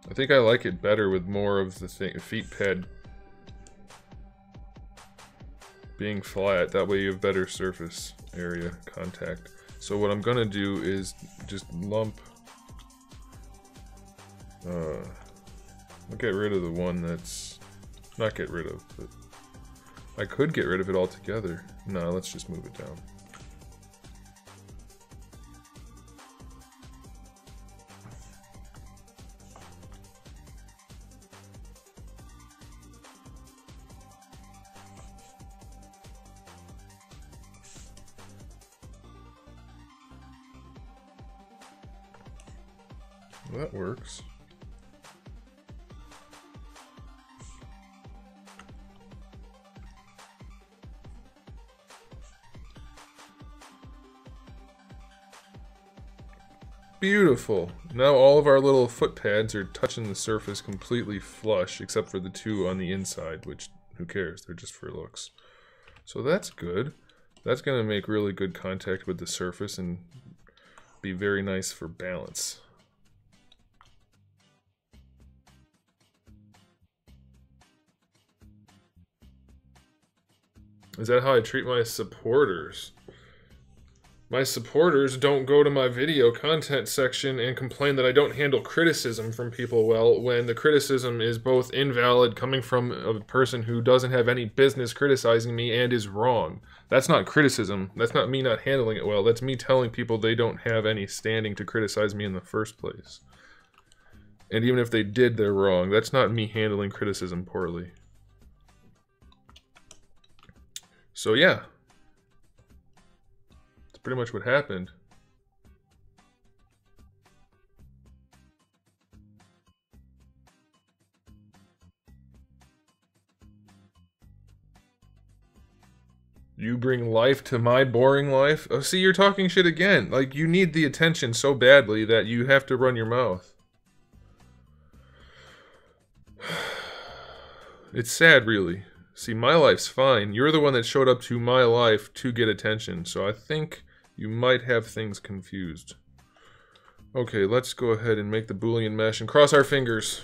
I think I like it better with more of the feet pad being flat. That way you have better surface area contact. So what I'm gonna do is just lump. I'll get rid of the one that's not get rid of, but I could get rid of it altogether. No, let's just move it down. Well, that works. Beautiful. Now all of our little foot pads are touching the surface completely flush, except for the two on the inside, which, who cares? They're just for looks. So that's good. That's going to make really good contact with the surface and be very nice for balance. Is that how I treat my supporters? My supporters don't go to my video content section and complain that I don't handle criticism from people well, when the criticism is both invalid, coming from a person who doesn't have any business criticizing me, and is wrong. That's not criticism. That's not me not handling it well. That's me telling people they don't have any standing to criticize me in the first place. And even if they did, they're wrong. That's not me handling criticism poorly. So yeah. Pretty much what happened. You bring life to my boring life? Oh, see, you're talking shit again. Like, you need the attention so badly that you have to run your mouth. It's sad, really. See, my life's fine. You're the one that showed up to my life to get attention, so I think you might have things confused. Okay, let's go ahead and make the Boolean mesh and cross our fingers.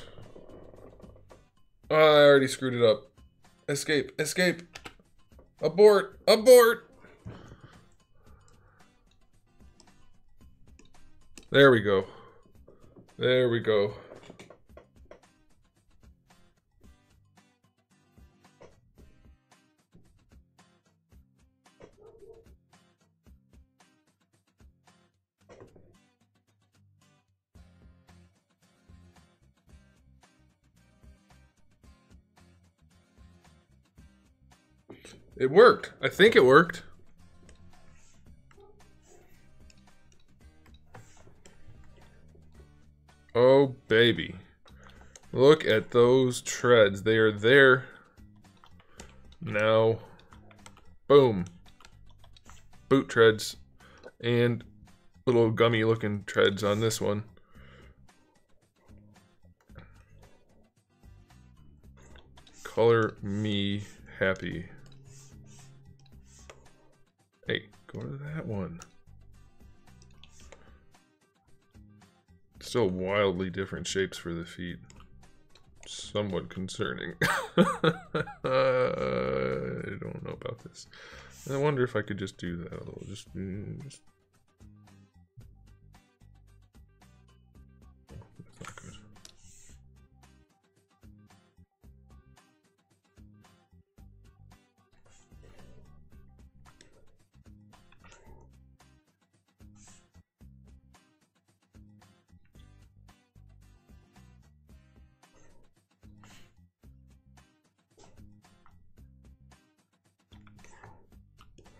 Oh, I already screwed it up. Escape, escape. Abort, abort. There we go. There we go. It worked. I think it worked. Oh, baby. Look at those treads. They are there. Now, boom. Boot treads. And little gummy looking treads on this one. Color me happy. Hey, go to that one. Still wildly different shapes for the feet. somewhat concerning. I don't know about this. I wonder if I could just do that a little. Just... That's not good.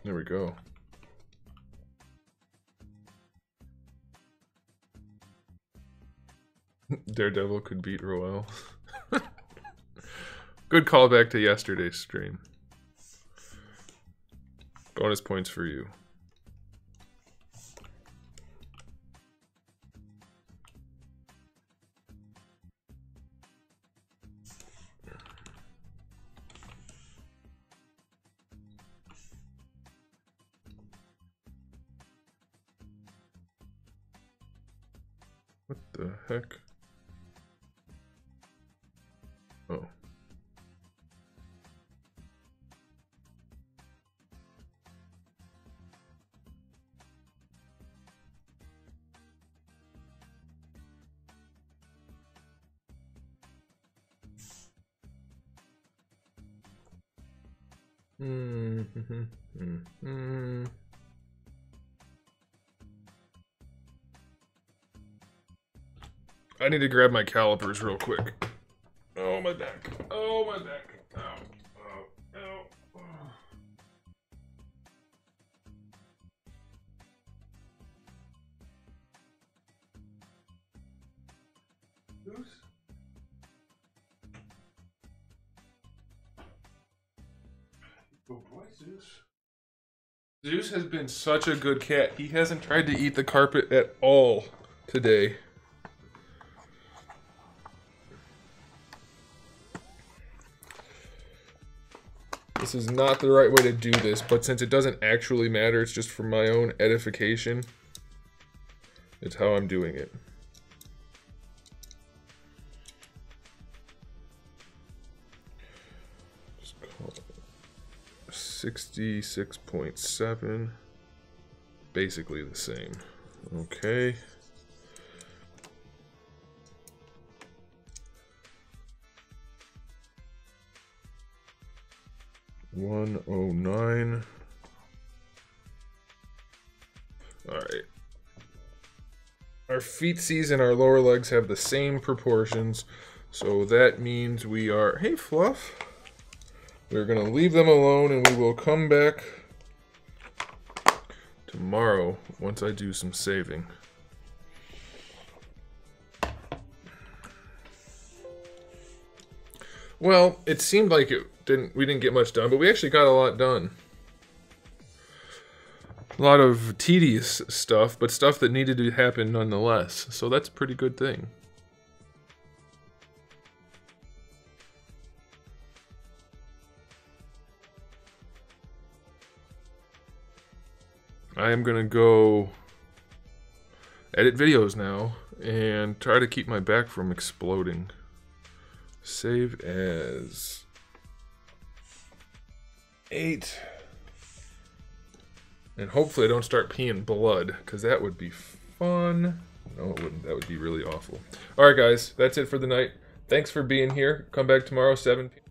There we go. Daredevil could beat Roel. Good callback to yesterday's stream. Bonus points for you. What the heck? Oh. I need to grab my calipers real quick. Oh, my back. Oh, my back. Ow. Oh, ow. Oh. Zeus? Oh boy, Zeus. Zeus has been such a good cat. He hasn't tried to eat the carpet at all today. This is not the right way to do this, but since it doesn't actually matter, it's just for my own edification. It's how I'm doing it. Just call it 66.7. Basically the same. Okay. $109. Alright. Our feetsies and our lower legs have the same proportions, so that means we are... Hey, Fluff! We're going to leave them alone, and we will come back tomorrow once I do some saving. Well, it seemed like we didn't get much done, but we actually got a lot done. A lot of tedious stuff, but stuff that needed to happen nonetheless. So that's a pretty good thing. I am gonna go edit videos now and try to keep my back from exploding. Save as 8. And hopefully I don't start peeing blood, because that would be fun. No, it wouldn't. That would be really awful. Alright guys, that's it for the night. Thanks for being here. Come back tomorrow, 7 p.m.